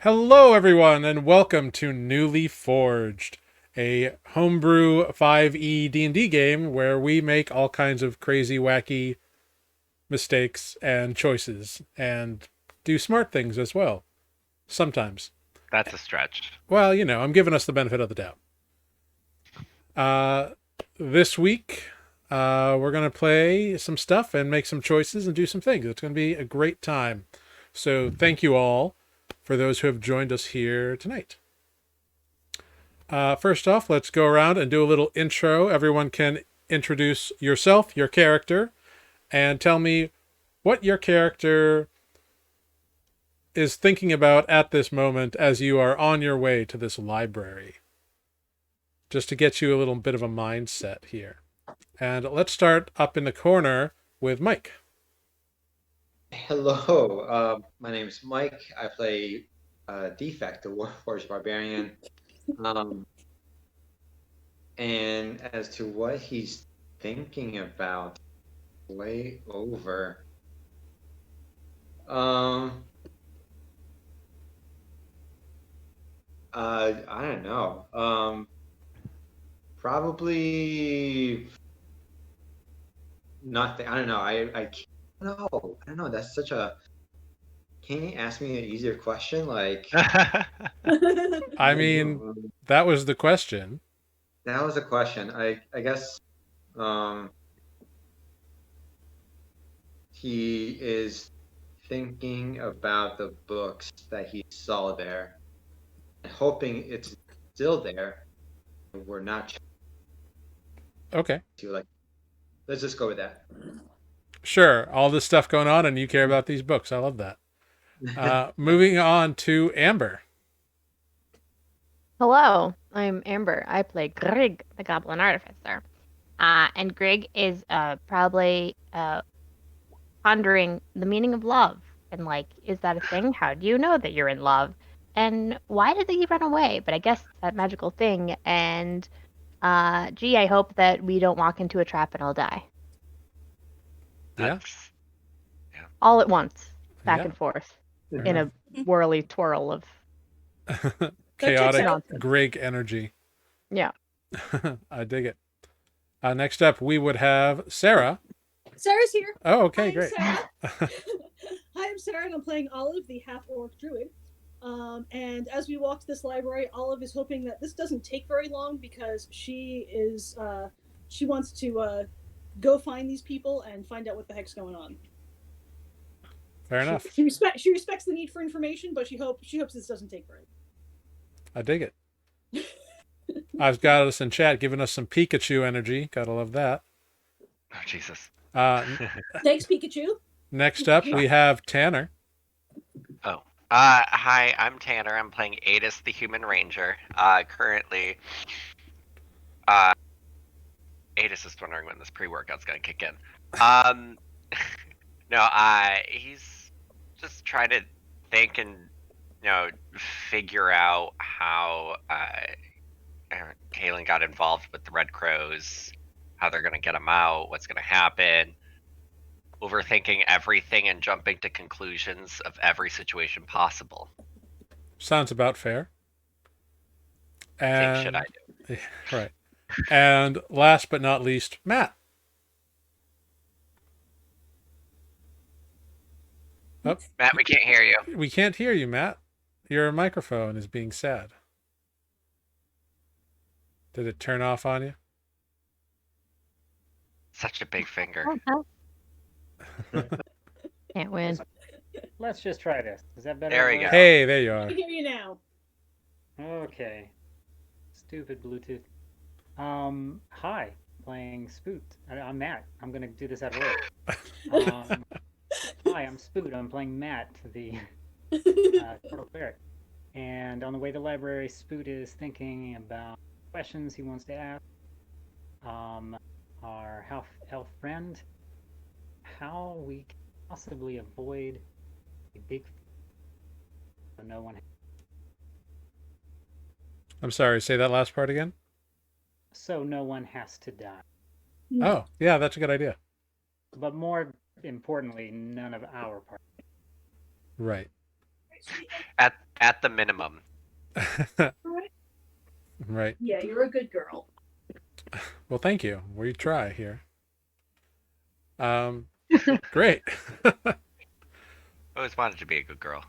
Hello, everyone, and welcome to Nuuli Forged, a homebrew 5e D&D game where we make all kinds of crazy, wacky mistakes and choices and do smart things as well. Sometimes. That's a stretch. Well, I'm giving us the benefit of the doubt. This week, we're going to play some stuff and make some choices and do some things. It's going to be a great time. So thank you all for those who have joined us here tonight. First off, let's go around and do a little intro. Everyone can introduce yourself, your character, and tell me what your character is thinking about at this moment as you are on your way to this library. Just to get you a little bit of a mindset here. And let's start up in the corner with Mike. Hello, my name is Mike. I play Defect, the Warforged Barbarian. And as to what he's thinking about, way over. I don't know. Probably nothing. I don't know. I can't know. I don't know. That's such a. Can you ask me an easier question? Like, I mean, that was the question. that was a question. I guess he is thinking about the books that he saw there and hoping it's still there. We're not Okay. like, let's just go with that. Sure. All this stuff going on and you care about these books. I love that. Moving on to Amber. Hello, I'm Amber. I play Grig, the Goblin Artificer. And Grig is probably pondering the meaning of love. And like, is that a thing? How do you know that you're in love? And why did he run away? But I guess it's that magical thing. And gee, I hope that we don't walk into a trap and I'll die. Yeah. All at once, back Yeah. and forth, Fair in enough. a whirly twirl of chaotic out. Greg energy. Yeah. I dig it. Next up, we would have Sarah. Sarah's here. Oh, okay, I'm great. Sarah. Hi, I'm Sarah, and I'm playing Olive, the half-orc druid. And as we walk to this library, Olive is hoping that this doesn't take very long because she wants to go find these people and find out what the heck's going on. Fair enough. She respects the need for information, but she hopes this doesn't take very long. I dig it. I've got us in chat giving us some Pikachu energy. Gotta love that. Oh, Jesus. Thanks, Pikachu. Next up, we have Tanner. Oh. Hi, I'm Tanner. I'm playing Adis, the Human Ranger. Currently, Adis is wondering when this pre-workout's gonna kick in. No, he's just trying to think and, figure out how, Kaylin got involved with the Red Crows, how they're going to get them out, what's going to happen, overthinking everything and jumping to conclusions of every situation possible. Sounds about fair. Same shit I do. Right. And last but not least, Matt. Oh, Matt, we can't hear you. we can't hear you, Matt. Your microphone is being sad. Did it turn off on you? Such a big finger. Oh, no. Can't win. Let's just try this. Is that better? There we go. Hey, there you I are. can hear you now. Okay. Stupid Bluetooth. Hi. Playing Spoot. I'm Matt. I'm gonna do this at work. Hi, I'm Spoot. I'm playing Matt, the turtle cleric. And on the way to the library, Spoot is thinking about questions he wants to ask. Our half-elf friend, how we can possibly avoid a big so no one. I'm sorry, say that last part again. So no one has to die. Oh, yeah, that's a good idea. But more importantly, none of our party. Right. At the minimum. Right. Yeah, you're a good girl. Well, thank you. We try here. Great. Always wanted to be a good girl.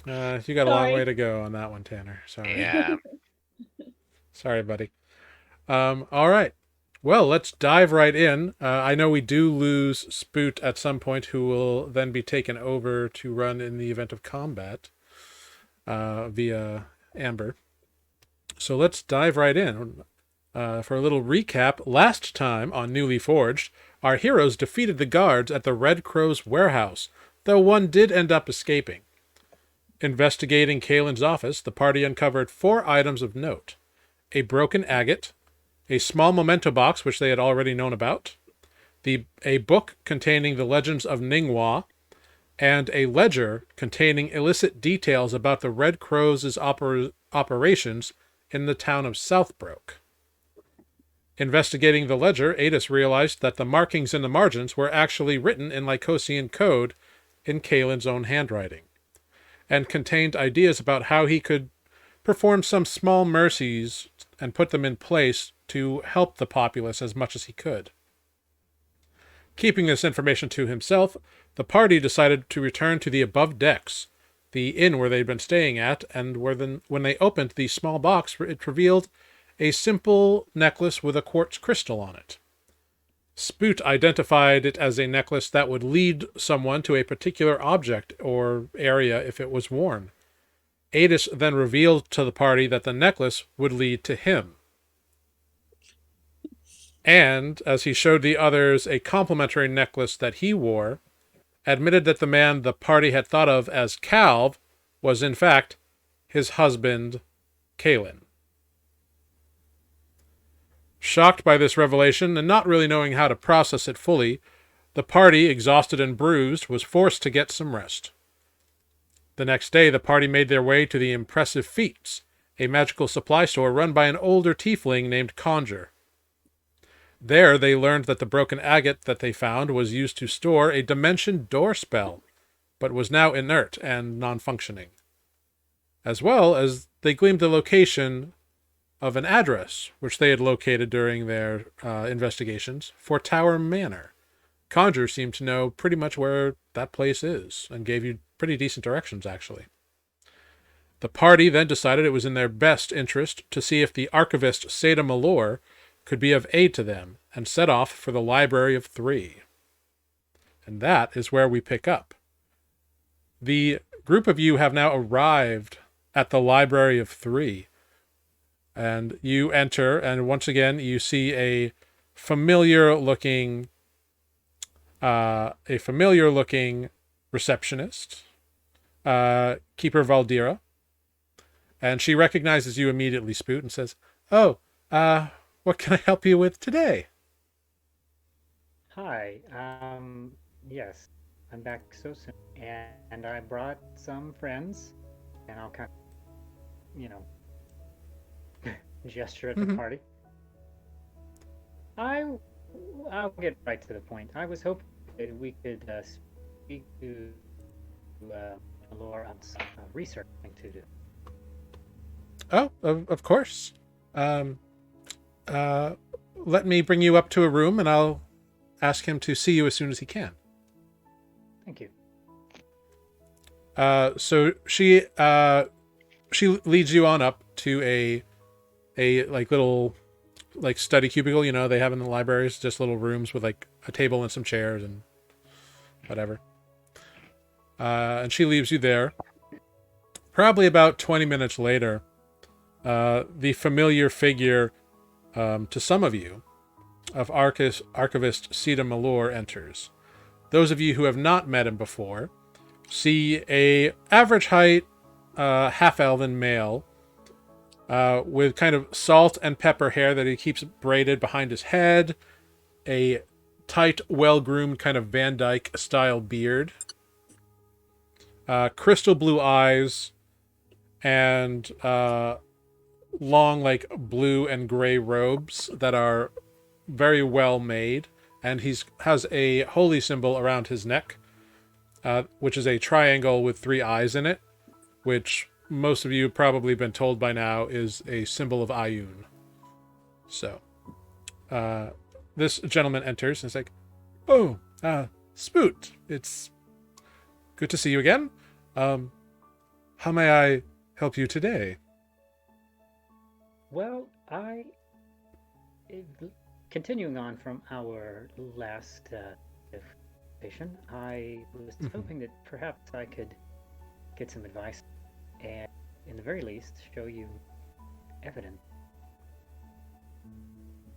You got a long Sorry. way to go on that one, Tanner. Sorry. Yeah. Sorry, buddy. All right. Well, let's dive right in. I know we do lose Spoot at some point, who will then be taken over to run in the event of combat via Amber. So let's dive right in. For a little recap, last time on Nuuli Forged, our heroes defeated the guards at the Red Crow's warehouse, though one did end up escaping. Investigating Kaylin's office, the party uncovered 4 items of note: a broken agate, a small memento box which they had already known about, a book containing the legends of Ningwa, and a ledger containing illicit details about the Red Crows' operations in the town of Southbrook. Investigating the ledger, Adis realized that the markings in the margins were actually written in Lycosian code in Kaylin's own handwriting, and contained ideas about how he could perform some small mercies and put them in place to help the populace as much as he could. Keeping this information to himself, the party decided to return to the above decks, the inn where they'd been staying at, and when they opened the small box, it revealed a simple necklace with a quartz crystal on it. Spoot identified it as a necklace that would lead someone to a particular object or area if it was worn. Adis then revealed to the party that the necklace would lead to him. And, as he showed the others a complimentary necklace that he wore, admitted that the man the party had thought of as Calv was in fact his husband, Kaylin. Shocked by this revelation and not really knowing how to process it fully, the party, exhausted and bruised, was forced to get some rest. The next day, the party made their way to the Impressive Feats, a magical supply store run by an older tiefling named Conjure. There, they learned that the broken agate that they found was used to store a dimension door spell, but was now inert and non-functioning. As well as they gleaned the location of an address, which they had located during their investigations, for Tower Manor. Conjure seemed to know pretty much where that place is, and gave you pretty decent directions, actually. The party then decided it was in their best interest to see if the archivist Seda Malor could be of aid to them, and set off for the Library of 3. And that is where we pick up. The group of you have now arrived at the Library of 3, and you enter, and once again you see a familiar-looking receptionist, Keeper Valdira, and she recognizes you immediately, Spoot, and says, "Oh, what can I help you with today?" Hi. Yes, I'm back so soon, and I brought some friends, and I'll kind of, gesture at the Mhm. party. I'll get right to the point. I was hoping that we could speak to Laura on some research to do. Oh, of course. Um, uh, let me bring you up to a room, and I'll ask him to see you as soon as he can. Thank you. So she leads you on up to a like little like study cubicle, you know, they have in the libraries, just little rooms with like a table and some chairs and whatever. And she leaves you there. Probably about 20 minutes later, the familiar figure to some of you of Archivist Sita Malor enters. Those of you who have not met him before see a average height half-elven male with kind of salt and pepper hair that he keeps braided behind his head, a tight, well-groomed kind of Van Dyke style beard, crystal blue eyes, and long like blue and gray robes that are very well made, and has a holy symbol around his neck, which is a triangle with 3 eyes in it, which most of you have probably been told by now is a symbol of Ayun. So, this gentleman enters and is like, "Oh, Spoot, it's good to see you again. How may I help you today?" Well, continuing on from our last patient, I was hoping that perhaps I could get some advice and, in the very least, show you evidence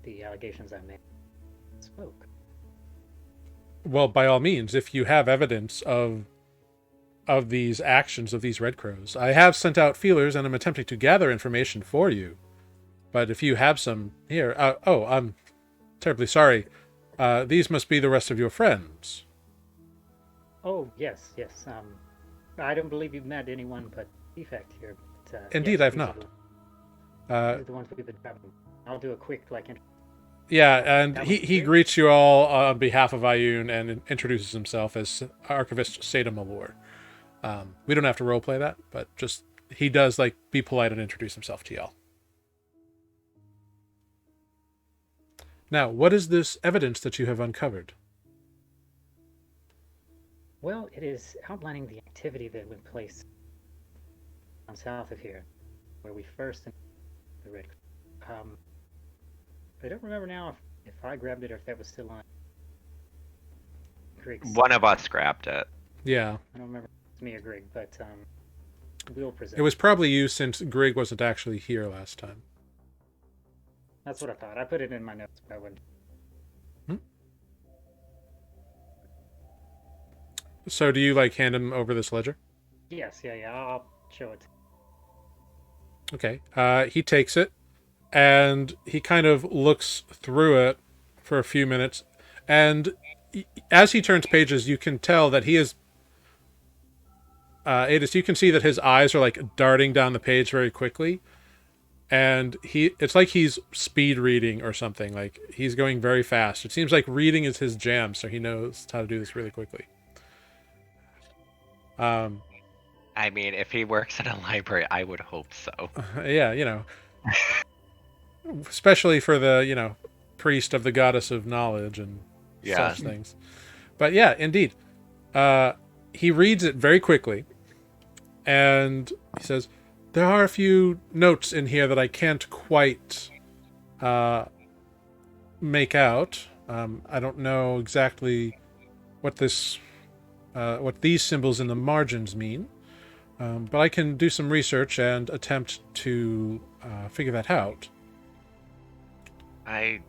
the allegations I made spoke. Well, by all means, if you have evidence of these actions of these Red Crows, I have sent out feelers and I'm attempting to gather information for you. But if you have some here, I'm terribly sorry. These must be the rest of your friends. Oh, yes. I don't believe you've met anyone but Defect here. But, Indeed, yes, I've these are not. these are the ones we've been traveling. I'll do a quick Yeah, and That he was great. greets you all on behalf of Ayun and introduces himself as Archivist Sata Malor. We don't have to roleplay that, but just he does like be polite and introduce himself to y'all. Now, what is this evidence that you have uncovered? Well, it is outlining the activity that went place down south of here, where we first encountered the Red. I don't remember now if I grabbed it or if that was still on Grig's. One of us grabbed it. Yeah, I don't remember if it's me or Grig, but we'll present. it was probably you since Grig wasn't actually here last time. That's what I thought. I put it in my notes, but I wouldn't. So do you like hand him over this ledger? Yes, yeah. I'll show it. Okay. He takes it and he kind of looks through it for a few minutes, and as he turns pages, you can tell that he is. Adis, you can see that his eyes are like darting down the page very quickly, and it's like he's speed reading or something. Like he's going very fast. It seems like reading is his jam, so he knows how to do this really quickly. I mean, if he works in a library, I would hope so. Yeah, you know, especially for the, you know, priest of the goddess of knowledge and Yeah. such things. But yeah, indeed. He reads it very quickly, and he says, "There are a few notes in here that I can't quite make out. I don't know exactly what what these symbols in the margins mean, but I can do some research and attempt to figure that out." I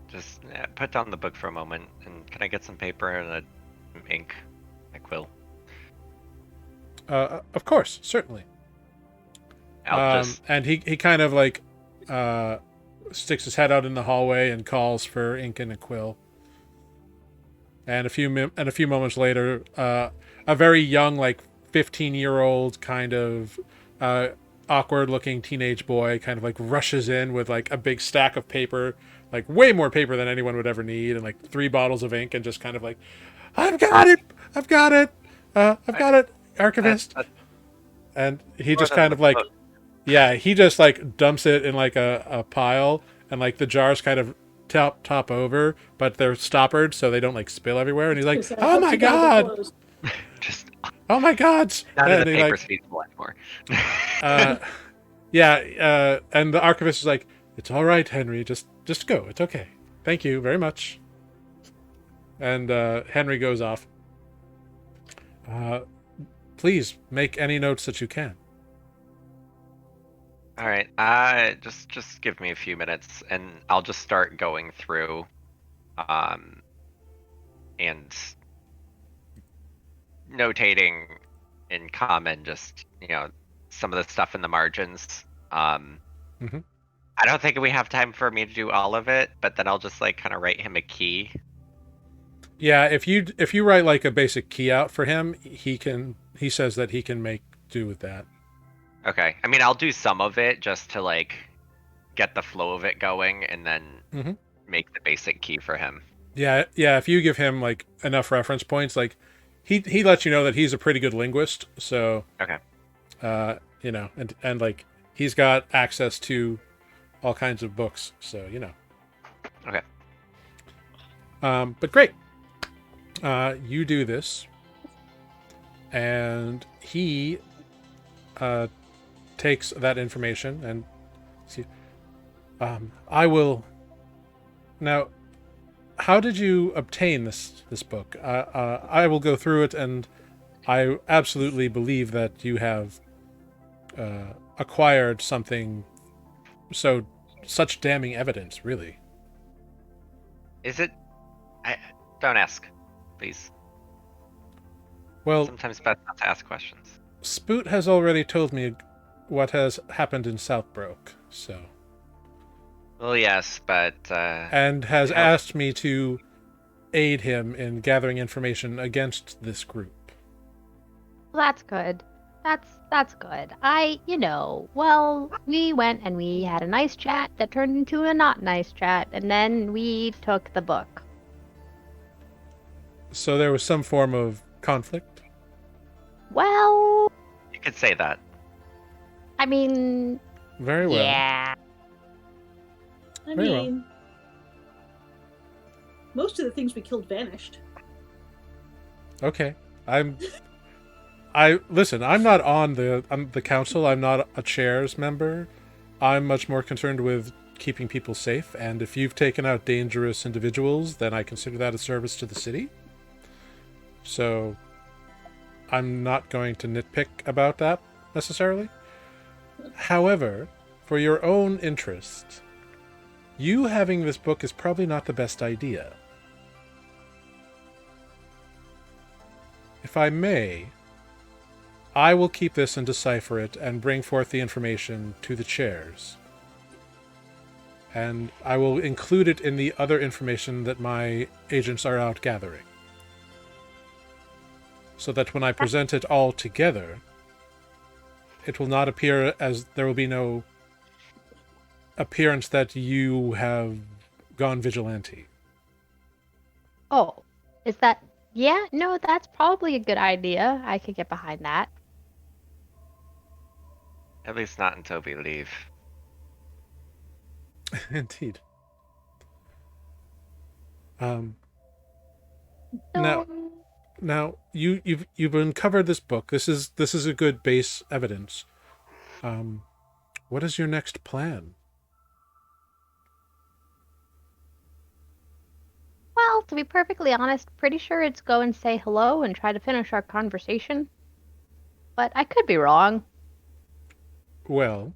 just put down the book for a moment, and can I get some paper and some ink, a quill? Of course, certainly. And he kind of like sticks his head out in the hallway and calls for ink and a quill. And a few moments later, a very young, like 15-year-old kind of awkward looking teenage boy kind of like rushes in with like a big stack of paper, like way more paper than anyone would ever need, and like 3 bottles of ink, and just kind of like, I've got it, I've got it, I've got it, archivist. That's And he more just than kind the of like, book. yeah, he just like dumps it in like a pile, and like the jars kind of top over, but they're stoppered so they don't like spill everywhere. And he's like, So I oh hope my to God they're god, closed. Just oh my god. none of And the he paper's like, feasible anymore. yeah, and the archivist is like, it's all right, Henry, just go, it's okay, thank you very much. And Henry goes off. Please make any notes that you can. All right. Just give me a few minutes, and I'll just start going through, and notating in common, just some of the stuff in the margins. Mhm. I don't think we have time for me to do all of it, but then I'll just like kind of write him a key. Yeah, if you write like a basic key out for him, he says that he can make do with that. Okay. I mean, I'll do some of it just to like get the flow of it going, and then Mhm. make the basic key for him. Yeah, if you give him like enough reference points, like he lets you know that he's a pretty good linguist, so Okay. and like he's got access to all kinds of books, so Okay. But great. You do this, and he takes that information and see. I will now. How did you obtain this book? I will go through it, and I absolutely believe that you have acquired something such damning evidence. Really. Is it? I don't ask, please. Well, Sometimes best not to ask questions. Spoot has already told me what has happened in Southbrook, so. Well, yes, but And has How- asked me to aid him in gathering information against this group. Well, that's good. That's good. We went and we had a nice chat that turned into a not nice chat, and then we took the book. So there was some form of conflict. Well, you could say that. I mean, Very well. yeah. I Very well. mean, most of the things we killed vanished. Okay. I listen, I'm not on the council. I'm not a chair's member. I'm much more concerned with keeping people safe, and if you've taken out dangerous individuals, then I consider that a service to the city. So I'm not going to nitpick about that necessarily. However, for your own interest, you having this book is probably not the best idea. If I may, I will keep this and decipher it and bring forth the information to the chairs. And I will include it in the other information that my agents are out gathering. So that when I present it all together, it will not appear as there will be no appearance that you have gone vigilante. Oh, is that? Yeah, no, that's probably a good idea. I could get behind that. At least not until we leave. Indeed. Now, So, Now you've uncovered this book. This is a good base evidence. What is your next plan? well, to be perfectly honest, pretty sure it's go and say hello and try to finish our conversation. But I could be wrong. Well,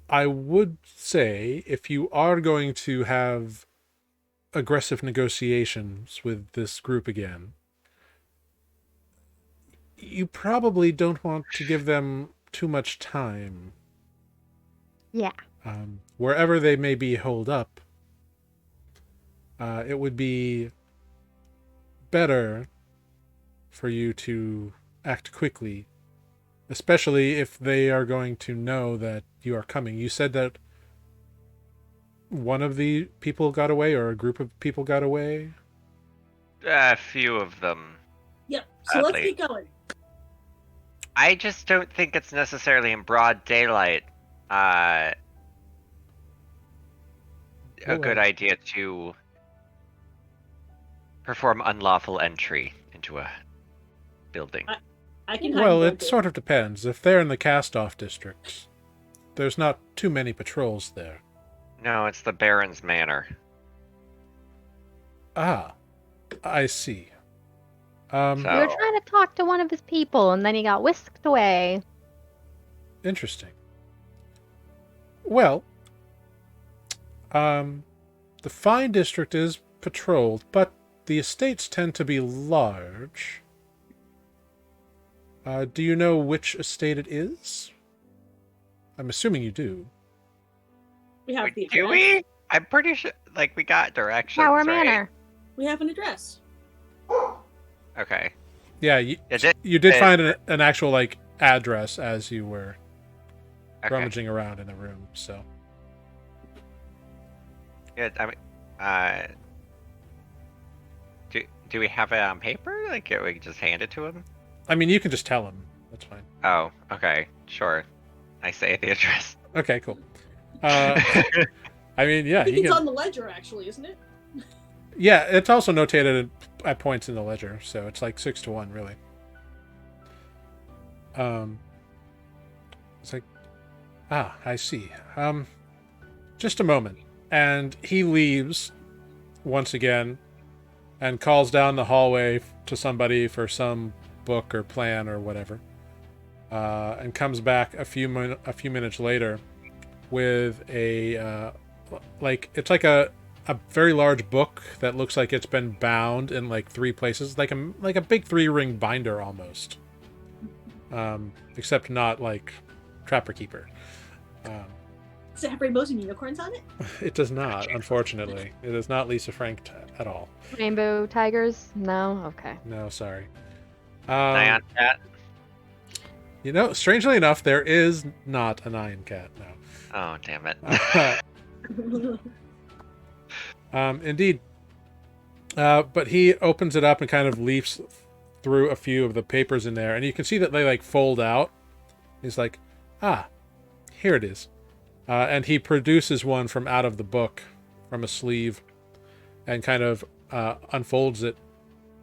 I would say if you are going to have aggressive negotiations with this group again, you probably don't want to give them too much time. Yeah. Wherever they may be holed up, it would be better for you to act quickly especially if they are going to know that you are coming. You said that one of the people got away, or a group of people got away? A few of them. Yep. So let's Sadly. get going. I just don't think it's necessarily in broad daylight a Well, good idea to perform unlawful entry into a building. I can hide Well, and it go sort of depends. If they're in the cast-off districts, there's not too many patrols there. No, it's the Baron's Manor. Ah, I see. So, We were trying to talk to one of his people, and then he got whisked away. Interesting. Well, the fine district is patrolled, but the estates tend to be large. Do you know which estate it is? I'm assuming you do. We have the do address. we? I'm pretty sure, like, we got directions, Tower right? Manor. We have an address. Okay. Yeah, Is it? you did find an actual, like, address as you were Okay. rummaging around in the room, so... Good. I mean, do we have it on paper? Like, we can just hand it to him? I mean, you can just tell him. That's fine. Oh, okay. Sure. I say the address. Okay, cool. I mean, yeah, I think you it's can... on the ledger, actually, isn't it? Yeah, it's also notated at points in the ledger, so it's like 6 to 1, really. It's like, I see. Just a moment. And he leaves once again and calls down the hallway to somebody for some book or plan or whatever. And comes back a few minutes later with a it's like a very large book that looks like it's been bound in like 3 places, like a big 3-ring binder almost. Except not like Trapper Keeper. Does it have rainbows and unicorns on it? It does not, unfortunately. It is not Lisa Frank at all. Rainbow tigers? No? Okay. No, sorry. Nyan cat? You know, strangely enough, there is not a Nyan cat, no. Oh, damn it. Indeed. But he opens it up and kind of leafs through a few of the papers in there, and you can see that they like fold out. He's like, here it is. And he produces one from out of the book, from a sleeve, and kind of unfolds it.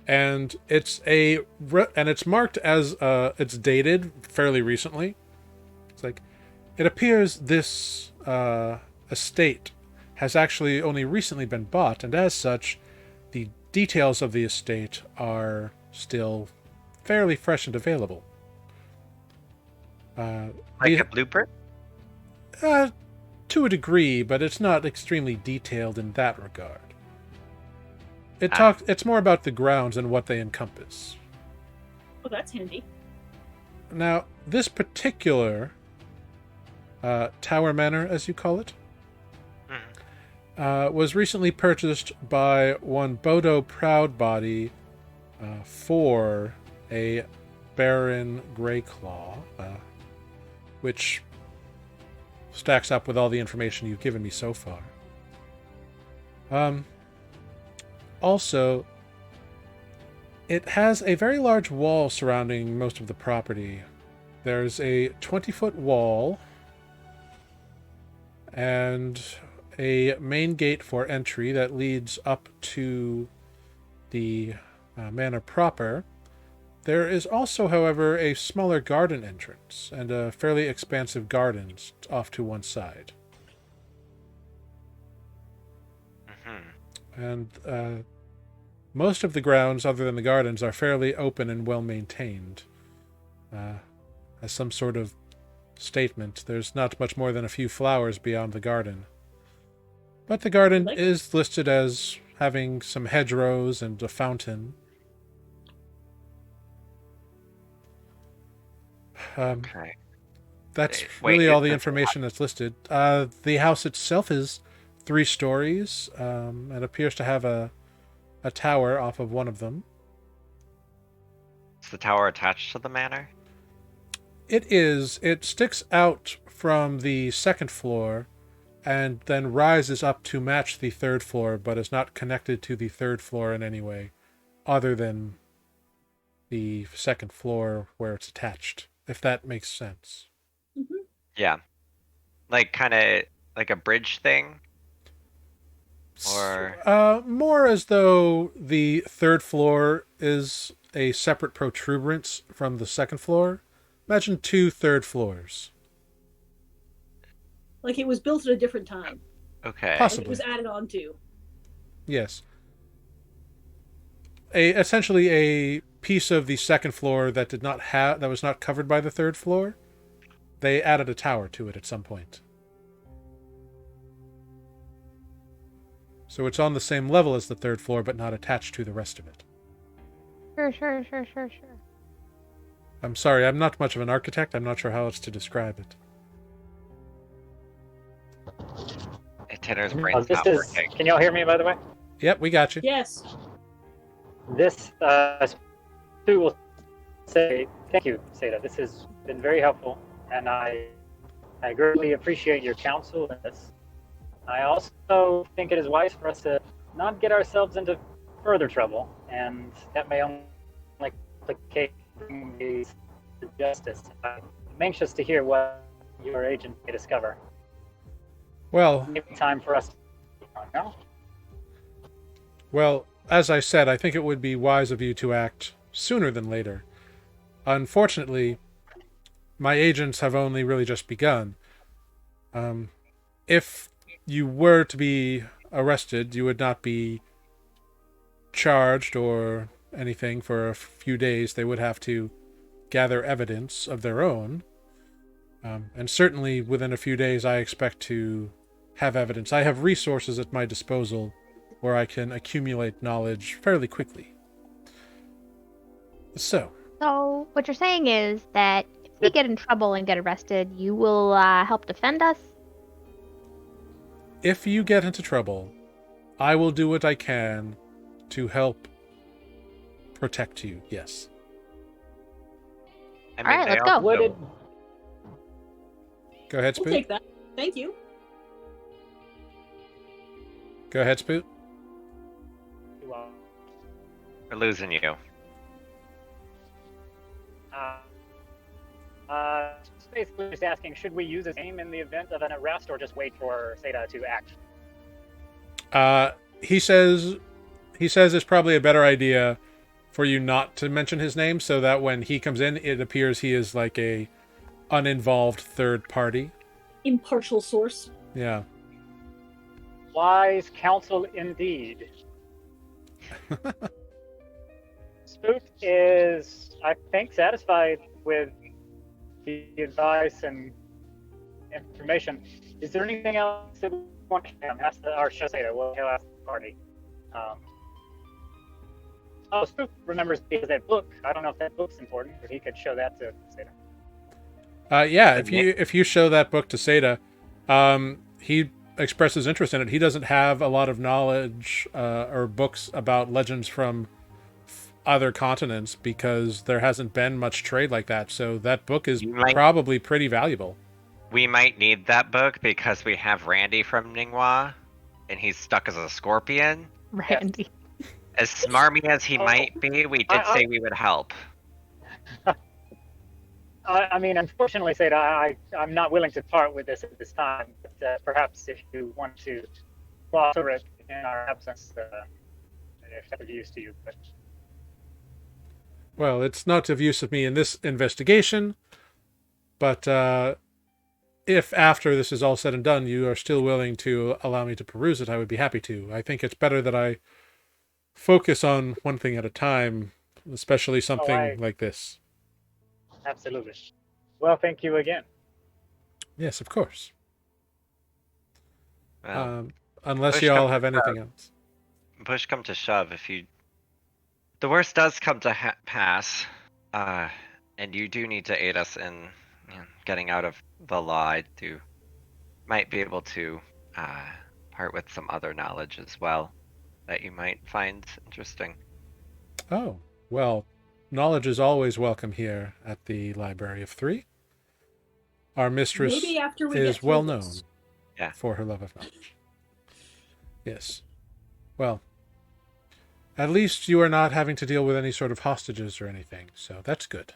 And it's marked as it's dated fairly recently. It's like, it appears this estate has actually only recently been bought, and as such, the details of the estate are still fairly fresh and available. Like a blueprint? To a degree, but it's not extremely detailed in that regard. It's more about the grounds and what they encompass. Oh, that's handy. Now, this particular Tower Manor, as you call it, was recently purchased by one Bodo Proudbody for a Baron Greyclaw, which stacks up with all the information you've given me so far. Also, it has a very large wall surrounding most of the property. There's a 20-foot wall and a main gate for entry that leads up to the manor proper. There is also, however, a smaller garden entrance and a fairly expansive garden off to one side. And most of the grounds, other than the gardens, are fairly open and well maintained. As some sort of statement, there's not much more than a few flowers beyond the garden. But the garden is listed as having some hedgerows and a fountain. Okay. That's Wait, really all the it's- information that's listed. The house itself is 3 stories and appears to have a tower off of one of them. Is the tower attached to the manor? It is. It sticks out from the second floor and then rises up to match the third floor, but is not connected to the third floor in any way other than the second floor where it's attached, if that makes sense. Yeah. Like kind of like a bridge thing? Or More as though the third floor is a separate protuberance from the second floor. Imagine 2 third floors. Like it was built at a different time. okay. And it Possibly. was added on to. Yes. Essentially a piece of the second floor that was not covered by the third floor. They added a tower to it at some point. So it's on the same level as the third floor, but not attached to the rest of it. Sure. I'm sorry, I'm not much of an architect. I'm not sure how else to describe it. Tanner's Oh, brain's this not is. working. Can y'all hear me, by the way? Yep, we got you. Yes. This Stu will say thank you, Seda. This has been very helpful, and I greatly appreciate your counsel in this. I also think it is wise for us to not get ourselves into further trouble, and that may only complicate bringing these to justice. I'm anxious to hear what your agent may discover. Well, Maybe time for us. No? Well, as I said, I think it would be wise of you to act sooner than later. Unfortunately, my agents have only really just begun. If you were to be arrested, you would not be charged or anything for a few days. They would have to gather evidence of their own. And certainly within a few days, I expect to have evidence. I have resources at my disposal where I can accumulate knowledge fairly quickly. So what you're saying is that if we get in trouble and get arrested, you will help defend us? if you get into trouble, I will do what I can to help protect you, yes. I All right, they let's go. also- What did Go ahead, We'll Spoot. take that. Thank you. Go ahead, Spoot. We're losing you. Basically just asking, should we use his name in the event of an arrest or just wait for Seda to act? He says it's probably a better idea for you not to mention his name so that when he comes in, it appears he is like a uninvolved third party. Impartial source. Yeah. Wise counsel indeed. Spook is, I think, satisfied with the advice and information. Is there anything else that we want to ask or should I say that? We'll ask the party. Spook remembers because that book. I don't know if that book's important, but he could show that to Seda. Yeah, if you show that book to Seda, he expresses interest in it. He doesn't have a lot of knowledge or books about legends from other continents because there hasn't been much trade like that. So that book is probably pretty valuable. We might need that book because we have Randy from Ningwa, and he's stuck as a scorpion. Randy. As smarmy as he might be, we did say we would help. I mean, unfortunately, Seda, I'm not willing to part with this at this time. But perhaps if you want to gloss over it in our absence, if that's of use to you. But Well, it's not of use of me in this investigation, but if after this is all said and done, you are still willing to allow me to peruse it, I would be happy to. I think it's better that I focus on one thing at a time, especially something like this. Absolutely. Well, thank you again. Yes, of course. Well, Unless push you all comes have to anything shove. else. Push come to shove, the worst does come to pass, and you do need to aid us in getting out of the law, I might be able to part with some other knowledge as well that you might find interesting. Oh, well, knowledge is always welcome here at the Library of Three. Our mistress Maybe after we is get through well this. known Yeah. for her love of knowledge. Yes. Well, at least you are not having to deal with any sort of hostages or anything, so that's good.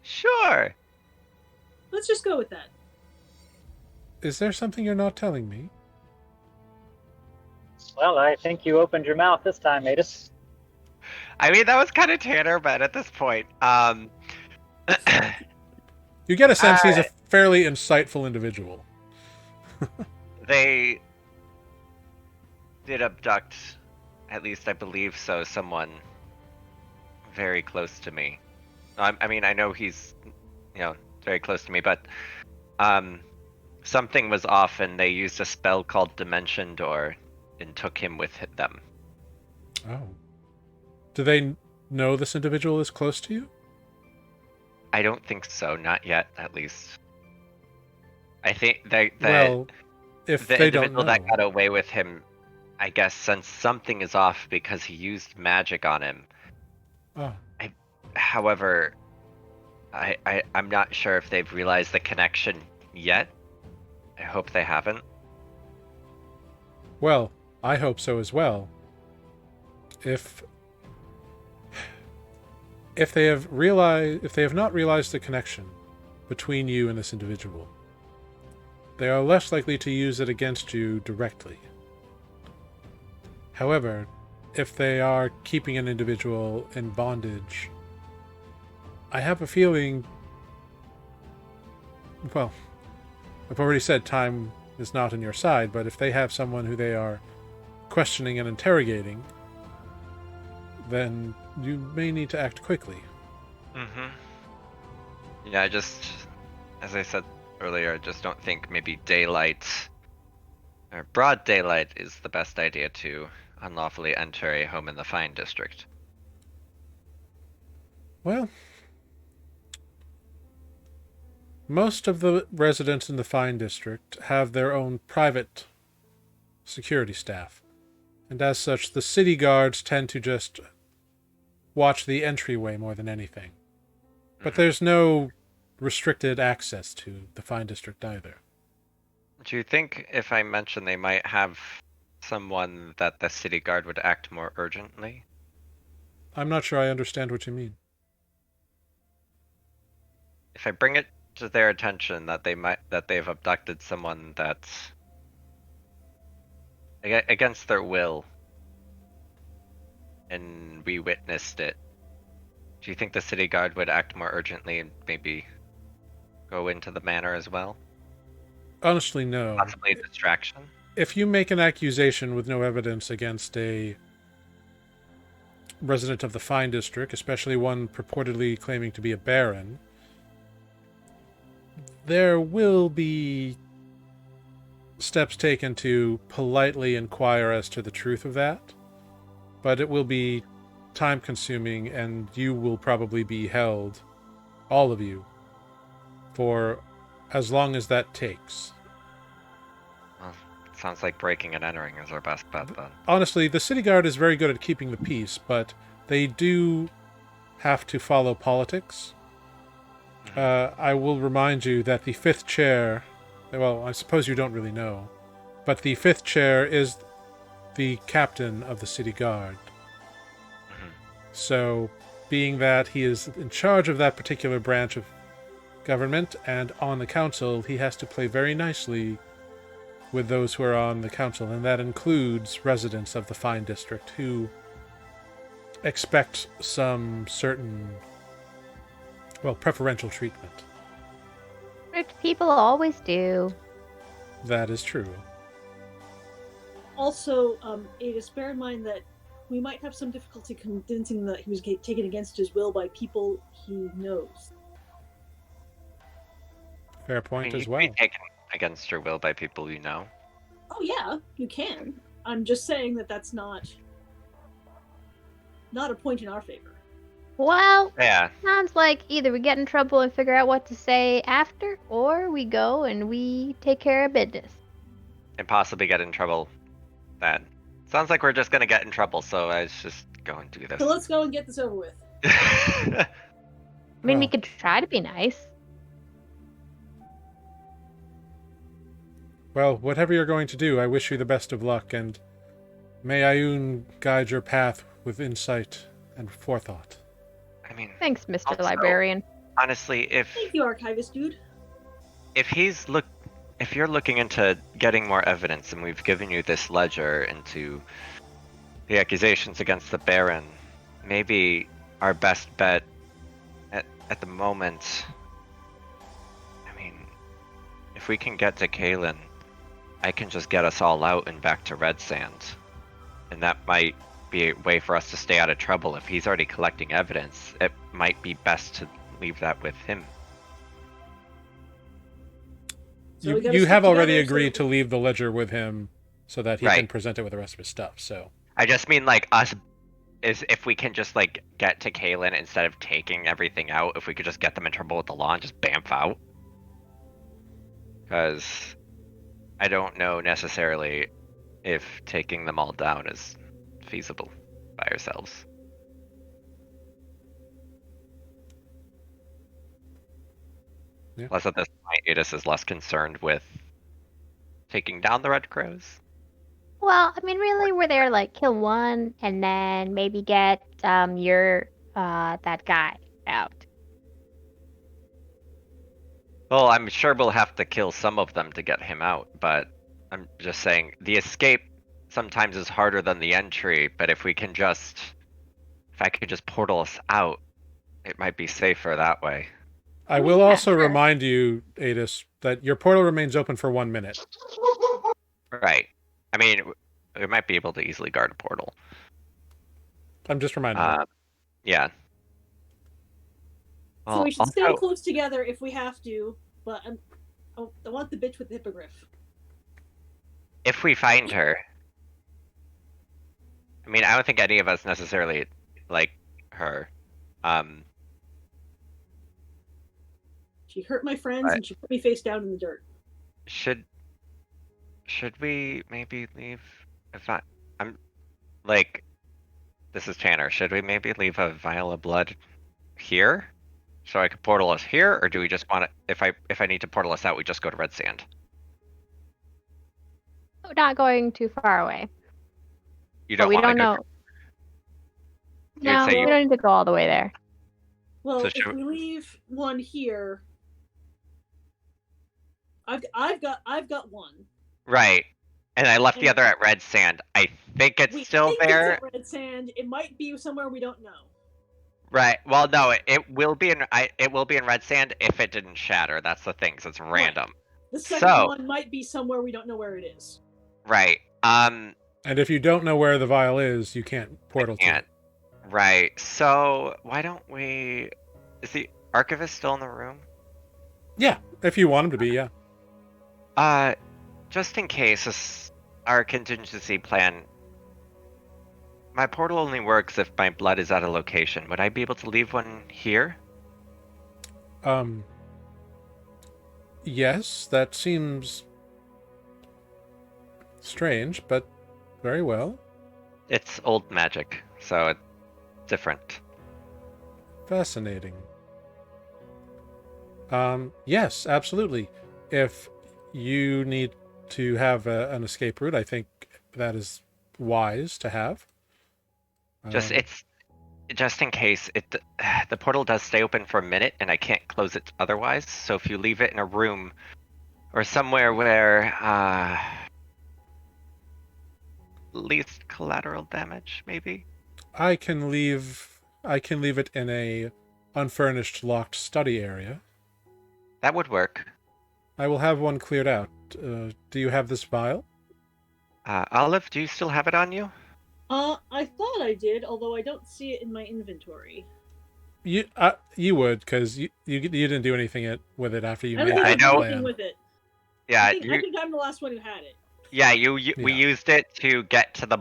Sure. Let's just go with that. Is there something you're not telling me? Well, I think you opened your mouth this time, Adis. I mean, that was kind of Tanner, but at this point, You get a sense he's a fairly insightful individual. they did abduct, at least I believe so, someone very close to me. I mean, I know he's, very close to me, but something was off, and they used a spell called Dimension Door and took him with them. Oh. Do they know this individual is close to you? I don't think so, not yet, at least. I think Well, if the they don't individual know. that got away with him, I guess, since something is off because he used magic on him. Oh. However, I'm not sure if they've realized the connection yet. I hope they haven't. Well, I hope so as well. If they have not realized the connection between you and this individual, they are less likely to use it against you directly. However, if they are keeping an individual in bondage, I have a feeling, well, I've already said time is not on your side, but if they have someone who they are questioning and interrogating, then you may need to act quickly. Mm-hmm. Yeah, I just, as I said earlier, I just don't think maybe daylight, or broad daylight, is the best idea to unlawfully enter a home in the Fine District. Well, most of the residents in the Fine District have their own private security staff, and as such, the city guards tend to just watch the entryway more than anything. But there's no restricted access to the Fine District either. Do you think if I mention they might have someone that the city guard would act more urgently? I'm not sure I understand what you mean. If I bring it to their attention that they've abducted someone that's against their will, and we witnessed it, do you think the city guard would act more urgently and maybe go into the manor as well? Honestly, no. Possibly a distraction? If you make an accusation with no evidence against a resident of the Fine District, especially one purportedly claiming to be a baron, there will be steps taken to politely inquire as to the truth of that, but it will be time-consuming, and you will probably be held, all of you, for as long as that takes. Well, it sounds like breaking and entering is our best bet then. Honestly, the city guard is very good at keeping the peace, but they do have to follow politics. I will remind you that the fifth chair, well, I suppose you don't really know, but the fifth chair is the captain of the city guard. So, being that he is in charge of that particular branch of government and on the council, he has to play very nicely with those who are on the council, and that includes residents of the Fine District who expect some certain, preferential treatment. Rich people always do. That is true. Also, Adis, bear in mind that we might have some difficulty convincing that he was taken against his will by people he knows. Fair point You as can well. be taken against your will by people you know. Oh yeah, you can. I'm just saying that that's not a point in our favor. Well, Yeah. sounds like either we get in trouble and figure out what to say after, or we go and we take care of business. And possibly get in trouble then. Sounds like we're just gonna get in trouble, so let's just go and do this. So let's go and get this over with. I mean, we Well. could try to be nice. Well, whatever you're going to do, I wish you the best of luck, and may Ayun guide your path with insight and forethought. I mean, Thanks, Mr. also, Librarian. honestly, Thank you, archivist dude. if you're looking into getting more evidence, and we've given you this ledger into the accusations against the Baron, maybe our best bet at the moment. I mean, if we can get to Kalen, I can just get us all out and back to Red Sand, and that might be a way for us to stay out of trouble. If he's already collecting evidence, it might be best to leave that with him. So we gotta You stick have already together so agreed that to leave the ledger with him so that he can Right. present it with the rest of his stuff, so... I just mean like us is if we can just like get to Kalen instead of taking everything out, if we could just get them in trouble with the law and just bamf out. Because I don't know necessarily if taking them all down is feasible by ourselves. Yeah. Plus at this point, Adis is less concerned with taking down the Red Crows. Well, I mean, really, we're there like kill one and then maybe get that guy out. Well, I'm sure we'll have to kill some of them to get him out, but I'm just saying the escape sometimes is harder than the entry, but if I could just portal us out, it might be safer that way. I will Yeah, also sure. remind you, Adis, that your portal remains open for 1 minute. Right. I mean, we might be able to easily guard a portal. I'm just reminding you. Yeah. So we should stay also- close together if we have to, but I want the bitch with the hippogriff. If we find her, I mean, I don't think any of us necessarily like her. She hurt my friends Right. and she put me face down in the dirt. Should we maybe leave? I'm like, this is Tanner. Should we maybe leave a vial of blood here, so I could portal us here, or do we just want to? If I need to portal us out, we just go to Red Sand. We're not going too far away. You But don't we want to don't go. know. You would No, say we you- don't need to go all the way there. Well, So if should- we leave one here, I've got one. Right. And I left the And- other at Red Sand. I think it's We still think there. It's at Red Sand. It might be somewhere we don't know. Right. Well, no, it will be in Red Sand if it didn't shatter. That's the thing, 'cause it's random. The second So- one might be somewhere we don't know where it is. Right. And if you don't know where the vial is, you can't portal to can't. it. Right. So why don't we? Is the archivist still in the room? Yeah, if you want him to be, yeah. Just in case, our contingency plan. My portal only works if my blood is at a location. Would I be able to leave one here? Yes, that seems strange, but very well. It's old magic, so it's different. Fascinating. Yes, absolutely. If you need to have an escape route, I think that is wise to have. Just in case the portal does stay open for a minute and I can't close it otherwise. So if you leave it in a room or somewhere where least collateral damage, maybe. I can leave it in a unfurnished locked study area. That would work. I will have one cleared out. Do you have this vial? Olive, do you still have it on you? I thought I did, although I don't see it in my inventory. You would, because you didn't do anything with it after you I made don't think I I the did know. anything plan. with it. Yeah, I think I'm the last one who had it. yeah. We Yeah. used it to get to the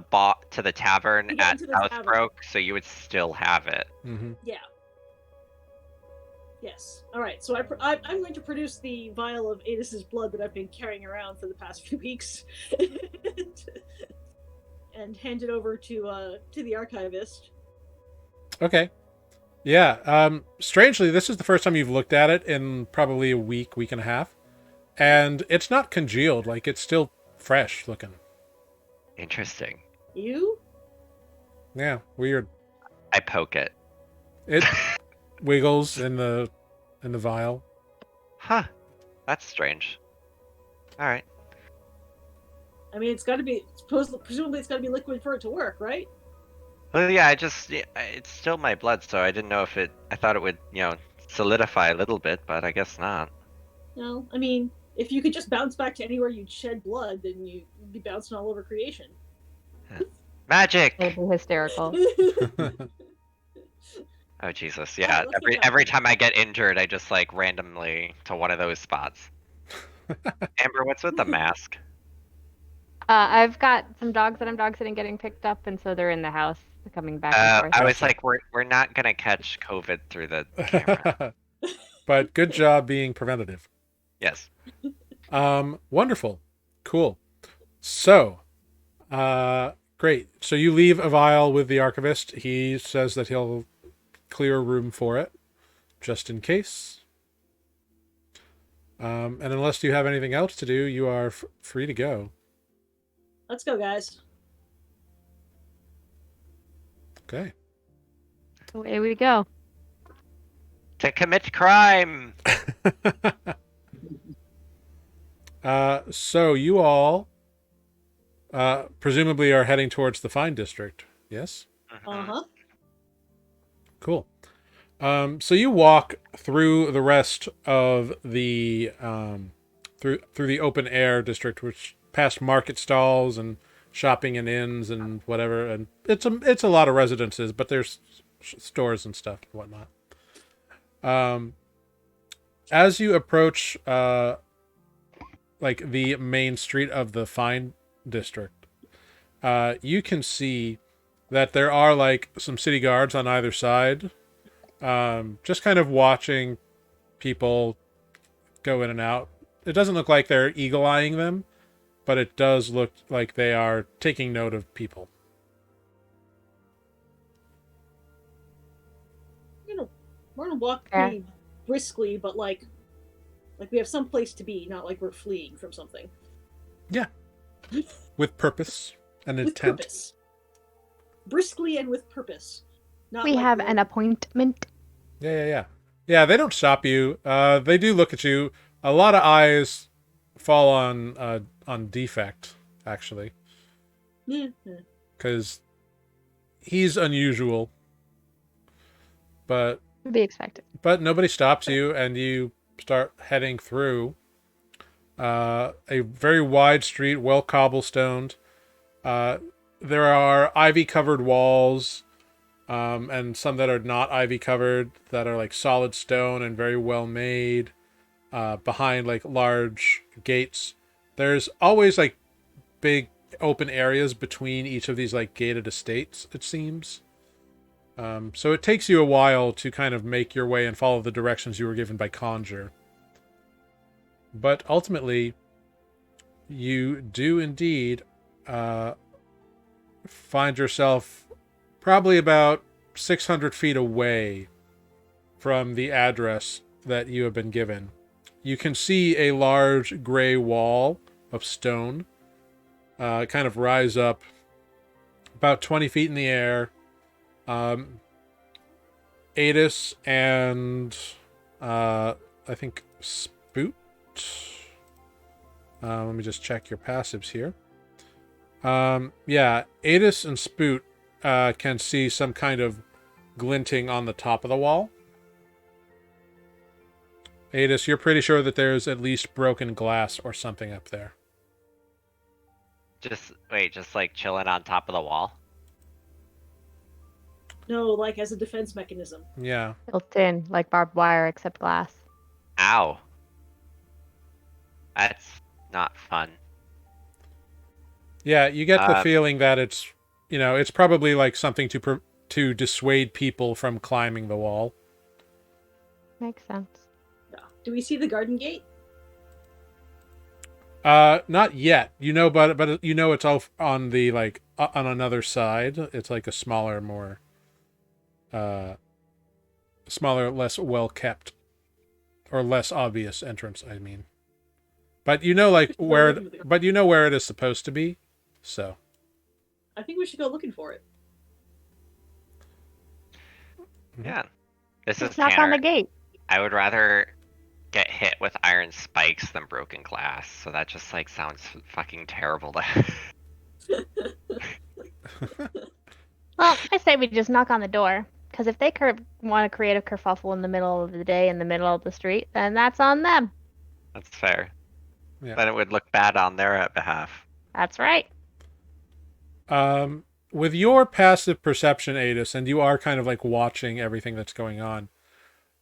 tavern To get at into the tavern. Southbrook, so you would still have it. Mm-hmm. Yeah. Yes. All right. So I'm going to produce the vial of Adis's blood that I've been carrying around for the past few weeks, and hand it over to the archivist. Okay. Yeah. Strangely, this is the first time you've looked at it in probably a week and a half. and it's not congealed. Like, it's still fresh looking. Interesting. You? Yeah, weird. I poke it. It wiggles in the vial. Huh. That's strange. All right. I mean, presumably it's got to be liquid for it to work, right? Well, yeah, it's still my blood, so I didn't know if I thought it would, solidify a little bit, but I guess not. No, I mean, if you could just bounce back to anywhere you'd shed blood, then you'd be bouncing all over creation. Magic! It'll be hysterical. Oh, Jesus. All Yeah, right, let's get every going. time I get injured, I just, randomly to one of those spots. Amber, what's with the mask? I've got some dogs that I'm dog sitting getting picked up, and so they're in the house coming back and forth. I was Gotcha. like, we're not gonna catch COVID through the camera. But good job being preventative. Yes. Wonderful. Cool. So, great. So you leave a vial with the archivist. He says that he'll clear a room for it, just in case. And unless you have anything else to do, you are free to go. Let's go, guys. Okay. Away we go. To commit crime! So you all presumably are heading towards the Fine District. Yes? Mhm. Uh-huh. Cool. So you walk through the rest of the through the open air district, which past market stalls and shopping and inns and whatever, and it's a lot of residences, but there's stores and stuff and whatnot. As you approach like the main street of the Fine District, you can see that there are like some city guards on either side, just kind of watching people go in and out. It doesn't look like they're eagle-eyeing them, but it does look like they are taking note of people. We're gonna walk Yeah. pretty briskly, but like we have some place to be, not like we're fleeing from something. With purpose and With intent. purpose. Briskly and with purpose. Not We like have we're- an appointment. Yeah, they don't stop you. They do look at you. A lot of eyes fall on Defect, actually, Yeah, yeah. because he's unusual. But To be expected. nobody stops you, and you start heading through a very wide street, well cobblestoned. There are ivy-covered walls, and some that are not ivy-covered, that are like solid stone and very well made. Behind like large gates, there's always like big open areas between each of these like gated estates, it seems. So it takes you a while to kind of make your way and follow the directions you were given by Conjure. But ultimately, you do indeed find yourself probably about 600 feet away from the address that you have been given. You can see a large gray wall of stone kind of rise up about 20 feet in the air. Adis and I think Spoot. Let me just check your passives here. Yeah, Adis and Spoot can see some kind of glinting on the top of the wall. Adis, you're pretty sure that there's at least broken glass or something up there. Just like chilling on top of the wall. No, like as a defense mechanism. Yeah. Built in, like barbed wire, except glass. Ow. That's not fun. Yeah, you get the feeling that it's, it's probably like something to dissuade people from climbing the wall. Makes sense. Yeah. Do we see the garden gate? Not yet. But it's off on the like on another side. It's like a smaller, more smaller, less well kept, or less obvious entrance. I mean. But you know, like We should go where, looking for it. but you know where it is supposed to be. So I think we should go looking for it. Yeah. This is Just knock on Tanner. the gate. I would rather get hit with iron spikes than broken glass. So that just like sounds fucking terrible. Well, I say we just knock on the door. Because if they want to create a kerfuffle in the middle of the day, in the middle of the street, then that's on them. That's fair. Yeah. Then it would look bad on their behalf. That's right. With your passive perception, Adis, and you are kind of like watching everything that's going on,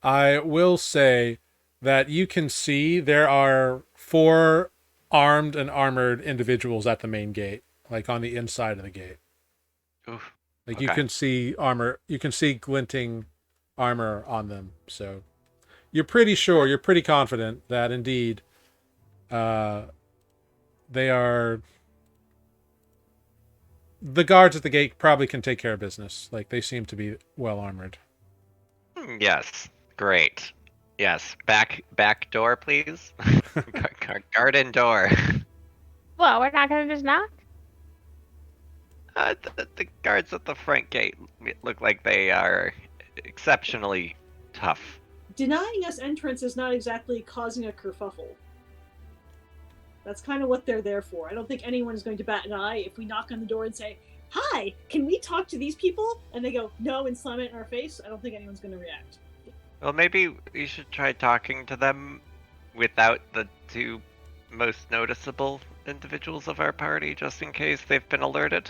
I will say that you can see there are 4 armed and armored individuals at the main gate, like on the inside of the gate. Oof. Like you Okay. can see armor, you can see glinting armor on them. So you're pretty sure, you're pretty confident that indeed they are. The guards at the gate probably can take care of business. Like they seem to be well armored. Yes. Great. Yes. Back door, please. Garden door. Well, we're not going to just knock? The guards at the front gate look like they are exceptionally tough. Denying us entrance is not exactly causing a kerfuffle. That's kind of what they're there for. I don't think anyone's going to bat an eye if we knock on the door and say, "Hi, can we talk to these people?" And they go, "No," and slam it in our face. I don't think anyone's going to react. Well, maybe we should try talking to them without the 2 most noticeable individuals of our party, just in case they've been alerted.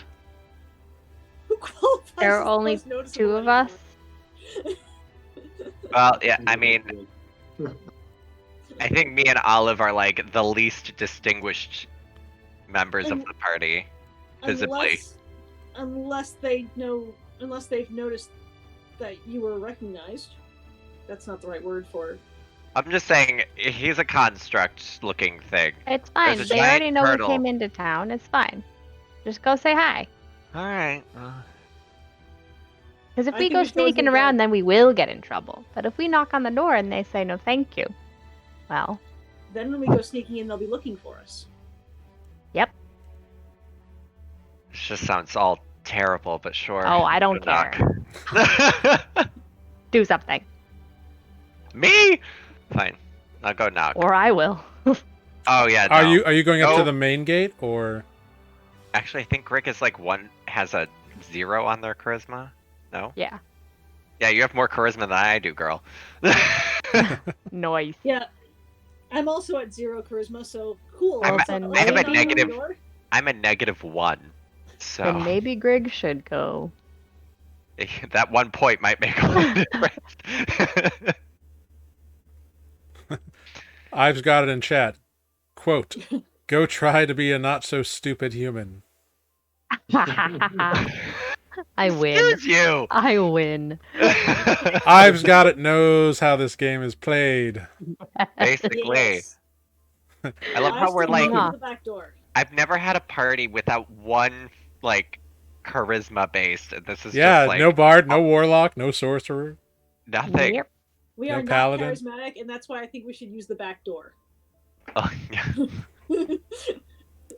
Who qualifies There are as the only most noticeable 2 of anymore? us. Well, yeah, I mean, I think me and Olive are like the least distinguished members of And- the party, visibly. Unless they've noticed that you were recognized. That's not the right word for it. I'm just saying, he's a construct-looking thing. It's fine. There's a They already giant know turtle. we came into town. It's fine. Just go say hi. All right. Because if I we think go we throw sneaking them around, down. then we will get in trouble. But if we knock on the door and they say no thank you, well, Then when we go sneaking in, they'll be looking for us. yep. This just sounds all terrible, but sure. Oh, I don't Good luck. care. Do something. Me? Fine. I'll go knock. Or I will. Oh yeah. Are no. you going up to No. the main gate or? Actually, I think Rick is like has a 0 on their charisma. No. Yeah. Yeah, you have more charisma than I do, girl. Noise. Yeah. I'm also at 0 charisma, so cool. Well, So then I'll I have a knock on the negative- door. I'm a -1, so Then maybe Greg should go. that 1 point might make a lot of difference. I've got it in chat. Quote, "Go try to be a not so stupid human." I win. Excuse you. I win. Ives got it knows how this game is played. Basically, Yes. I love how I we're still like. go Huh. to the back door. I've never had a party without 1 like charisma based, and this is Yeah, just like no bard, no warlock, no sorcerer. nothing. Yep. We No are not paladin. charismatic, and that's why I think we should use the back door. Oh, yeah. I mean,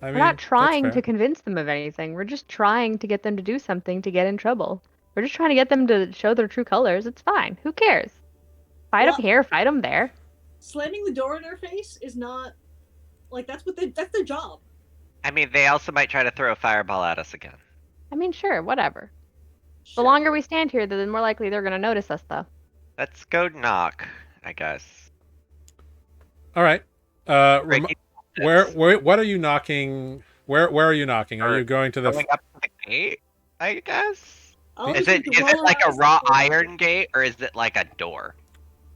We're not that's trying fair. to convince them of anything. We're just trying to get them to do something to get in trouble. We're just trying to get them to show their true colors. It's fine. Who cares? Fight them Well- here, fight them there. Slamming the door in our face is not like that's their job. I mean, they also might try to throw a fireball at us again. I mean, sure, whatever. Sure. The longer we stand here, the more likely they're going to notice us, though. Let's go knock, I guess. All right. Rick, What are you knocking? Where are you knocking? Are you going to the? going up to the gate, I guess? I'll Is just it need to is it roll like our a eyes raw at the- iron gate, or is it like a door?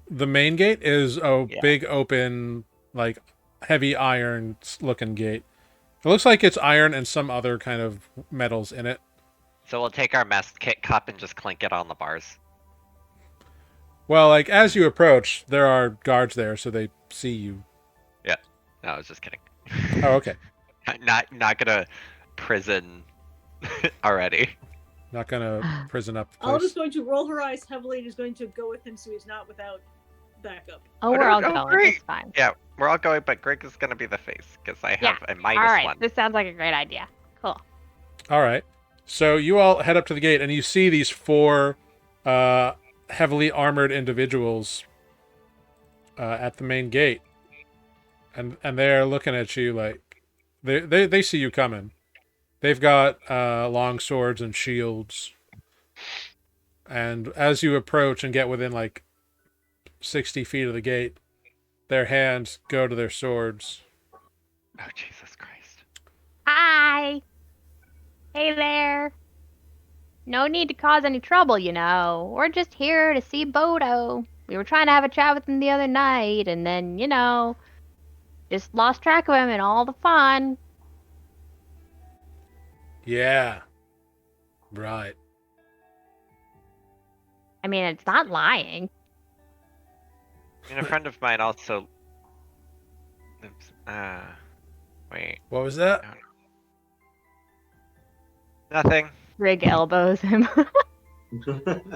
The main gate is a Yeah. big open, like heavy iron looking gate. It looks like it's iron and some other kind of metals in it. So we'll take our mess kit cup and just clink it on the bars. Well, like as you approach, there are guards there, so they see you. No, I was just kidding. Oh, okay. Not gonna prison already. Not gonna prison up the Olive is place. going to roll her eyes heavily and is going to go with him so he's not without backup. Oh, we're all Oh, going. great. It's fine. Yeah, we're all going, but Greg is gonna be the face because I Yeah. have a All minus right. one. This sounds like a great idea. Cool. All right. So you all head up to the gate, and you see these 4 heavily armored individuals at the main gate, and they're looking at you like they see you coming. They've got long swords and shields, and as you approach and get within like 60 feet of the gate, their hands go to their swords. Oh, Jesus Christ. Hi. Hey there. No need to cause any trouble, you know. We're just here to see Bodo. We were trying to have a chat with him the other night, and then, just lost track of him and all the fun. Yeah. Right. I mean, it's not lying. And a friend of mine also. Oops. Wait. What was that? Nothing. Rig elbows him.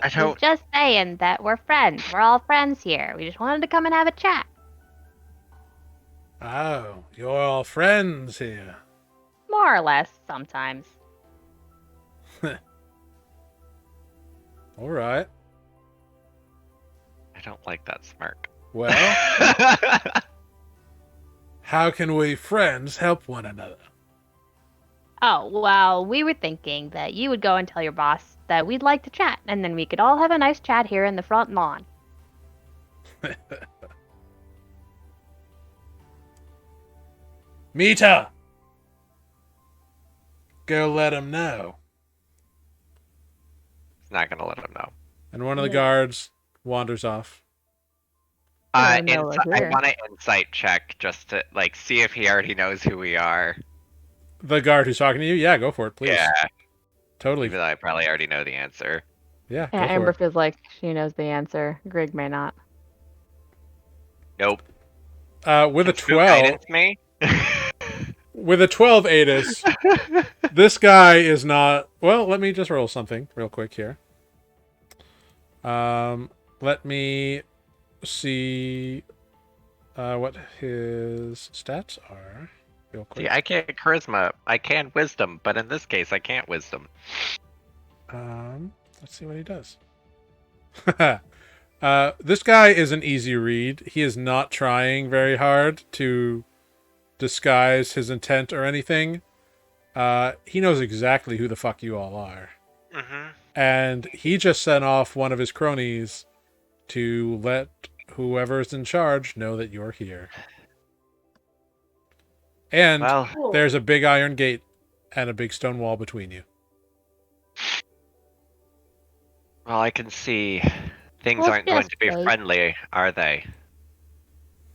I don't. Just saying that we're friends. We're all friends here. We just wanted to come and have a chat. Oh, you're all friends here. More or less, sometimes. All right. I don't like that smirk. Well, how can we friends help one another? Oh, well, we were thinking that you would go and tell your boss that we'd like to chat, and then we could all have a nice chat here in the front lawn. Mita! Go let him know. He's not gonna let him know. And one of the Yeah. guards wanders off. Oh, no, we're I here. want an insight check just to like see if he already knows who we are. The guard who's talking to you? Yeah, go for it, please. Yeah, Totally. even though I probably already know the answer. Yeah, go Yeah, for Amber it. feels like she knows the answer. Greg may not. Nope. With a Can Spook 12, guidance me? with a 12 Adis, this guy is not. Well, let me just roll something real quick here. Let me see what his stats are real quick. See, I can't charisma. I can wisdom, but in this case, I can't wisdom. Let's see what he does. This guy is an easy read. He is not trying very hard to disguise his intent or anything. He knows exactly who the fuck you all are. Mm-hmm. And he just sent off one of his cronies to let whoever's in charge know that you're here. And Well, Cool. there's a big iron gate and a big stone wall between you. I can see things Well, aren't going just to be wait. friendly, are they?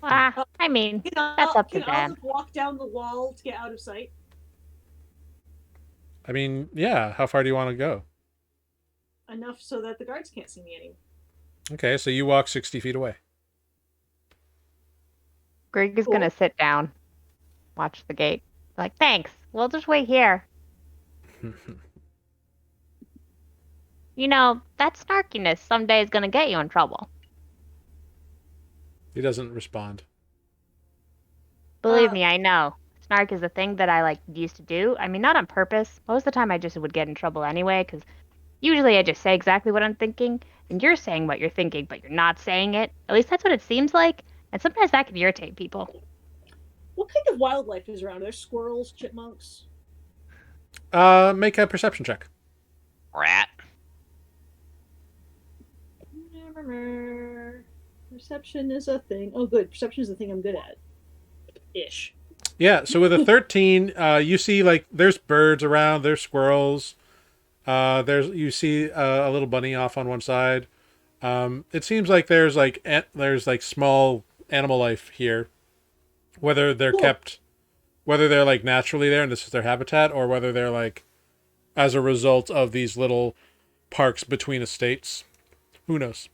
I mean, that's up to Can them. Olive walk down the wall to get out of sight? I mean, yeah, how far do you want to go? Enough so that the guards can't see me anymore. Okay, so you walk 60 feet away. Greg is Cool. gonna sit down, watch the gate. Like, thanks. We'll just wait here. That snarkiness someday is gonna get you in trouble. He doesn't respond. Believe me, I know. Snark is a thing that I used to do. I mean, not on purpose. Most of the time, I just would get in trouble anyway, because usually I just say exactly what I'm thinking, and you're saying what you're thinking, but you're not saying it. At least that's what it seems like, and sometimes that can irritate people. What kind of wildlife is around? Are there squirrels, chipmunks? Make a perception check. Rat. Perception is a thing. Oh, good. Perception is the thing I'm good at. Ish. Yeah, so with a 13, you see there's birds around, there's squirrels. You see a little bunny off on one side. It seems like there's small animal life here, whether they're Cool. kept, whether they're naturally there and this is their habitat, or whether they're as a result of these little parks between estates. Who knows?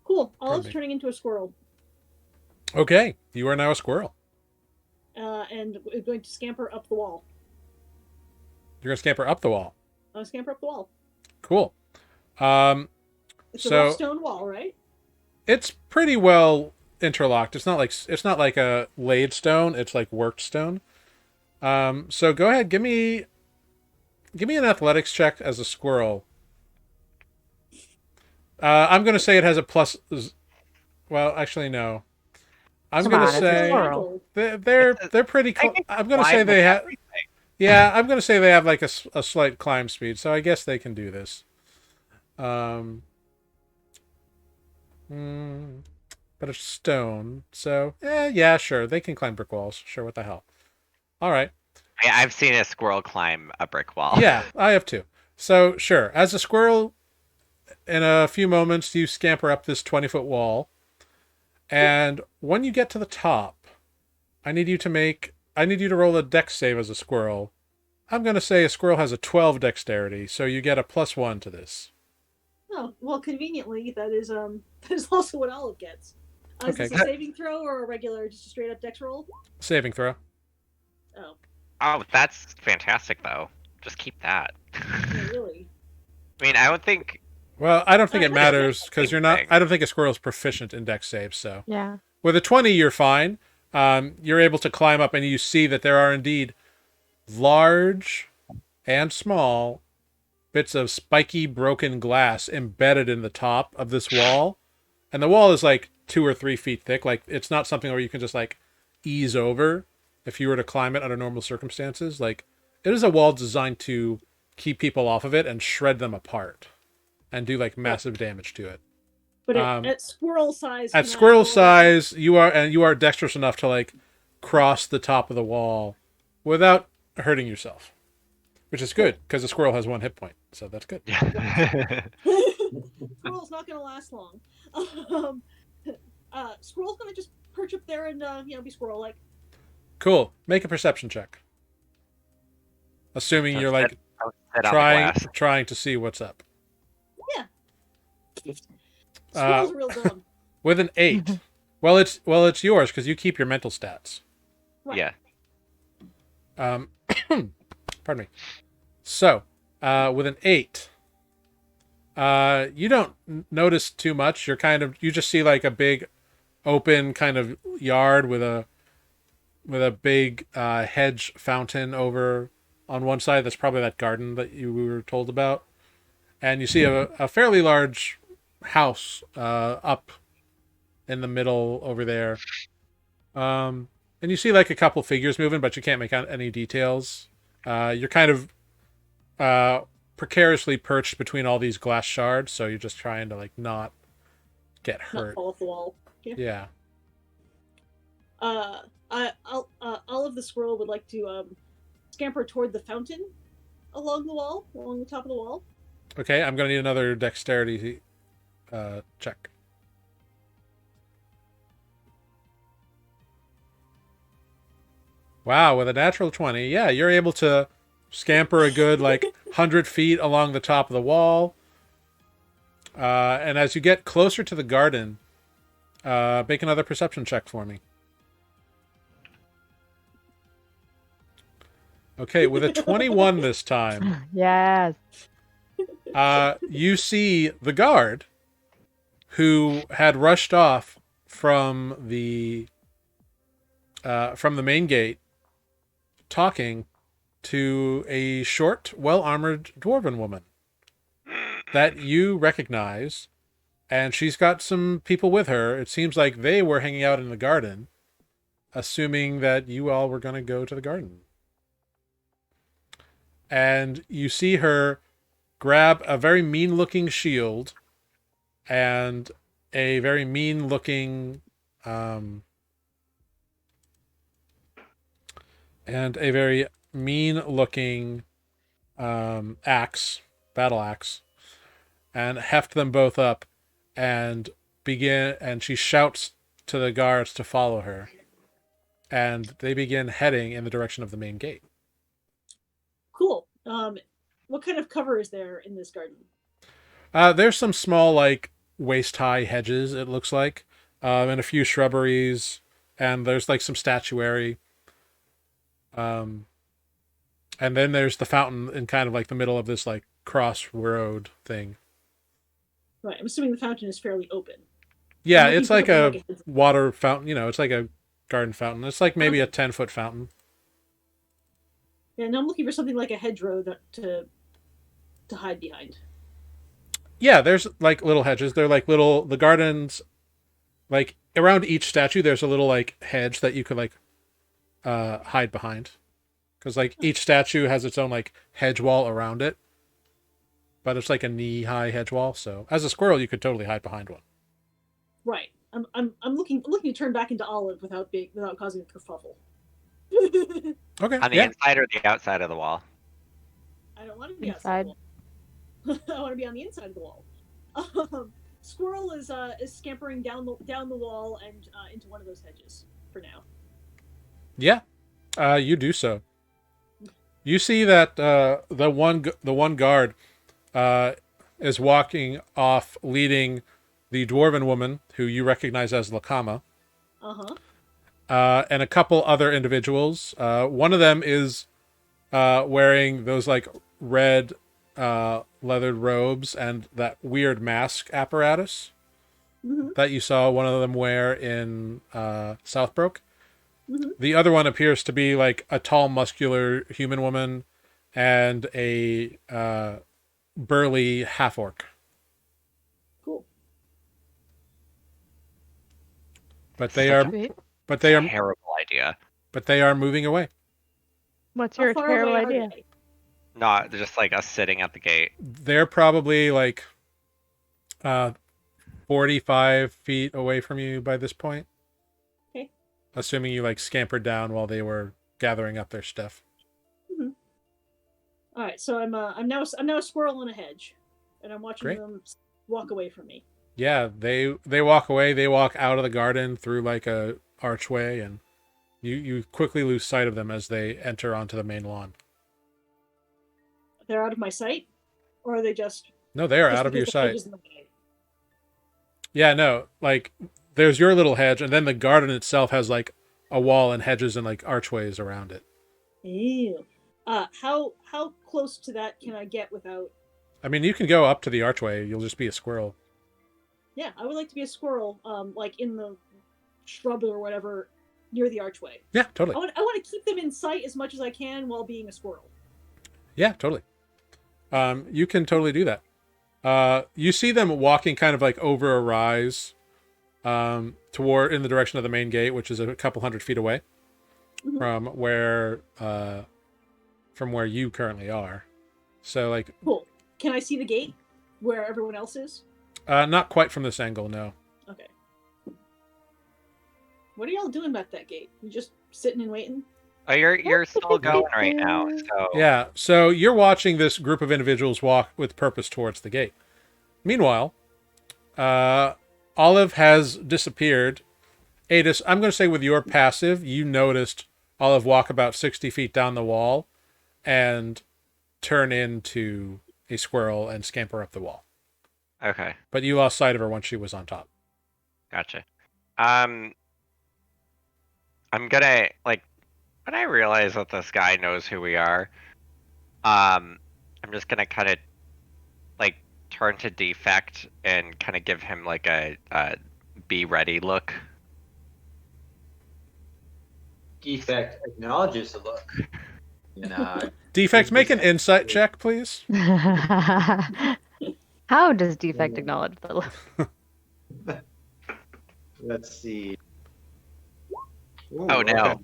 Cool. Olive's me. turning into a squirrel. Okay, you are now a squirrel. And we're going to scamper up the wall. You're gonna scamper up the wall. I'm going to scamper up the wall. Cool. It's So- a rough stone wall, right? It's pretty well interlocked. It's not like a laid stone. It's like worked stone. So go ahead, give me an athletics check as a squirrel. I'm gonna say it has a plus. Well, actually, no. I'm Come gonna on, it's a say squirrel. they're pretty. They can I'm gonna say climb they with have. everything. Yeah, I'm gonna say they have like a slight climb speed, so I guess they can do this. Um, mm, but it's stone, so yeah, sure, they can climb brick walls. Sure, what the hell? All right. Yeah, I've seen a squirrel climb a brick wall. Yeah, I have too. So sure, as a squirrel, in a few moments you scamper up this 20-foot wall, and when you get to the top, I need you to roll a dex save as a squirrel. I'm going to say a squirrel has a 12 dexterity, so you get a +1 to this. Oh, well, conveniently, that is that is also what Olive gets. Is Okay. this a saving throw or a regular, just a straight up dex roll? Saving throw. Oh, Oh, that's fantastic though. Just keep that. yeah, really? I mean, I don't think. Well, I don't think it Alright, matters because you're not. I don't think a squirrel's proficient in dex saves. So Yeah. with a 20, you're fine. You're able to climb up, and you see that there are indeed large and small bits of spiky broken glass embedded in the top of this wall, and the wall is like 2 or 3 feet thick. Like it's not something where you can just like ease over if you were to climb it under normal circumstances. Like it is a wall designed to keep people off of it and shred them apart and do like massive damage to it. But Um, at squirrel size. At can I squirrel roll- size, you are dexterous enough to like cross the top of the wall without hurting yourself, which is good because a squirrel has 1 hit point, so that's good. Yeah. Squirrel's not going to last long. Squirrel's going to just perch up there and be squirrel-like. Cool. Make a perception check. Assuming you're like I'll sit on the glass. trying to see what's up. Squirrel's real dumb. With an 8. It's yours because you keep your mental stats. Right. Yeah. Pardon me. So, with an 8, you don't notice too much. You just see like a big open kind of yard with a big hedge fountain over on one side. That's probably that garden that we were told about. And you see a fairly large house up in the middle over there. And you see like a couple figures moving, but you can't make out any details. You're kind of precariously perched between all these glass shards, so you're just trying to like not get Not hurt. fall off the wall. Yeah. Yeah. Olive the squirrel would like to scamper toward the fountain along the top of the wall. Okay, I'm gonna need another dexterity check. Wow, with a natural 20, yeah, you're able to scamper a good like 100 feet along the top of the wall. And as you get closer to the garden, make another perception check for me. Okay, with a 21 this time, Yes. you see the guard who had rushed off from the main gate, talking to a short, well-armored dwarven woman that you recognize, and she's got some people with her. It seems like they were hanging out in the garden, assuming that you all were going to go to the garden. And you see her grab a very mean-looking shield and a very mean-looking axe, battle axe, and heft them both up and she shouts to the guards to follow her, and they begin heading in the direction of the main gate. Cool. What kind of cover is there in this garden? There's some small, like, waist-high hedges, it looks like, and a few shrubberies, and there's, like, some statuary. And then there's the fountain in kind of, like, the middle of this, like, crossroad thing. Right. I'm assuming the fountain is fairly open. Yeah, I'm it's looking like for a something like water fountain. You know, it's like a garden fountain. It's like maybe a 10-foot fountain. Yeah, and I'm looking for something like a hedgerow to hide behind. Yeah, there's like little hedges. They're like little the gardens. Like around each statue, there's a little like hedge that you could like hide behind, because like each statue has its own like hedge wall around it, but it's like a knee-high hedge wall. So as a squirrel, you could totally hide behind one. Right. I'm looking to turn back into Olive without causing a kerfuffle. Okay. On the Yeah. inside or the outside of the wall? I don't want to be outside Inside. the wall. I want to be on the inside of the wall. Squirrel is scampering down the wall and into one of those hedges for now. Yeah. You do so. You see that the one guard is walking off, leading the dwarven woman who you recognize as Lakama, Uh-huh. and a couple other individuals. One of them is wearing those like red leathered robes and that weird mask apparatus Mm-hmm. that you saw one of them wear in Southbrook. Mm-hmm. The other one appears to be like a tall, muscular human woman and a burly half orc. Cool. But they Such are, Sweet. but they are, Terrible idea. but they are moving away. What's How your far terrible away are idea? they? Not just like us sitting at the gate. They're probably like 45 feet away from you by this point. Okay. Assuming you like scampered down while they were gathering up their stuff. Mm-hmm. All right, so I'm now a squirrel in a hedge, and I'm watching Great. them walk away from me. Yeah, they walk away. They walk out of the garden through like a archway, and you quickly lose sight of them as they enter onto the main lawn. They're out of my sight, or are they just No, they are just out of because your the sight. hedge is in the way? Yeah, no, like there's your little hedge, and then the garden itself has like a wall and hedges and like archways around it. Ew. How close to that can I get without? I mean, you can go up to the archway. You'll just be a squirrel. Yeah, I would like to be a squirrel, like in the shrub or whatever near the archway. Yeah, totally. I want to keep them in sight as much as I can while being a squirrel. Yeah, totally. You can totally do that. You see them walking kind of like over a rise, toward in the direction of the main gate, which is a couple 100 feet away Mhm. from where you currently are. So like, Cool. Can I see the gate where everyone else is? not quite from this angle, no. Okay. What are y'all doing about that gate? You just sitting and waiting? Oh, you're still going right now. So Yeah, so you're watching this group of individuals walk with purpose towards the gate. Meanwhile, Olive has disappeared. Adis, I'm going to say with your passive, you noticed Olive walk about 60 feet down the wall and turn into a squirrel and scamper up the wall. Okay, But you lost sight of her once she was on top. gotcha. I'm gonna like when I realize that this guy knows who we are. I'm just gonna kind of like turn to defect and kind of give him like a be ready look. Defect acknowledges the look. And, Defect, make an insight check, please. How does defect acknowledge the let's see. Ooh, Oh, no. okay.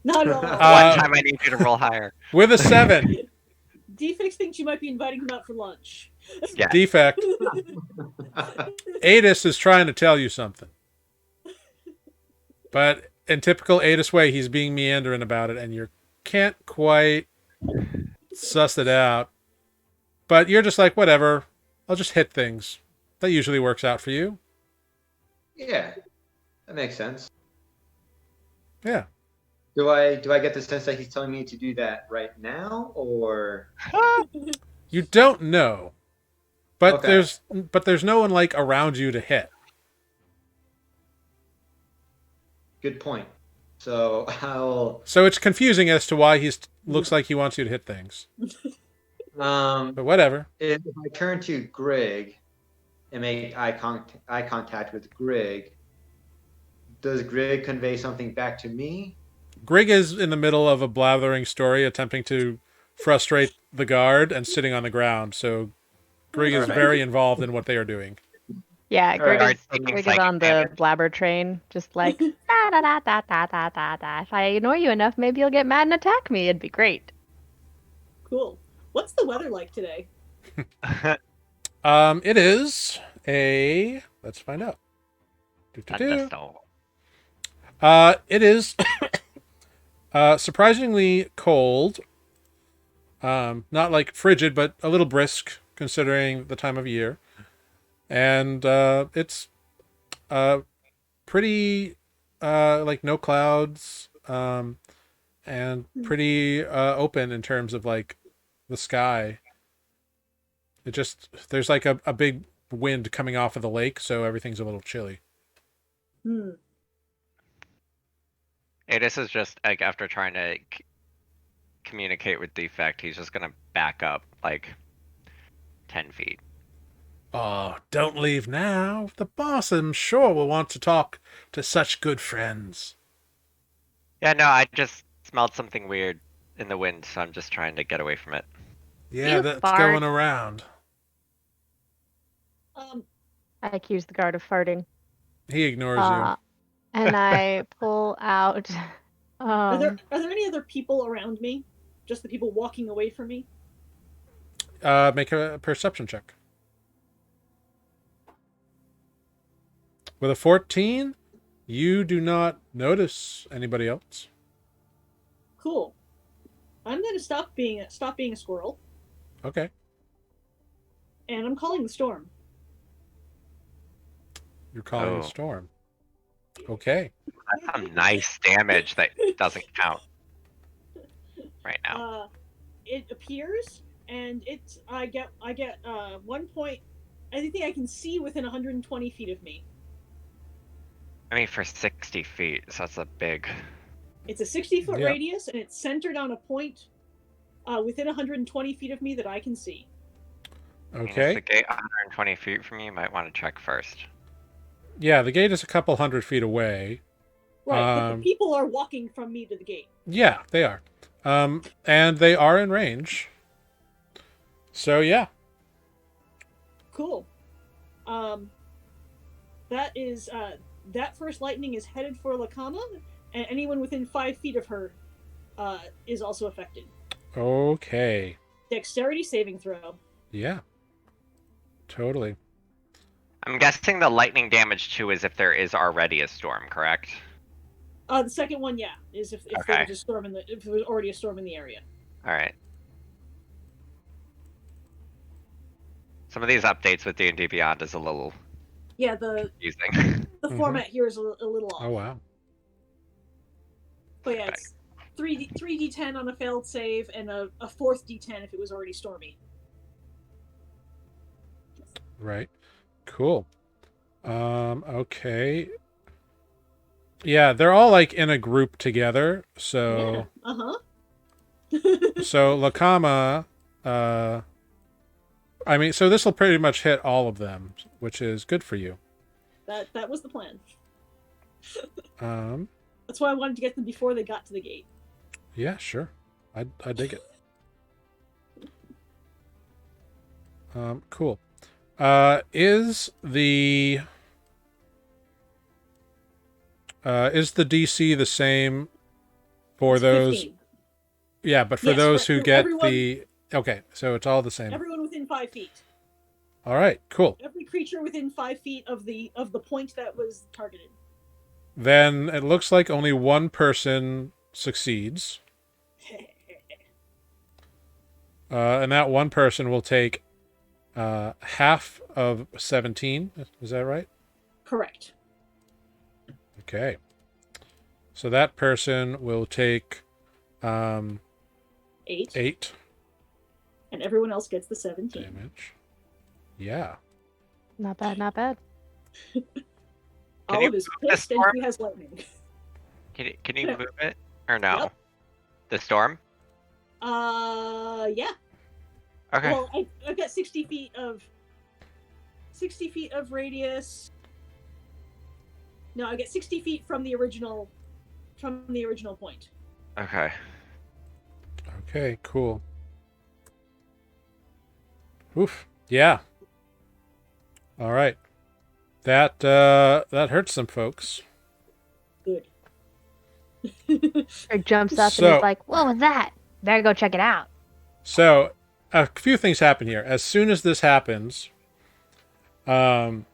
Not at all. One time I need you to roll higher. With a 7, Defix thinks you might be inviting him out for lunch. Yeah. Defect, Adis is trying to tell you something. But in typical Adis way, he's being meandering about it, and you can't quite suss it out. But you're just like, whatever, I'll just hit things. That usually works out for you. Yeah, that makes sense. Yeah. Do I get the sense that he's telling me to do that right now, or You don't know. But Okay. there's no one like around you to hit. good point? So I'll So it's confusing as to why he's looks like he wants you to hit things. um But whatever. if I turn to Greg and make eye contact with Grig. Does Grig convey something back to me? Grig is in the middle of a blathering story, attempting to frustrate the guard and sitting on the ground. So Grig is Alright. very involved in what they are doing. Yeah, All right. Guard taking Greg is psychic on the damage. blabber train, just like da da da da da da da da. If I annoy you enough, maybe you'll get mad and attack me. It'd be great. Cool. What's the weather like today? It is a. Let's find out. Do-do-do. Thunderstorm. It is surprisingly cold. Not like frigid, but a little brisk considering the time of year. And it's pretty like no clouds, and pretty open in terms of like the sky. It just there's like a big wind coming off of the lake, so everything's a little chilly. Hmm. Adis is just like after trying to communicate with Defect, he's just gonna back up like 10 feet. Oh, don't leave now. The boss, I'm sure, will want to talk to such good friends. Yeah, no, I just smelled something weird in the wind, so I'm just trying to get away from it. Yeah, You that's fart. going around. I accuse the guard of farting. He ignores And I pull out. Are there any other people around me? Just the people walking away from me? you. Make a perception check. With a 14, you do not notice anybody else. Cool. I'm gonna stop being a squirrel, Okay. and I'm calling the storm. You're calling Oh. a storm. Okay. That's some nice damage that doesn't count right now. It appears, and I get 1 point. Anything I can see within 120 feet of me. I mean, for 60 feet, so that's a big. It's a 60-foot Yeah. radius, and it's centered on a point within 120 feet of me that I can see. I mean, Okay. if the gate 120 feet from you, you might want to check first. Yeah, the gate is a couple hundred feet away. Right, but the people are walking from me to the gate. Yeah, they are. And they are in range. So yeah. Cool. That is that first lightning is headed for Lakama, and anyone within 5 feet of her is also affected. Okay. Dexterity saving throw. Yeah. Totally. I'm guessing the lightning damage too is if there is already a storm, correct? The second one, yeah, is if there Okay. was a storm if there was already a storm in the area. All right. Some of these updates with D&D Beyond is a little Yeah, the confusing. the format here is a little off. Oh wow. But yeah, it's 3d10 on a failed save and a fourth d10 if it was already stormy. Right. Cool. Okay. Yeah, they're all like in a group together. So Yeah. so Lakama, I mean, so this will pretty much hit all of them, which is good for you. That was the plan. Um, That's why I wanted to get them before they got to the gate. yeah, sure. I dig it. Cool. Is the DC the same for It's those? 15. Yeah, but for Yes, those for who get everyone- the okay, so it's all the same. Everyone within 5 feet. All right, cool. Every creature within 5 feet of the point that was targeted. Then it looks like only one person succeeds, and that one person will take half of 17. Is that right? Correct. Okay. So that person will take 8. 8 And everyone else gets the 17. damage. Yeah. Not bad, not bad. Olive is move pissed this and far? she has lightning. Can you move it or no? Yep. The storm? Yeah. Okay. Well, I've got 60 60 feet of radius. No, I get 60 feet from the original point. Okay. Okay, cool. Oof. Yeah. All right. That hurts some folks. Good. Greg jumps up and So- he's like, "What was that? Better go check it out." So, a few things happen here. As soon as this happens, the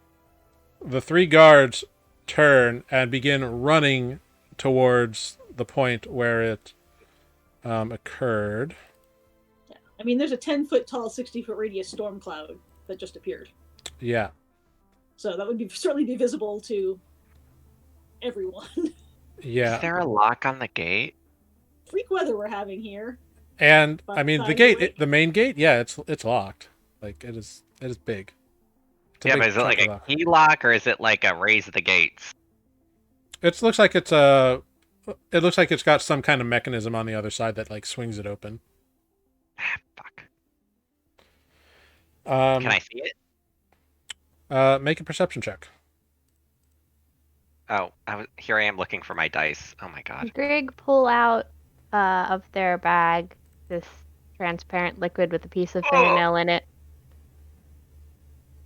3 guards turn and begin running towards the point where it occurred. Yeah. I mean, there's a 10-foot tall, 60-foot radius storm cloud that just appeared. Yeah. So that would certainly be visible to everyone. Yeah. Is there a lock on the gate? Freak weather we're having here. And But I mean the besides gate, the the main gate, yeah, it's locked. Like it is big. It's a Yeah, big but is it like chunky a lock. key lock or is it like a raise the gates? It looks like it's a. It looks like it's got some kind of mechanism on the other side that like swings it open. Fuck. Can Can I see it? make a perception check? Oh, here I am looking for my dice. Oh my god. Greg pull out of their bag this transparent liquid with a piece of fingernail in it,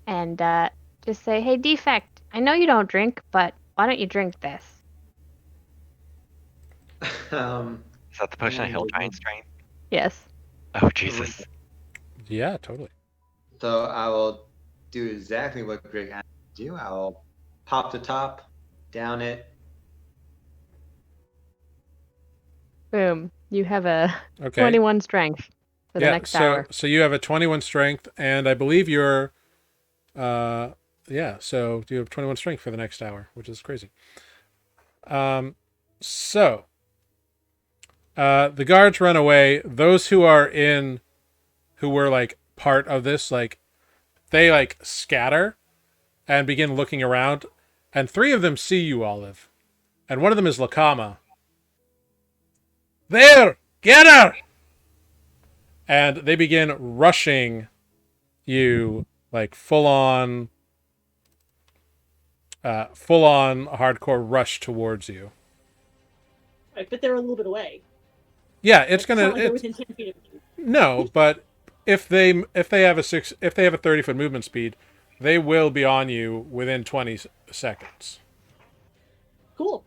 and just say, "Hey, Defect, I know you don't drink, but why don't you drink this?" Is that the potion of hill giant strength? Yes. Oh Jesus. Yeah, totally. So I will do exactly what Greg asked me to do. I will pop the top, down it. Boom. You have a Okay. 21 strength for the next hour. So you have a 21 strength, and I believe you're, yeah. So you have 21 strength for the next hour, which is crazy. So, the guards run away. Those who were like part of this, like, they like scatter and begin looking around, and 3 of them see you, Olive, and one of them is Lakama. There, get her! And they begin rushing you, like full on hardcore rush towards you. Right, but they're a little bit away. Yeah, it's not gonna. like they're within 10 feet of you. No, but if they have a 30-foot movement speed, they will be on you within 20 seconds. Cool.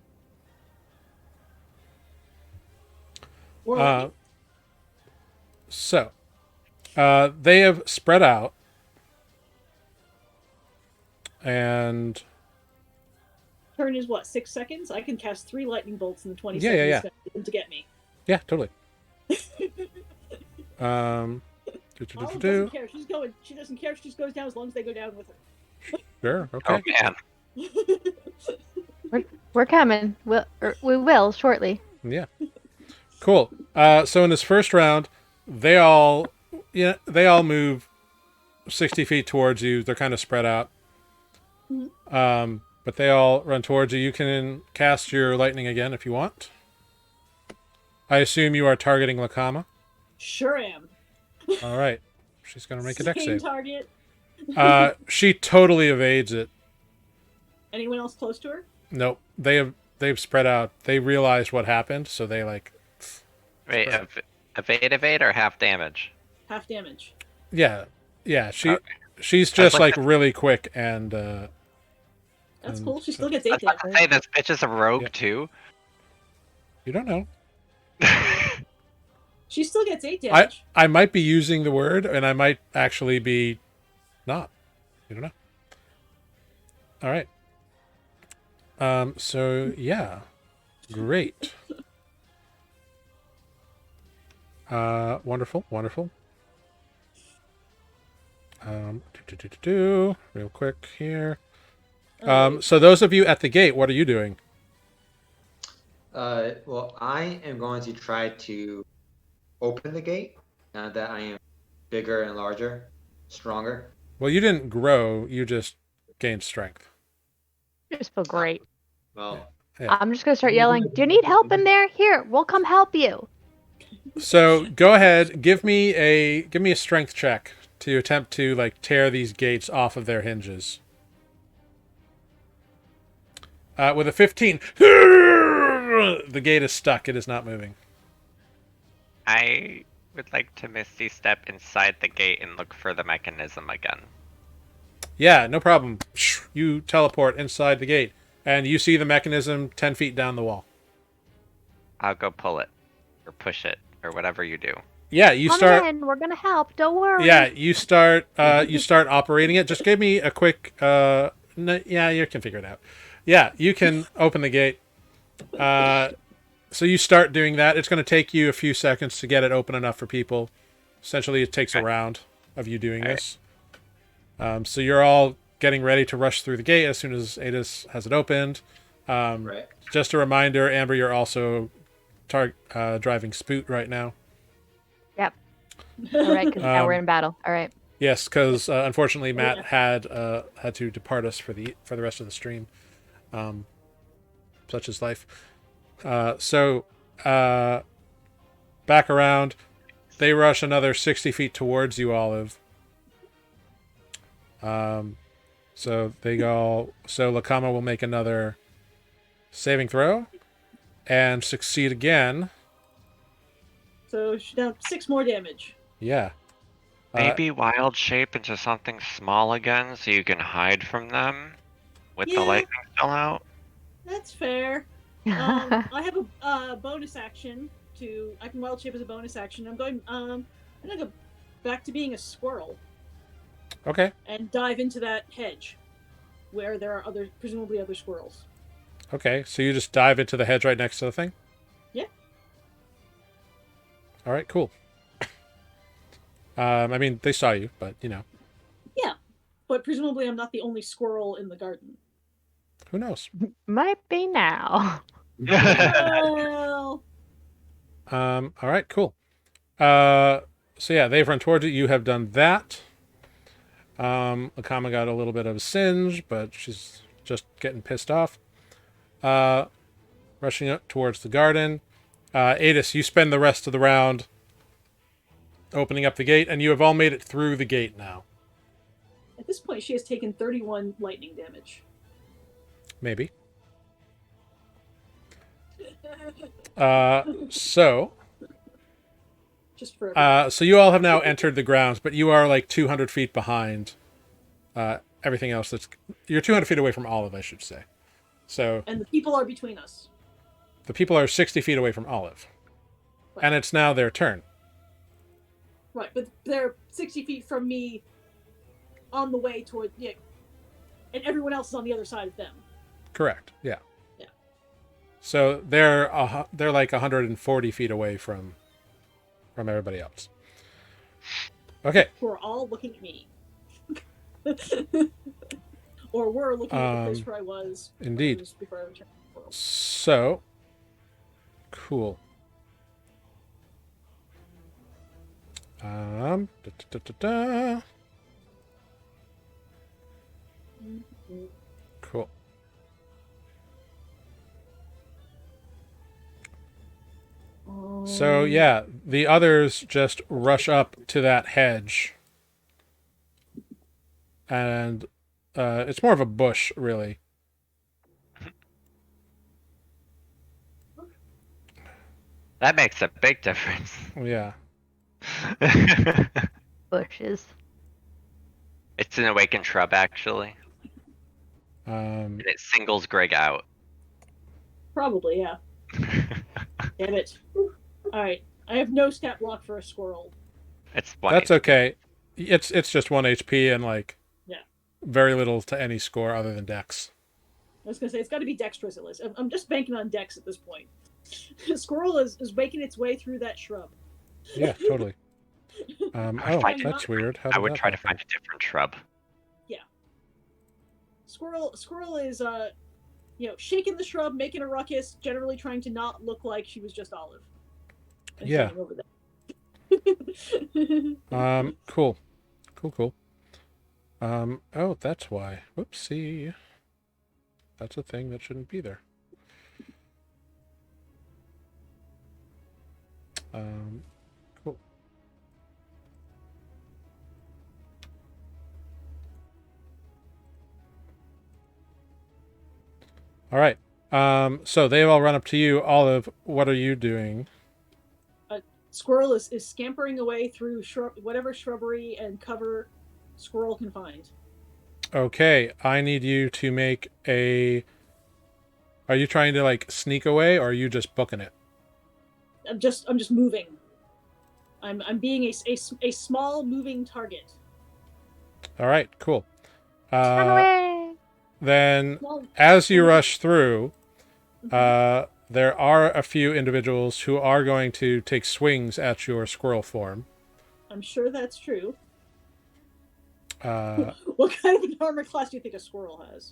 More Uh, lucky. So, they have spread out, and Turn is what, 6 seconds? I can cast 3 lightning bolts in the 20 Yeah, seconds yeah. for them to get me. yeah, totally. Olive Do. doesn't care. She's going. She doesn't care if she just goes down as long as they go down with her. Sure. Oh Okay. man. We're coming. We will shortly. Yeah. Cool. So in this first round, they all move 60 feet towards you. They're kind of spread out. Mhm. But they all run towards you. You can cast your lightning again if you want. I assume you are targeting Lakama. Sure am. All right. She's going to make a dex Same save. target. She totally evades it. Anyone else close to her? Nope. They've spread out. They realized what happened, so they like Wait, evade or half damage? Half damage. yeah. She Okay. she's just like like really quick and That's And cool. She so- still gets I 8 was about to damage. say this bitch is a rogue Yeah. too. you don't know. She still gets 8 damage. I might be using the word and I might actually be not. You don't know. All right. So yeah. Great. Wonderful. Real quick here. So those of you at the gate, what are you doing? Well, I am going to try to open the gate now that I am bigger and larger, stronger. Well, you didn't grow, you just gained strength. You just feel great. Well, Yeah. I'm just gonna start yelling. Do you need help in there? Here, we'll come help you. So go ahead, give me a strength check to attempt to like tear these gates off of their hinges. With a 15, the gate is stuck. It is not moving. I would like to Misty step inside the gate and look for the mechanism again. Yeah, no problem. You teleport inside the gate, and you see the mechanism 10 feet down the wall. I'll go pull it, or push it, or whatever you do. Yeah, you Come start. in. We're gonna help. Don't worry. Yeah, you start. You start operating it. Just give me a quick. Yeah, you can figure it out. Yeah, you can open the gate. So you start doing that. It's going to take you a few seconds to get it open enough for people. Essentially, it takes a round of you doing this. So you're all getting ready to rush through the gate as soon as Adis has it opened. Right. Just a reminder, Amber, you're also driving Spoot right now. Yep. All right, because now we're in battle. All right. Yes, because unfortunately Matt had to depart us for the rest of the stream. Such is life. So back around, they rush another 60 feet towards you, Olive. So they go. So Lakama will make another saving throw and succeed again. So she's down 6 more damage. Yeah. Maybe wild shape into something small again so you can hide from them with the Yeah. lightning still out. That's fair. I have a bonus action I can wild shape as a bonus action. I'm gonna go back to being a squirrel Okay. and dive into that hedge where there are presumably other squirrels. Okay. So you just dive into the hedge right next to the thing? Yeah. All right, cool. I mean, they saw you, but, you know. Yeah. But presumably I'm not the only squirrel in the garden. Who knows? Might be now. Well, All right, cool. So yeah, they've run towards it. You have done that. Akama got a little bit of a singe, but she's just getting pissed off. Rushing up towards the garden. Adis, you spend the rest of the round opening up the gate, and you have all made it through the gate now. at this point she has taken 31 lightning damage. Maybe. So Just for everyone. so you all have now entered the grounds, but you are like 200 feet behind everything else. You're 200 feet away from Olive, I should say. So And the people are between us. the people are 60 feet away from Olive, and it's now their turn. Right, but they're 60 feet from me on the way toward and everyone else is on the other side of them. Correct. Yeah. Yeah. So they're like 140 feet away from everybody else. Okay. Who are all looking at me. Or were looking at the place where I was. Indeed. Before I returned to the world. So cool. Da, da, da, da. Cool. So yeah, the others just rush up to that hedge, and it's more of a bush, really. That makes a big difference. Yeah. Bushes. It's an awakened shrub, actually. Um, And it singles Greg out. Probably, yeah. Damn it. Alright. I have no stat block for a squirrel. It's one. that's okay. It's just 1 HP and like Yeah. very little to any score other than Dex. I was gonna say it's gotta be dexterous at least. I'm just banking on dex at this point. Squirrel is making its way through that shrub. Yeah, totally. Oh, find that's weird. How I did would that try to happen? find a different shrub. Squirrel is shaking the shrub, making a ruckus, generally trying to not look like she was just Olive. And Yeah. standing over there. Cool. Cool. Oh, that's why. Whoopsie. That's a thing that shouldn't be there. Cool. All right. So they've all run up to you. Olive, what are you doing? Squirrel is scampering away through whatever shrubbery and cover Squirrel can find. Okay, I need you to make a. Are you trying to like sneak away, or are you just booking it? I'm just moving. I'm being a small moving target. All right, cool. Run away! Then, Small, as you small- rush through, Mhm. there are a few individuals who are going to take swings at your squirrel form. I'm sure that's true. Uh, What kind of an armor class do you think a squirrel has?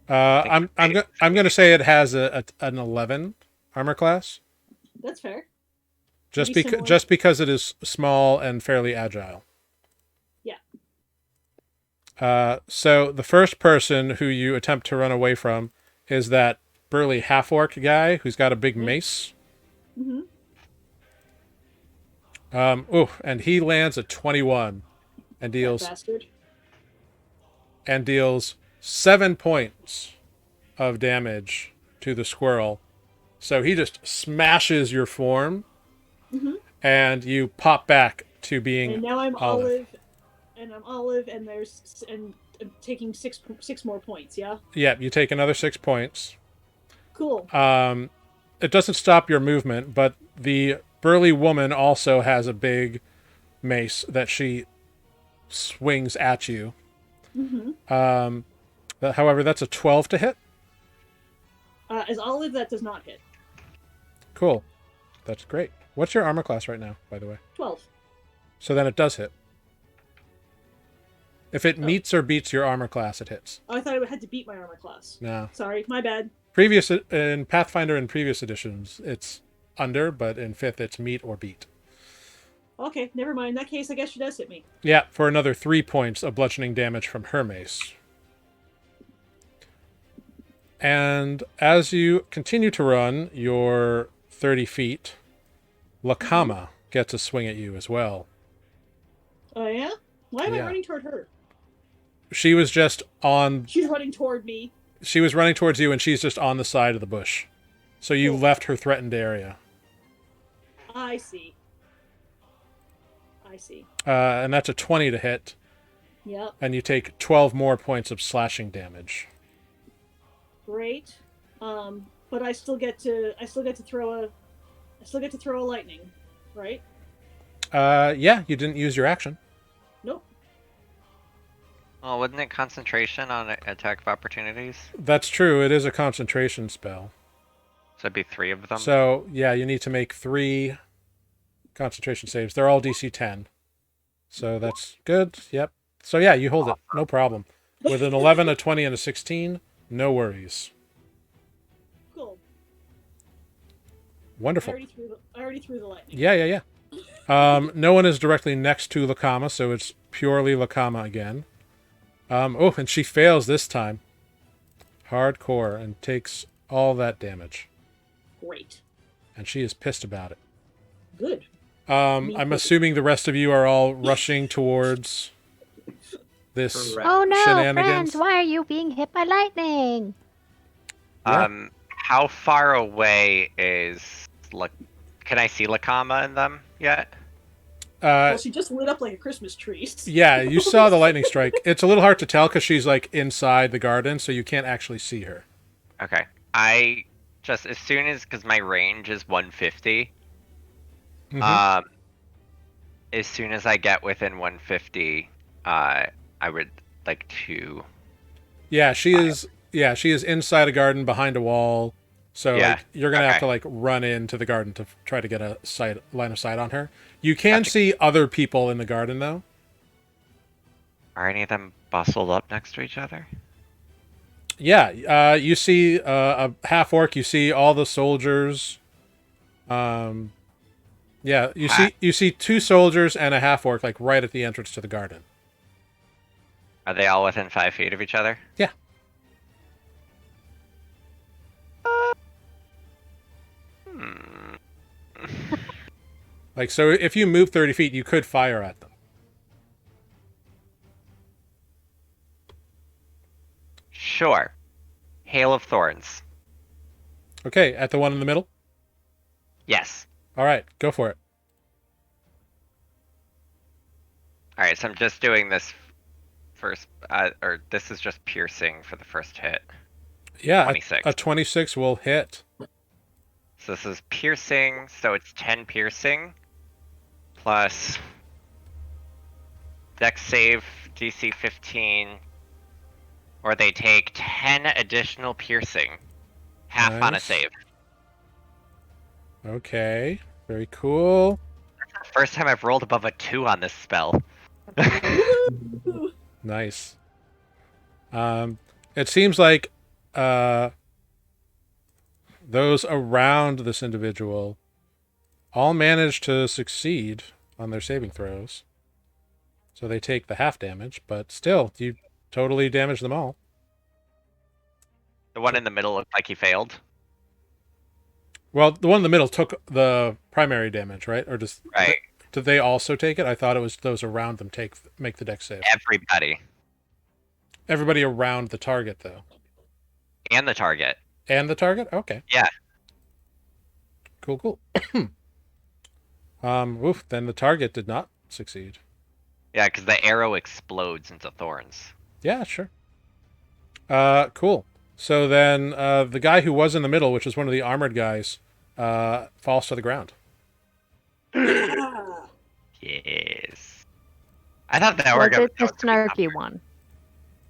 I'm going to say it has an 11 armor class, That's fair. just Similar. because it is small and fairly agile. Yeah. So the first person who you attempt to run away from is that burly half orc guy who's got a big mace. Mm-hmm. And he lands a 21 and That bastard. deals 7 points of damage to the squirrel. So he just smashes your form, and you pop back to being And now I'm Olive. Olive, and I'm taking six more points. Yeah. Yeah, you take another 6 points. Cool. It doesn't stop your movement, but the burly woman also has a big mace that she swings at you. However, that's a 12 to hit. As Olive, that does not hit. Cool. That's great. What's your armor class right now, by the way? 12. So then it does hit. If it meets or beats your armor class, it hits. Oh, I thought I had to beat my armor class. No. Sorry, my bad. In Pathfinder and previous editions, it's under, but in 5th, it's meet or beat. Okay, never mind. In that case, I guess she does hit me. Yeah, for another 3 points of bludgeoning damage from her mace. And as you continue to run your 30 feet, Lakama gets a swing at you as well. Oh, yeah? Why am I Yeah. running toward her? She was just on. She's running toward me. She was running towards you, and she's just on the side of the bush. So you Cool. left her threatened area. I see. And that's a 20 to hit, Yep. and you take 12 more points of slashing damage. Great. But I still get to throw a lightning, right? Yeah, you didn't use your action. Nope. Well, wasn't it concentration on attack of opportunities? That's true. It is a concentration spell. So it'd be 3 of them. So, yeah, you need to make 3 concentration saves. They're all DC 10. So that's good. Yep. So, yeah, you hold it. No problem. With an 11, a 20, and a 16, no worries. Cool. I Wonderful. already threw the lightning. Yeah. No one is directly next to Lakama, so it's purely Lakama again. And she fails this time. Hardcore, and takes all that damage. Great. And she is pissed about it. Good. I'm assuming the rest of you are all rushing towards this Correct. Oh no, shenanigans. friends, why are you being hit by lightning? Yeah. How far away is can I see Lakama in them yet? Well, she just lit up like a Christmas tree. Yeah, you saw the lightning strike. It's a little hard to tell because she's like inside the garden, so you can't actually see her. Okay. I just as soon as because my range is 150. Mhm. As soon as I get within 150, I would like to. Yeah, she is. Yeah, she is inside a garden behind a wall. So Yeah, like, you're gonna have okay. to like run into the garden to try to get a line of sight on her. You can Gotcha. see other people in the garden though. Are any of them bustled up next to each other? Yeah, you see a half orc. You see all the soldiers. Yeah, you see 2 soldiers and a half orc like right at the entrance to the garden. Are they all within 5 feet of each other? Yeah. Like, so if you move 30 feet, you could fire at them. Sure. Hail of Thorns. Okay, at the one in the middle? Yes. All right, go for it. Alright, so I'm just doing this first, or this is just piercing for the first hit. Yeah, 26. a 26 will hit. So this is piercing, so it's 10 piercing. Plus Dex save, DC 15. Or they take 10 additional piercing. Half on a Nice. save. Okay, very cool. First time I've rolled above a 2 on this spell. Woohoo! Nice. It seems like those around this individual all manage to succeed on their saving throws. So they take the half damage, but still, you totally damage them all. The one in the middle looked like he failed. Well, the one in the middle took the primary damage, right? Or just Right. did they also take it? I thought it was those around them make the dex save. Everybody. Everybody around the target, though. And the target. And the target? Okay. Yeah. Cool. Oof, then the target did not succeed. Yeah, because the arrow explodes into thorns. Yeah, sure. Cool. So then the guy who was in the middle, which was one of the armored guys, falls to the ground. Ah, Yes. I thought that Was were gonna it the snarky one?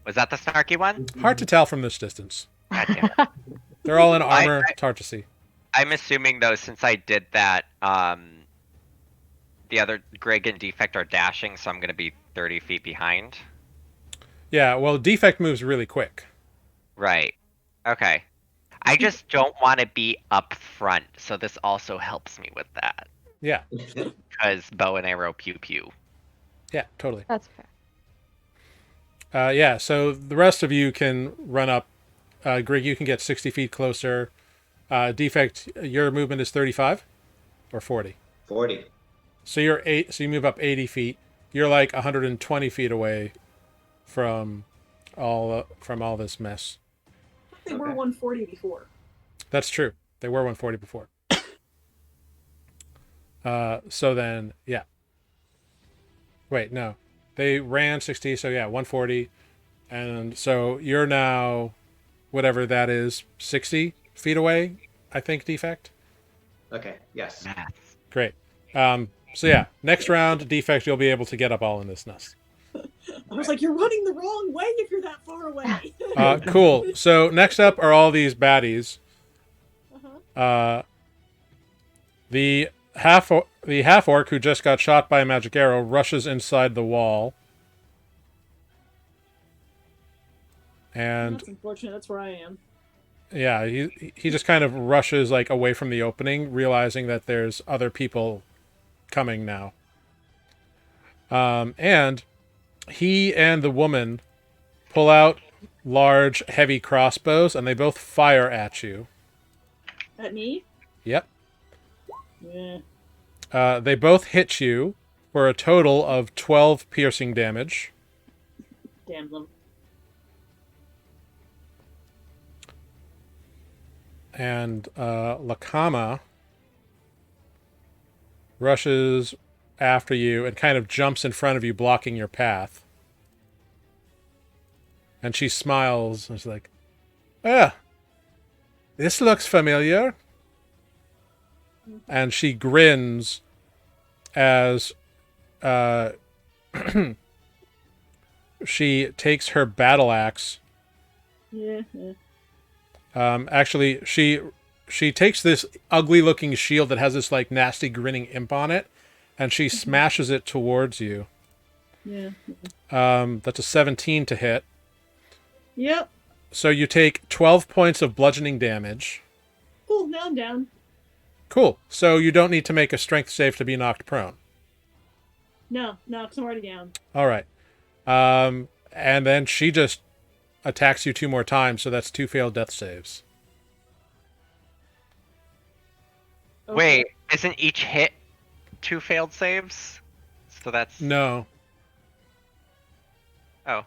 Was that the snarky one? Hard to tell from this distance. God damn it. They're all in armor. It's hard to see. I'm assuming though, since I did that, the other Grig and Defect are dashing, so I'm gonna be 30 feet behind. Yeah, well, Defect moves really quick. Right. Okay. I just don't want to be up front, so this also helps me with that. Yeah, Because bow and arrow, pew pew. yeah, totally. That's fair. Yeah, so the rest of you can run up. Grig, you can get 60 feet closer. Defect, your movement is 35 or 40. 40. So you move up 80 feet. You're like 120 feet away from all this mess. they were Okay. 140 before. That's true. They were 140 before. So then, yeah. Wait, no. They ran 60, so yeah, 140. And so you're now, whatever that is, 60 feet away, I think, Defect. Okay, yes. Math. Great. So yeah, next round, Defect, you'll be able to get up all in this nest. I was like, you're running the wrong way if you're that far away. Cool. So next up are all these baddies. Uh-huh. The half orc who just got shot by a magic arrow rushes inside the wall. And That's unfortunate. That's where I am. yeah, he just kind of rushes like away from the opening, realizing that there's other people coming now. And he and the woman pull out large, heavy crossbows, and they both fire at you. At me? Yep. Yeah. They both hit you for a total of 12 piercing damage. Damn them. And Lakama rushes after you and kind of jumps in front of you, blocking your path. And she smiles and she's like, "Ah, this looks familiar." And she grins as she takes her battle axe. Yeah. Yeah. Actually, she takes this ugly-looking shield that has this like nasty grinning imp on it, and she smashes it towards you. Yeah. That's a 17 to hit. Yep. So you take 12 points of bludgeoning damage. Cool. Now I'm down. Cool. So you don't need to make a strength save to be knocked prone. No, because I'm already down. All right. And then she just attacks you 2 more times, so that's 2 failed death saves. Okay. Wait, isn't each hit 2 failed saves? So that's No. oh.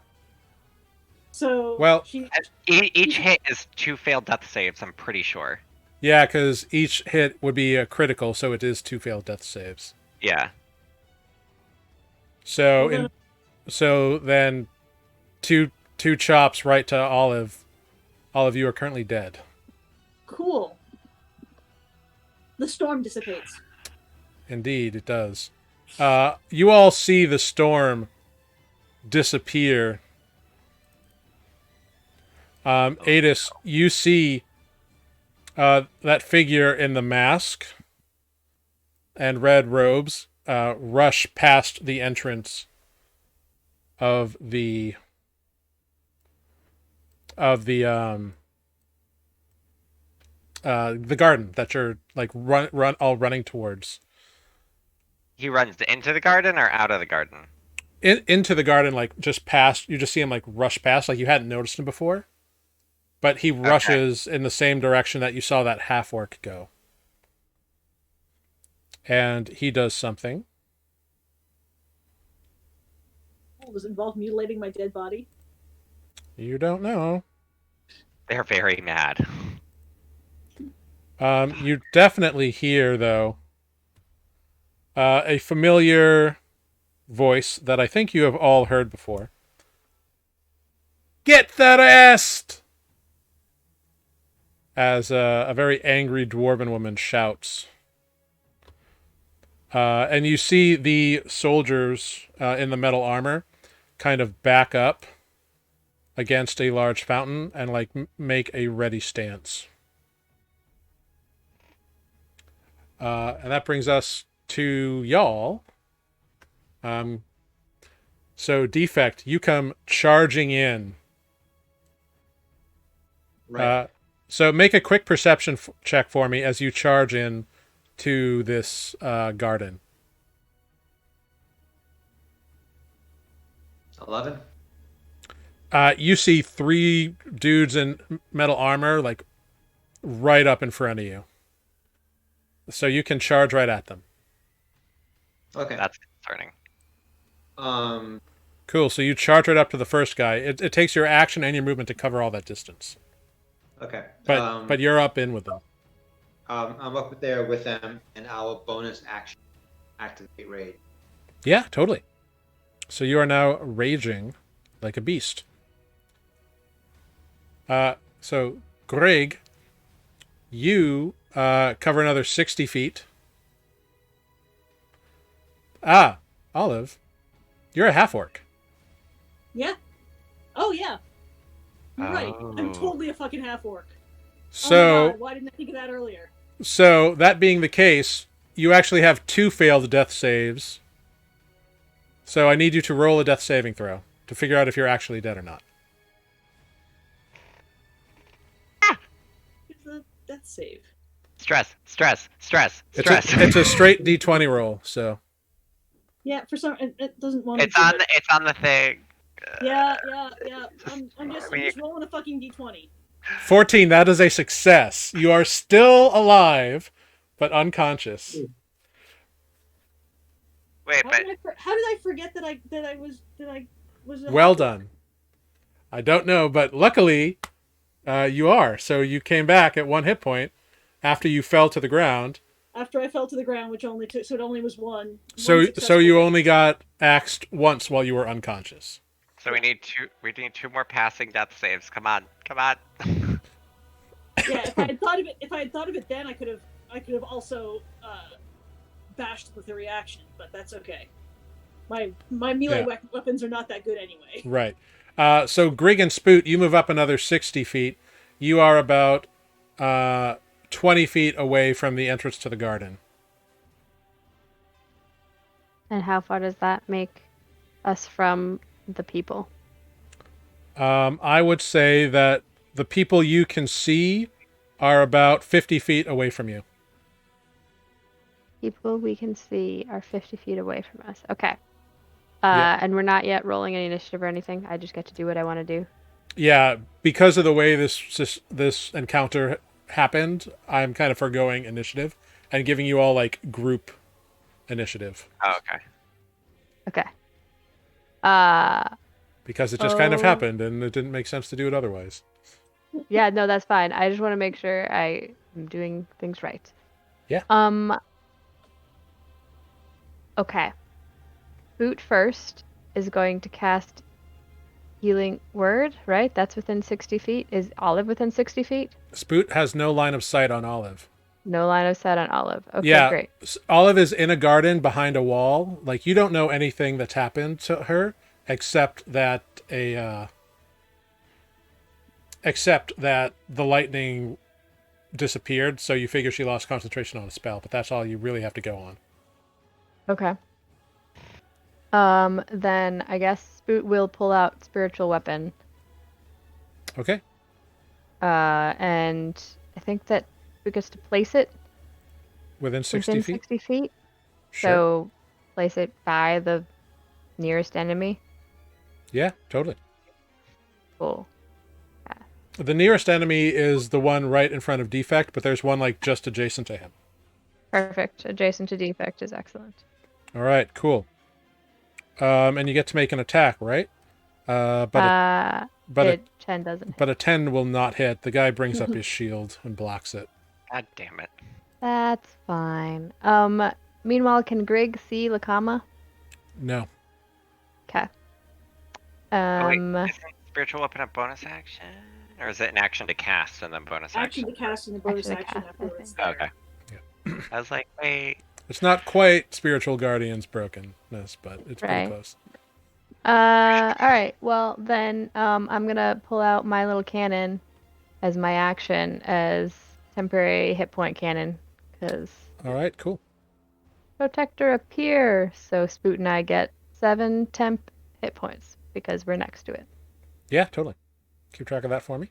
So Well, she. Each hit is 2 failed death saves, I'm pretty sure. yeah, because each hit would be a critical, so it is 2 failed death saves. Yeah. So Well, then two chops right to Olive. All of you are currently dead. Cool. The storm dissipates. Indeed, it does. You all see the storm disappear. Adis, you see that figure in the mask and red robes rush past the entrance of the garden that you're like running towards. He runs into the garden or out of the garden? Into the garden, like just past. You just see him like rush past, like you hadn't noticed him before. But he rushes in the same direction that you saw that half orc go. And he does something. Does it involve mutilating my dead body? You don't know. They're very mad. You definitely hear, though, a familiar voice that I think you have all heard before. Get that ass! As a very angry dwarven woman shouts. And you see the soldiers in the metal armor kind of back up against a large fountain and like make a ready stance. And that brings us to y'all. So Defect, you come charging in. Right. So make a quick perception check for me as you charge in to this garden. 11. You see 3 dudes in metal armor, like right up in front of you. So you can charge right at them. Okay. That's concerning. Cool. So you charge right up to the first guy. It takes your action and your movement to cover all that distance. Okay. But you're up in with them. I'm up there with them, and I'll bonus action activate raid. Yeah, totally. So you are now raging like a beast. So Greg, you cover another 60 feet. Olive, you're a half orc. Yeah. Oh yeah. You're right. I'm Oh. totally a fucking half orc. So Oh my God, why didn't I think of that earlier? So that being the case, you actually have 2 failed death saves. So I need you to roll a death saving throw to figure out if you're actually dead or not. Here's the death save. Stress. It's a straight D20 roll. So Yeah, for some it doesn't want to. It's on the thing. Yeah. I'm just I mean, rolling a fucking d20. 14. That is a success. You are still alive, but unconscious. Wait, How but did I forget that I was a Well half-orc? done. I don't know, but luckily, you are. So you came back at 1 hit point after you fell to the ground. After I fell to the ground, which only took, so it only was one. So successful you hit. only got axed once while you were unconscious. so we need 2 more passing death saves. Come on. Yeah, if I had thought of it then, I could have also bashed with a reaction, but that's okay. My melee weapons are not that good anyway. Right. So Grig and Spoot, you move up another 60 feet. You are about 20 feet away from the entrance to the garden. And how far does that make us from the people? I would say that the people you can see are about 50 feet away from you. People we can see are 50 feet away from us. Okay. Yeah. And we're not yet rolling any initiative or anything. I just get to do what I want to do. Yeah, because of the way this encounter happened, I'm kind of foregoing initiative and giving you all like group initiative. Oh, okay. Okay. because it just kind of Oh. happened and it didn't make sense to do it otherwise. Yeah, no, that's fine. I just want to make sure I am doing things right. Yeah. Okay. Boot first is going to cast Healing Word, right? That's within 60 feet. Is Olive within 60 feet? Spoot has no line of sight on Olive. No line of sight on Olive. Okay, Yeah, great. Olive is in a garden behind a wall. Like, you don't know anything that's happened to her except that the lightning disappeared, so you figure she lost concentration on a spell, but that's all you really have to go on. Okay. Then I guess Spoot will pull out Spiritual Weapon. Okay. And I think that Spoot gets to place it Within 60 within feet? 60 feet. Sure. So place it by the nearest enemy. Yeah, totally. Cool. The nearest enemy is the one right in front of Defect, but there's one like just adjacent to him. Perfect. Adjacent to Defect is excellent. All right, cool. And you get to make an attack, right? But a 10 doesn't. but a 10 will not hit. The guy brings up his shield and blocks it. God damn it. That's fine. Meanwhile, can Grig see Lakama? No. Okay. Oh, wait, isn't spiritual weapon a bonus action? Or is it an action to cast and then bonus Action action? to cast and the bonus Action to action cast, I afterwards. think. Okay. Yeah. I was like, wait. It's not quite Spiritual Guardian's brokenness, but it's pretty Right. close. All right. Well, then, I'm gonna pull out my little cannon as my action as temporary hit point cannon, because All right, cool. Protector appear. So Spoot and I get 7 temp hit points because we're next to it. Yeah, totally. Keep track of that for me.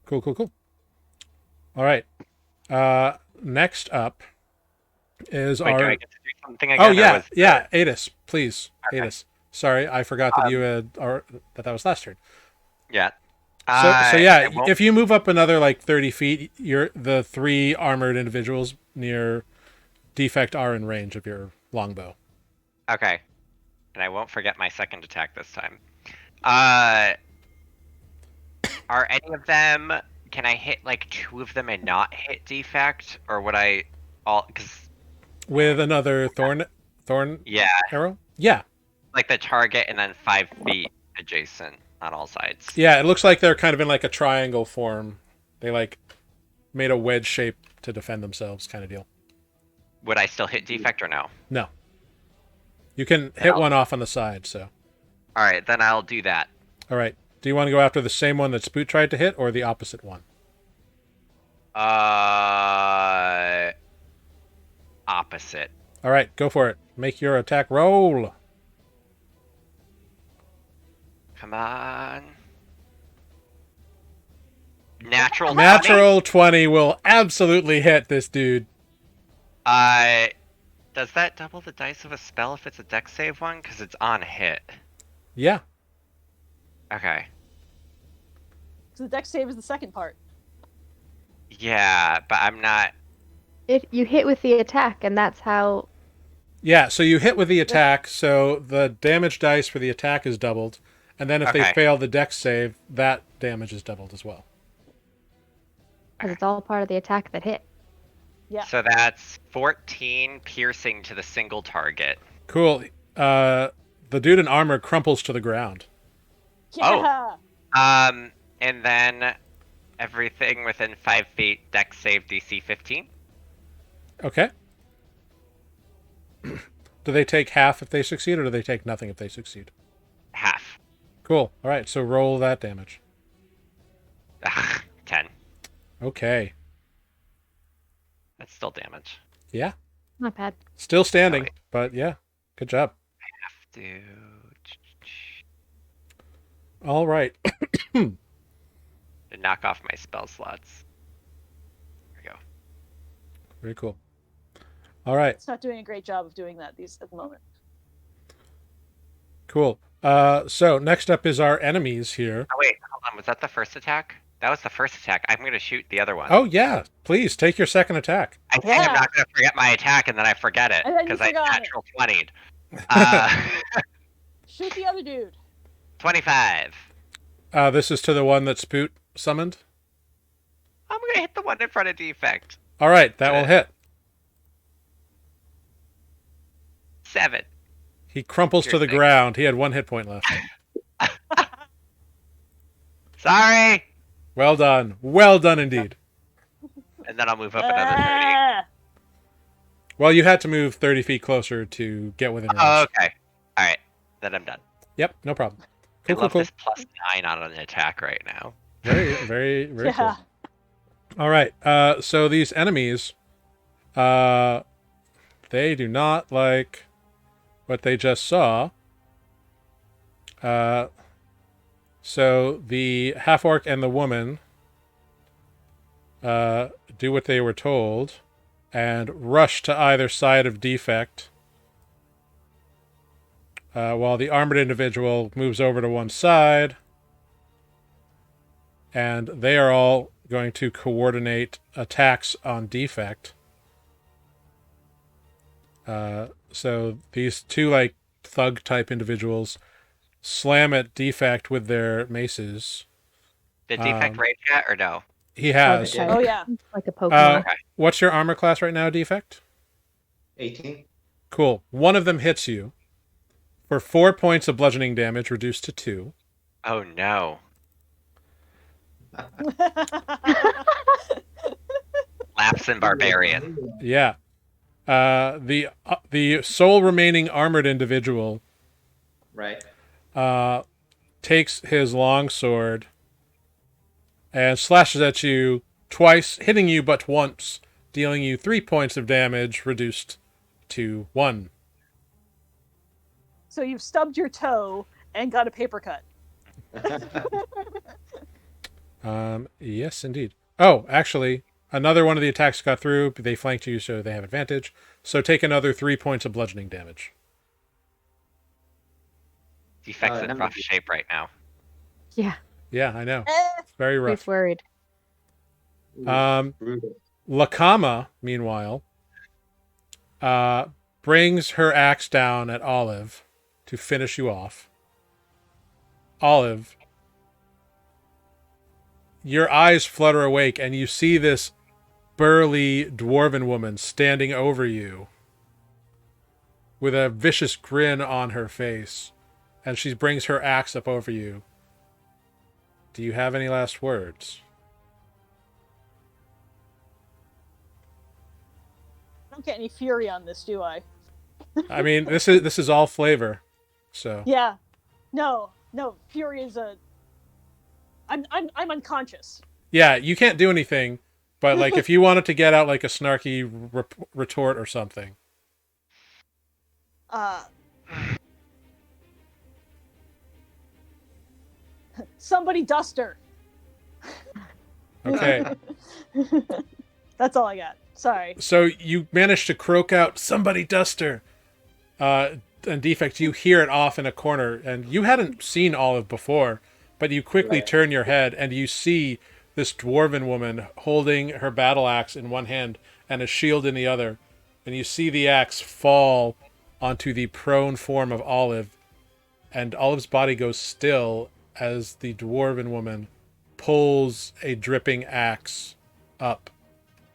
Cool. All right. Next up is Wait, our... do I get to do something again? Oh, or yeah, was- yeah. Adis, please. Okay. Adis. Sorry, I forgot that you had... Or that was last turn. Yeah. So yeah, it won't- if you move up another like 30 feet, you're the 3 armored individuals near Defect are in range of your longbow. Okay. And I won't forget my second attack this time. Are any of them... Can I hit like 2 of them and not hit Defect? Or would I... all? Because... With another thorn Yeah. arrow? Yeah. Like the target and then 5 feet adjacent on all sides. Yeah, it looks like they're kind of in like a triangle form. They like made a wedge shape to defend themselves kind of deal. Would I still hit Defect or no? No. You can hit one off on the side, so. Alright, then I'll do that. All right. Do you want to go after the same one that Spoot tried to hit or the opposite one? Opposite. All right, go for it. Make your attack roll. Come on. Natural 20? Natural 20 will absolutely hit this dude. Does that double the dice of a spell if it's a dex save one? Because it's on hit. Yeah. Okay. So the dex save is the second part. Yeah, but I'm not... You hit with the attack, and that's how. Yeah, so you hit with the attack, so the damage dice for the attack is doubled. And then if they Okay. fail the dex save, that damage is doubled as well. Because it's all part of the attack that hit. Yeah. So that's 14 piercing to the single target. Cool. The dude in armor crumples to the ground. Yeah. And then everything within 5 feet dex save DC 15. Okay. Do they take half if they succeed, or do they take nothing if they succeed? Half. Cool. All right, so roll that damage. 10. Okay. That's still damage. Yeah. Not bad. Still standing, wait. but yeah. Good job. Have to... All right. to knock off my spell slots. There we go. Very cool. All right. It's not doing a great job of doing that at the moment. Cool. So next up is our enemies here. Oh wait, hold on. Was that the first attack? That was the first attack. I'm going to shoot the other one. Oh yeah, please take your second attack. I think Yeah. I'm not going to forget my attack and then I forget it. And then you Because I forgot it. natural 20'd. Shoot the other dude. 25. This is to the one that Spoot summoned. I'm gonna hit the one in front of defect. All right, that will hit. 7. He crumples to the Piercing. ground. He had 1 hit point left. Sorry. Well done. Well done indeed. And then I'll move up another 30. Well, you had to move 30 feet closer to get within range. Oh, okay. All right. Then I'm done. Yep, no problem. I Cool, love cool, this +9 on an attack right now. Very, very, very Yeah. cool. All right. So these enemies, they do not like what they just saw. So the half-orc and the woman do what they were told and rush to either side of defect, while the armored individual moves over to one side, and they are all going to coordinate attacks on defect. So these two like thug type individuals slam at defect with their maces. Did defect rage yet or no? He has. Okay. Oh yeah. Like a Pokemon. Okay. What's your armor class right now, defect? 18. Cool. One of them hits you for 4 points of bludgeoning damage, reduced to 2. Oh no. Lapsing barbarian. Yeah. The sole remaining armored individual Right. takes his longsword and slashes at you twice, hitting you but once, dealing you 3 points of damage, reduced to 1. So you've stubbed your toe and got a paper cut. Yes, indeed. Oh, actually, another one of the attacks got through. They flanked you, so they have advantage. So take another 3 points of bludgeoning damage. Defect's in rough shape right now. Yeah. Yeah, I know. Eh. It's very rough. He's worried. Brutal. Lakama, meanwhile, brings her axe down at Olive to finish you off. Olive, your eyes flutter awake and you see this burly dwarven woman standing over you with a vicious grin on her face, and she brings her axe up over you. Do you have any last words? I don't get any fury on this, do I? I mean, this is all flavor, so Yeah. No. Fury is a. I'm unconscious. yeah, you can't do anything. But like, if you wanted to get out like a snarky retort or something, Somebody dust her. okay. That's all I got. Sorry. So you managed to croak out, "Somebody duster!" And defect, you hear it off in a corner, and you hadn't seen Olive before, but you quickly turn your head and you see this dwarven woman holding her battle axe in one hand and a shield in the other, and you see the axe fall onto the prone form of Olive, and Olive's body goes still as the dwarven woman pulls a dripping axe up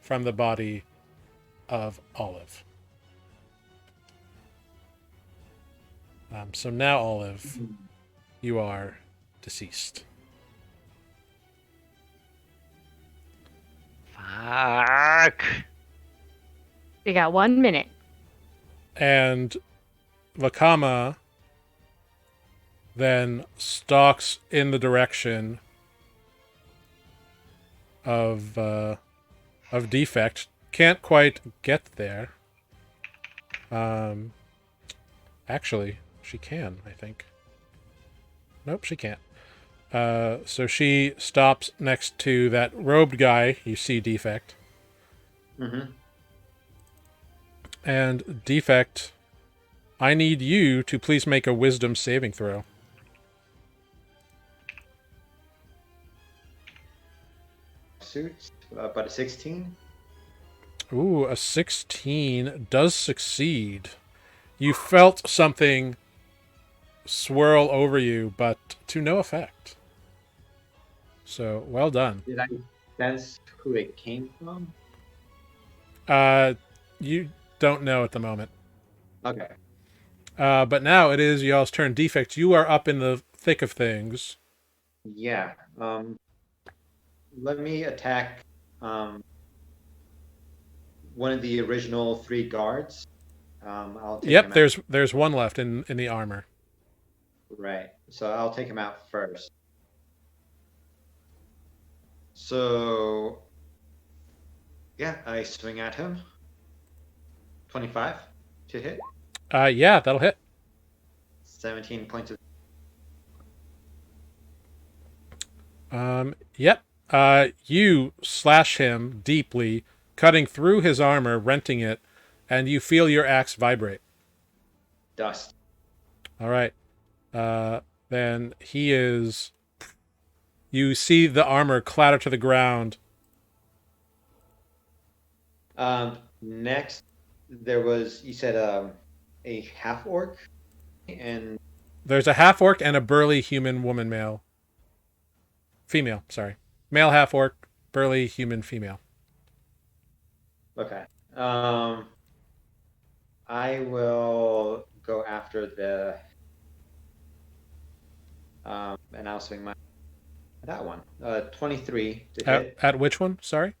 from the body of Olive. So now, Olive, you are deceased. Fuck. We got 1 minute. And Vakama then stalks in the direction of defect. Can't quite get there. Actually, she can, I think. Nope, she can't. So she stops next to that robed guy you see, defect. Mm-hmm. And defect, I need you to please make a wisdom saving throw. Suits, but a 16. Ooh, a 16 does succeed. You felt something swirl over you, but to no effect. So well done. Did I sense who it came from? You don't know at the moment. Okay. But now it is y'all's turn. Defect, you are up in the thick of things. Yeah. Let me attack one of the original 3 guards. I'll take him Yep, out. there's one left in the armor. Right. So I'll take him out first. So yeah, I swing at him. 25 to hit. Yeah, that'll hit. 17 points of. Yep. You slash him deeply, cutting through his armor, renting it, and you feel your axe vibrate. Dust. All right. Then he is. You see the armor clatter to the ground. Next, there was, you said, a half orc, and There's a half orc and a burly human woman male. Female, sorry. Male half orc, burly human female. okay. I will go after the and I'll swing that one. 23 to hit. At which one? Sorry.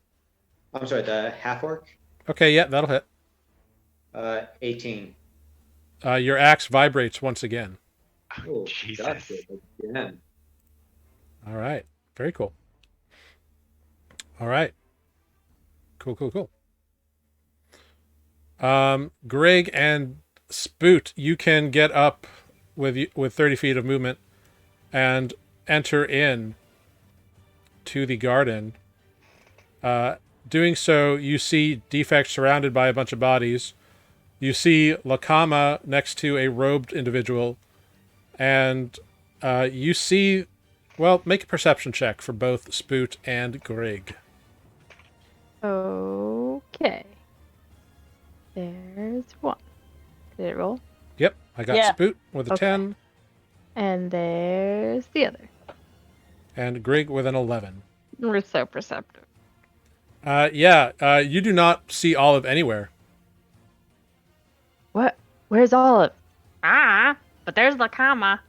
I'm sorry, the half orc. Okay, yeah, that'll hit. 18. Your axe vibrates once again. Oh, Jesus. dusted again. All right. Very cool. All right. Cool. Greg and Spoot, you can get up with 30 feet of movement and enter in to the garden. Doing so, you see Defect surrounded by a bunch of bodies. You see Lakama next to a robed individual, and you see. Well, make a perception check for both Spoot and Greg. Okay. There's one. Did it roll? Yep, I got Yeah. Spoot with a Okay. 10 And there's the other. and Greg with an 11. We're so perceptive. You do not see Olive anywhere. What? Where's Olive? But there's the comma.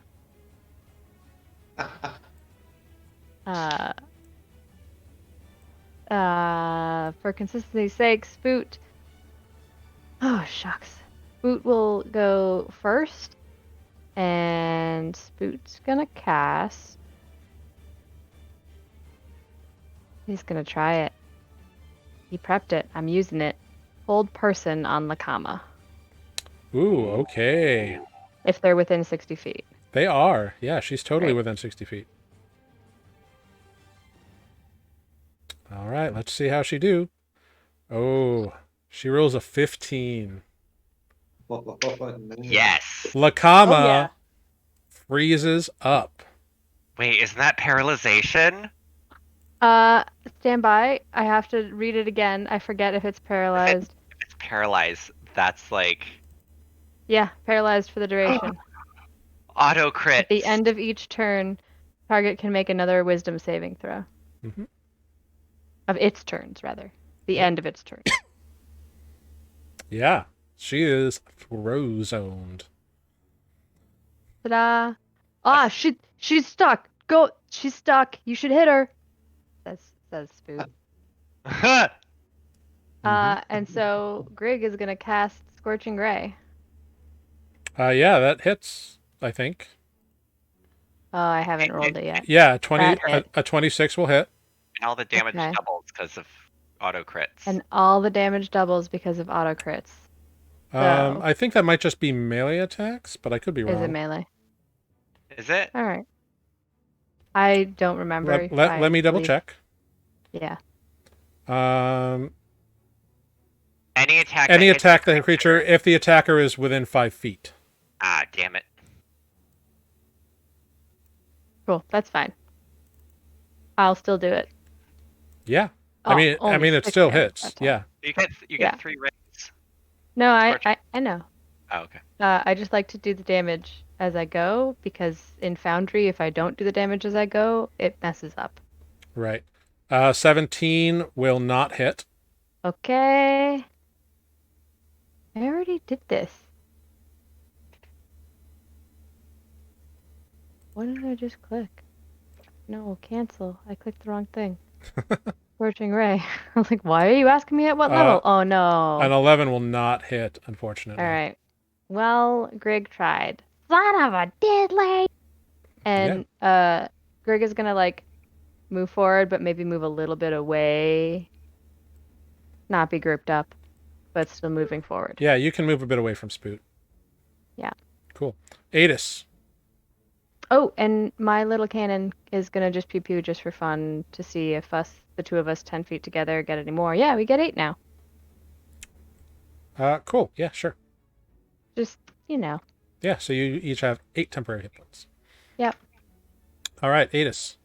For consistency's sake, Spoot. Oh, shucks. Spoot will go first. And Spoot's gonna cast. He's gonna try it. He prepped it. I'm using it. Hold person on the comma. Ooh, okay. If they're within 60 feet. They are. Yeah, she's totally Great. within 60 feet. All right, let's see how she do. Oh, she rolls a 15. Yes. Lakama Oh, yeah. freezes up. Wait, isn't that paralyzation? Stand by. I have to read it again. I forget if it's paralyzed. If it's paralyzed, that's like Yeah, paralyzed for the duration. auto crit. At the end of each turn, target can make another wisdom saving throw. Mhm. Of its turns, rather. The end of its turn. Yeah, she is frozoned. Ta-da! She's stuck. Go. She's stuck. You should hit her. Says Spook. And so Grig is gonna cast Scorching Ray. Yeah, that hits, I think. Oh, I haven't rolled it yet. Yeah, 20 That hit. a 26 will hit. And all the damage Okay. doubles because of auto crits. And all the damage doubles because of auto crits. So- I think that might just be melee attacks, but I could be wrong. Is it melee? Is it? All right. I don't remember. Let me double check. Yeah. Any attack. Any that hits attack the creature if the attacker is within 5 feet. Ah, damn it. Cool. That's fine. I'll still do it. Yeah. Oh, I mean only it 6 still damage hits. that time. Yeah. You get Yeah. 3 rings. No, Scorch. I know. Oh, okay. I just like to do the damage as I go because in Foundry, if I don't do the damage as I go, it messes up. Right. 17 will not hit. Okay. I already did this. What did I just click? No, cancel. I clicked the wrong thing. Scorching Ray. I was like, why are you asking me at what level? Oh no. An 11 will not hit, unfortunately. All right. Well, Greg tried. Son of a diddly. And Greg is gonna like move forward, but maybe move a little bit away. Not be grouped up, but still moving forward. Yeah, you can move a bit away from Spoot. Yeah. Cool. Adis. Oh, and my little cannon is gonna just pew pew just for fun to see if the two of us 10 feet together, get any more. Yeah, we get 8 now. Cool. Yeah, sure. Just, you know. Yeah, so you each have 8 temporary hit points. Yep. All right, Adis.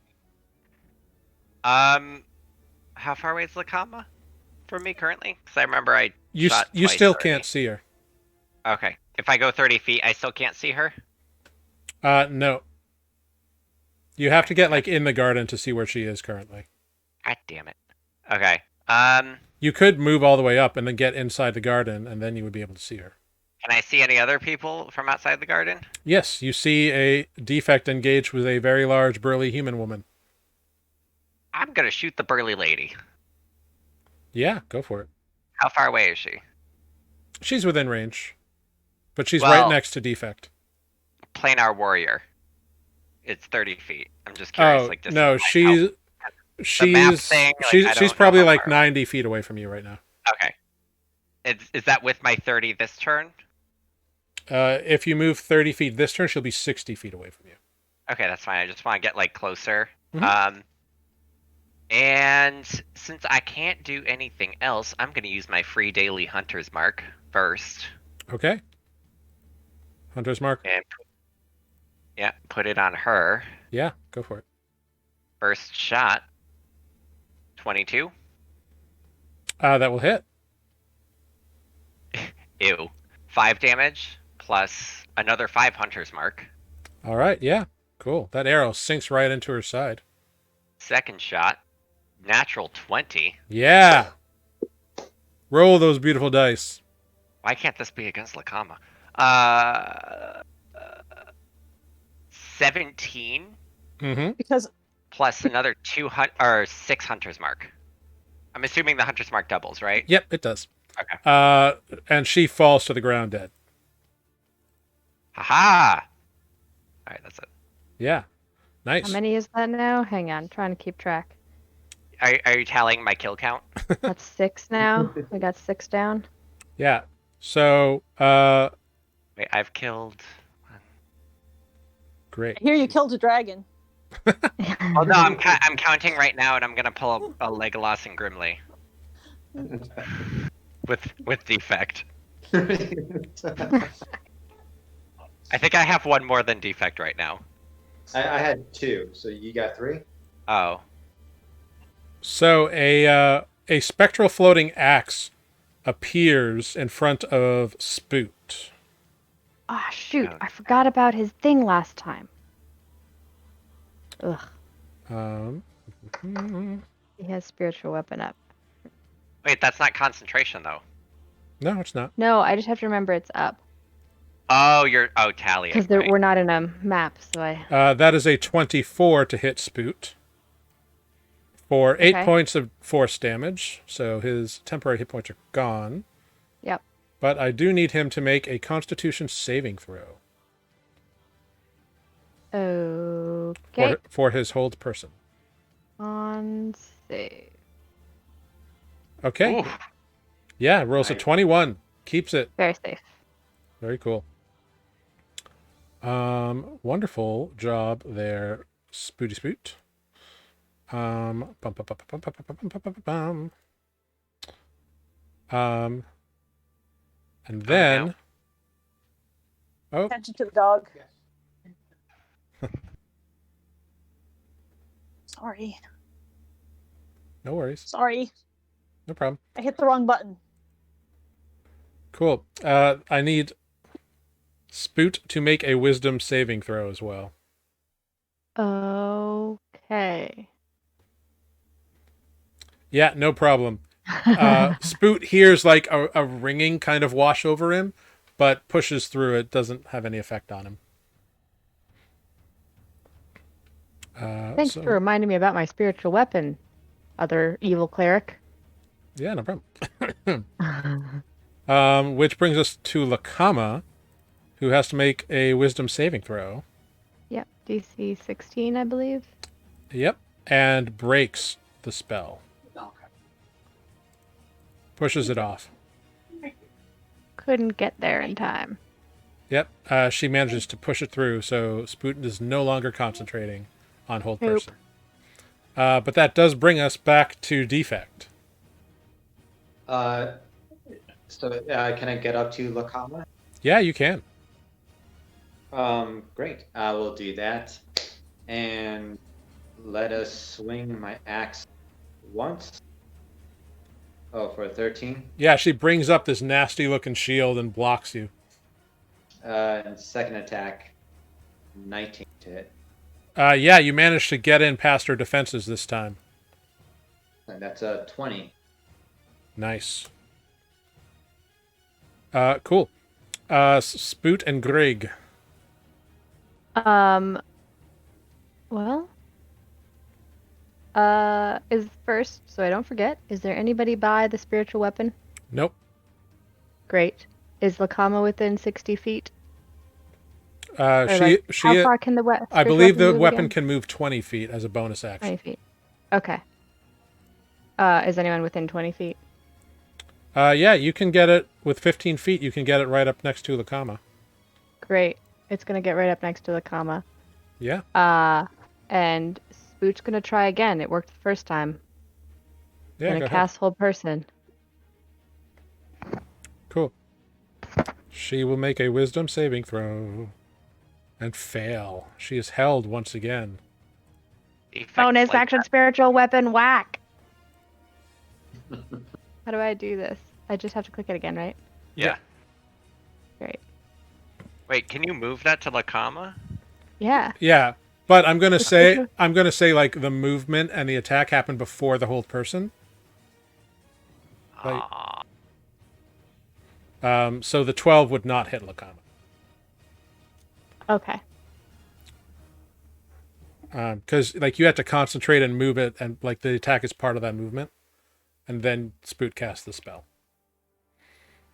How far away is Lakama from me currently? Because I remember I shot You twice still already. can't see her. Okay. If I go 30 feet, I still can't see her? No. You have to get like in the garden to see where she is currently. God damn it. Okay. You could move all the way up and then get inside the garden, and then you would be able to see her. Can I see any other people from outside the garden? Yes, you see a defect engaged with a very large, burly human woman. I'm gonna shoot the burly lady. Yeah, go for it. How far away is she? She's within range, but she's Well- right next to defect. Planar warrior. It's 30 feet. I'm just curious. Oh Like, this no, is like she's thing, like, I she's don't know probably how like far. 90 feet away from you right now. Okay. Is that with my 30 this turn? If you move 30 feet this turn, she'll be 60 feet away from you. Okay, that's fine. I just want to get like closer. Mhm. And since I can't do anything else, I'm gonna use my free daily hunter's mark first. Okay. Hunter's mark. And yeah, put it on her. Yeah, go for it. First shot. 22. That will hit. Ew. 5 damage plus another 5 hunter's mark. All right. Yeah. Cool. That arrow sinks right into her side. Second shot. Natural 20. Yeah. Roll those beautiful dice. Why can't this be against Lakama? 17 Mm-hmm. Because plus another 6 hunter's mark. I'm assuming the hunter's mark doubles, right? Yep, it does. Okay. And she falls to the ground dead. Haha! Alright, that's it. Yeah. Nice. How many is that now? Hang on, trying to keep track. Are you tallying my kill count? That's 6 now. We got 6 down. Yeah. So, Wait, I've killed... great. I hear you killed a dragon. Oh no, I'm counting right now, and I'm gonna pull a Legolas and Grimly with defect. I think I have one more than defect right now. I had 2, so you got 3? Oh, So a spectral floating axe appears in front of Spoot. Ah, shoot. Oh. I forgot about his thing last time. Ugh. He has spiritual weapon up. wait, that's not concentration though. No, it's not. No, I just have to remember it's up. Oh, tallying. Because Right. we're not in a map, so I... That is a 24 to hit Spoot for 8 Okay. points of force damage. So his temporary hit points are gone. Yep. But I do need him to make a Constitution saving throw Okay. for his hold person. On save. Okay. Ooh, Yeah, rolls a Nice. 21. Keeps it. Very safe. Very cool. Wonderful job there, Spooty Spoot. Bum, bum, bum, bum, bum, bum, bum, bum, bum, bum, bum. And then, oh, Attention to the dog. Sorry. no worries, Sorry. no problem. I hit the wrong button. Cool. I need Spoot to make a wisdom saving throw as well. Okay. Yeah, no problem. Spoot hears like a ringing kind of wash over him, but pushes through it. Doesn't have any effect on him. Thanks for reminding me about my spiritual weapon, other evil cleric. Yeah, no problem. Which brings us to Lakama, who has to make a wisdom saving throw. Yep, DC 16, I believe. Yep, and breaks the spell. Pushes it off. Couldn't get there in time. Yep, she manages to push it through, so Spoot is no longer concentrating on hold Nope. person. But that does bring us back to defect. Can I get up to Lakama? Yeah, you can. Great. I will do that. And let us swing my axe once. Oh, for 13. Yeah, she brings up this nasty looking shield and blocks you. And second attack, 19 to hit. Yeah, you managed to get in past her defenses this time. And that's a 20. Nice. Cool. Spoot and Greg. Well, is first, so I don't forget, is there anybody by the spiritual weapon? Nope. Great. Is Lakama within 60 feet? How far can the I believe the move weapon again? can move 20 feet as a bonus action. 20 feet. Okay. Is anyone within 20 feet? Yeah, you can get it with 15 feet. You can get it right up next to Lakama. Great. It's gonna get right up next to Lakama. Yeah. And Spoot's gonna try again. It worked the first time. Yeah, Gonna go ahead. cast hold person. Cool. She will make a wisdom saving throw and fail. She is held once again. Defect Bonus like action that. spiritual weapon whack. How do I do this? I just have to click it again, right? Yeah. Great. Wait, can you move that to Lakama? Yeah. Yeah, but I'm gonna say like the movement and the attack happened before the hold person. Like- Aw. So the 12 would not hit Lakama. Okay. Because like you have to concentrate and move it, and like the attack is part of that movement, and then Spoot casts the spell.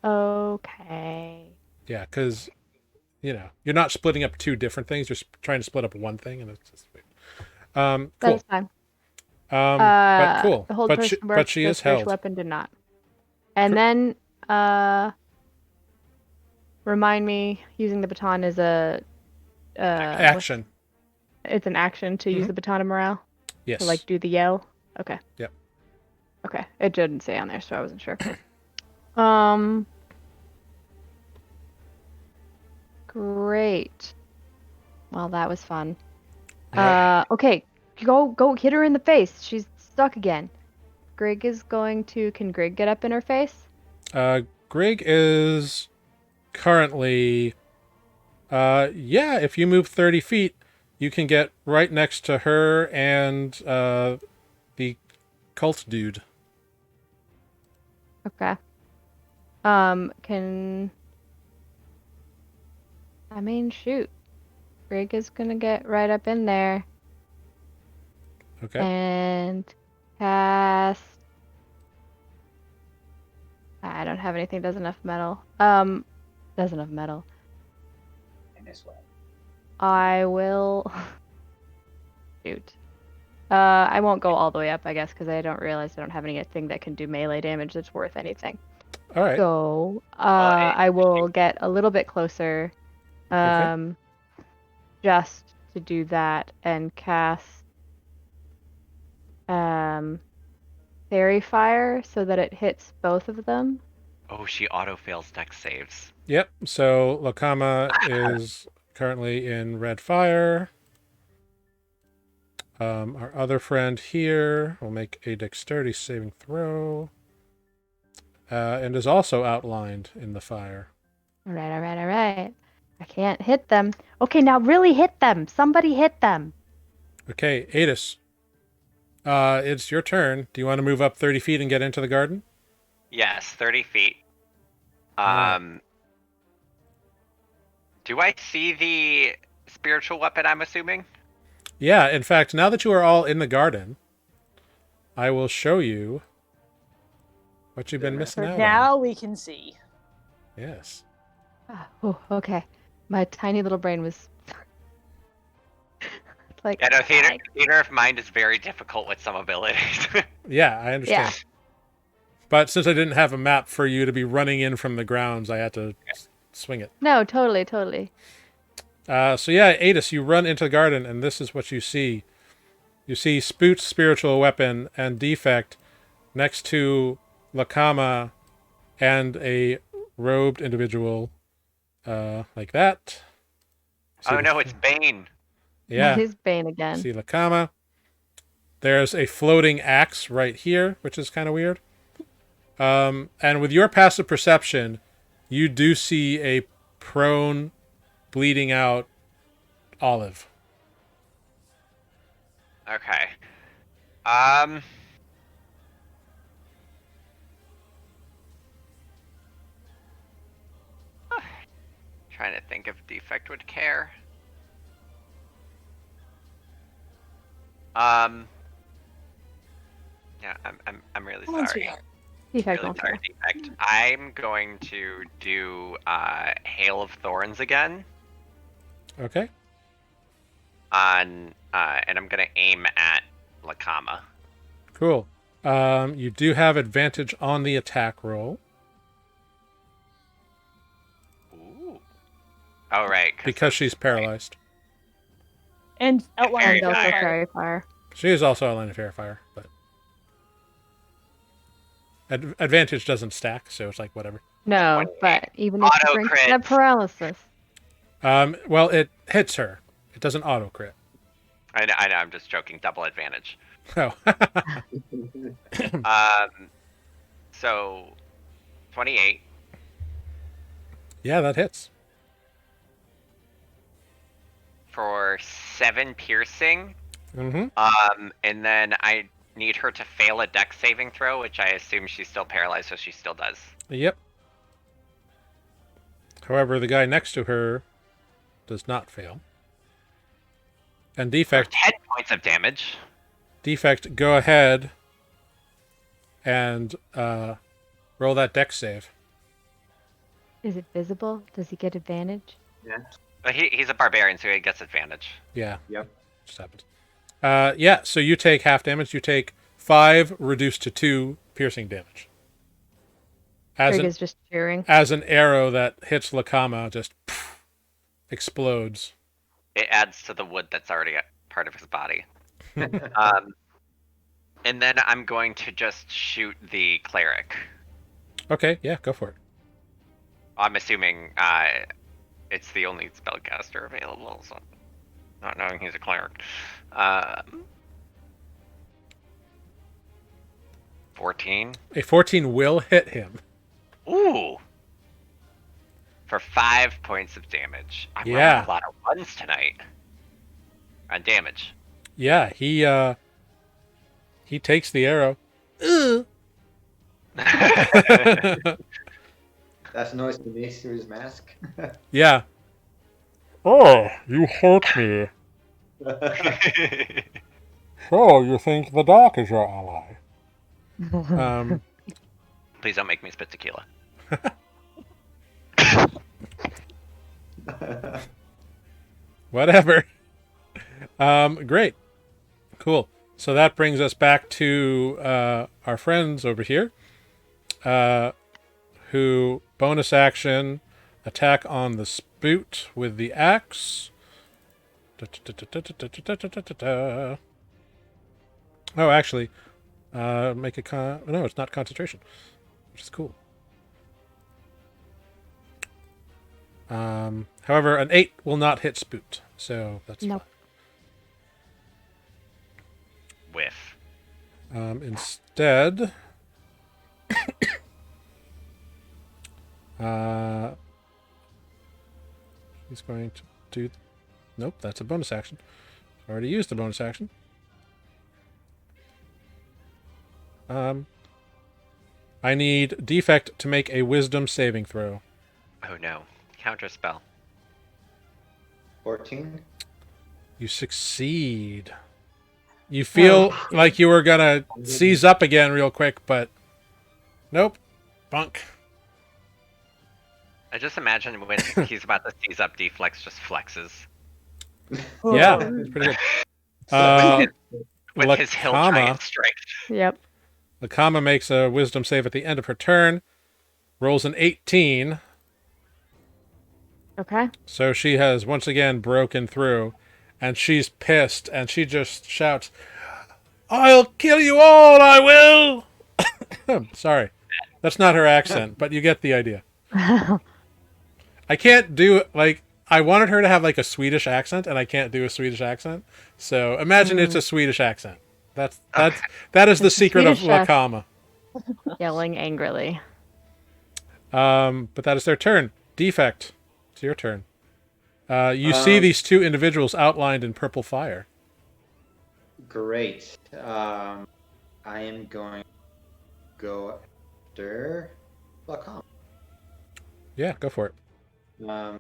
Okay. Yeah, because you're not splitting up two different things. You're trying to split up one thing, and it's just weird. That Cool. is fine. But cool. The hold But person she, worked, but she the is spiritual held. weapon did not. And then remind me, using the baton is a Action. It's an action to use the baton of morale? Yes. To like do the yell? Okay. Yep. Okay. It didn't say on there, so I wasn't sure. Great. Well, that was fun. Yeah. Okay. Go hit her in the face. She's stuck again. Greg is going to. Can Greg get up in her face? Greg is currently. Yeah, if you move 30 feet, you can get right next to her and the cult dude. Okay. Shoot. Greg is gonna get right up in there Okay. and cast. I don't have anything. Does enough metal. Does enough metal. And this way. I will. Shoot. I won't go all the way up, I guess, because I don't realize I don't have anything that can do melee damage that's worth anything. All right. So, I will get a little bit closer, Okay. just to do that and cast, fairy fire so that it hits both of them. Oh, she auto fails dex saves. Yep. So Lakama is currently in red fire. Our other friend here will make a dexterity saving throw. And is also outlined in the fire. All right. I can't hit them. Okay, now really hit them. Somebody hit them. Okay, Adis. It's your turn. Do you want to move up 30 feet and get into the garden? Yes, 30 feet. Alright. Do I see the spiritual weapon, I'm assuming? Yeah, in fact, now that you are all in the garden, I will show you what you've been missing out on. Now we can see. Yes. Oh, okay. My tiny little brain was like, Yeah, no, theater of mind is very difficult with some abilities. Yeah, I understand. yeah. But since I didn't have a map for you to be running in from the grounds, I had to swing it. No, totally. So yeah, Adis, you run into the garden, and this is what you see. You see Spoot's spiritual weapon and Defect next to Lakama and a robed individual, like that. See Oh the- no, it's Bane. Yeah. That is Bane again. See Lakama. There's a floating axe right here, which is kind of weird. And with your passive perception, you do see a prone, bleeding out Olive. Okay. Trying to think if Defect would care. Yeah, I'm really sorry. Defect Really won't sorry, care. Defect. I'm going to do Hail of Thorns again Okay. and I'm gonna aim at Lakama. Cool. You do have advantage on the attack roll Ooh. Oh right, because she's paralyzed. And outline Very And also fire. fairy fire. She is also a line of fair fire, but advantage doesn't stack, so it's like whatever. No, but even if Auto she brings crit. that paralysis. Well, it hits her. It doesn't auto crit. I know, I'm just joking. Double advantage. Oh. So 28 Yeah, that hits. for 7 piercing. Mm-hmm. And then I need her to fail a dex saving throw, which I assume she's still paralyzed, so she still does. Yep. However, the guy next to her does not fail. And Defect, 10 points of damage. go ahead and roll that dex save. Is it visible? Does he get advantage? But he's a barbarian, so he gets advantage. Yeah. Yep. Just happens. Yeah, so you take half damage. You take 5 reduced to 2 piercing damage. Trig is just cheering. As an arrow that hits Lakama just explodes. It adds to the wood that's already a part of his body. And then I'm going to just shoot the cleric. Okay, yeah, go for it. I'm assuming it's the only spellcaster available, so not knowing he's a cleric. 14. A 14 will hit him. Ooh! For 5 points of damage. I'm Yeah. rolling a lot of ones tonight. On damage. Yeah, he takes the arrow. That's noise to me through his mask. Yeah. Oh, you hurt me. So you think the dark is your ally? Please don't make me spit tequila. Whatever. Great. Cool. So that brings us back to our friends over here, who bonus action attack on the spoot with the axe. Oh, actually, make a no, it's not concentration, which is cool. However, an 8 will not hit spoot, so that's Nope. Whiff. Instead, he's going to do... Nope, that's a bonus action. Already used a bonus action. I need Defect to make a wisdom saving throw. Oh no. Counterspell. 14. You succeed. You feel like you were gonna seize up again real quick, but nope. Bunk. I just imagine when he's about to seize up, D-Flex just flexes. Yeah, it's pretty good. With his hill giant strength. Yep. Lakama makes a wisdom save at the end of her turn. Rolls an 18. Okay. So she has once again broken through. And she's pissed. And she just shouts, "I'll kill you all, I will!" Sorry. That's not her accent, but you get the idea. I can't do, like... I wanted her to have, like, a Swedish accent, and I can't do a Swedish accent. So imagine it's a Swedish accent. That is the secret of Swedish Lakama. Yelling angrily. But that is their turn. Defect. It's your turn. You see these two individuals outlined in purple fire. Great. I am going to go after Lacom. Yeah, go for it.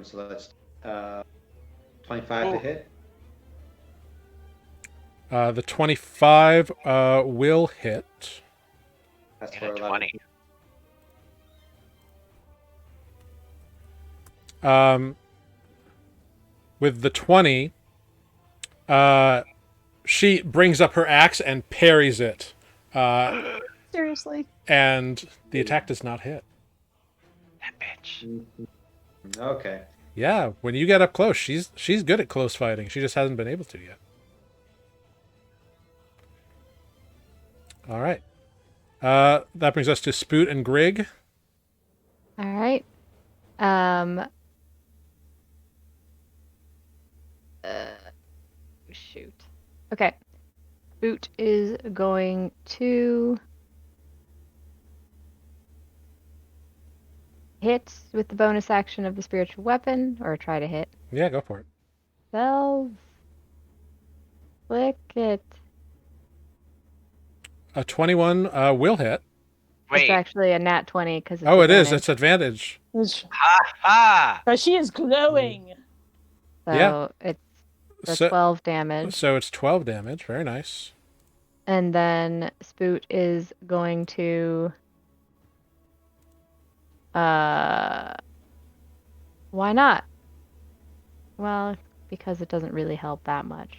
So let's 25 to hit. The 25 will hit. That's And for a 11. 20. With the 20, she brings up her axe and parries it. Seriously? And the attack does not hit. That bitch. Okay. Yeah, when you get up close, she's good at close fighting. She just hasn't been able to yet. All right. That brings us to Spoot and Grig. All right. Shoot. Okay. Boot is going to hit with the bonus action of the spiritual weapon, or try to hit. Yeah, go for it. Spells. Click it. A 21 will hit. Wait. It's actually a nat 20 because Oh, it is. It's advantage. Ha! But she is glowing. So Yeah. it's for So- 12 damage. So it's 12 damage. Very nice. And then Spoot is going to why not? Well, because it doesn't really help that much.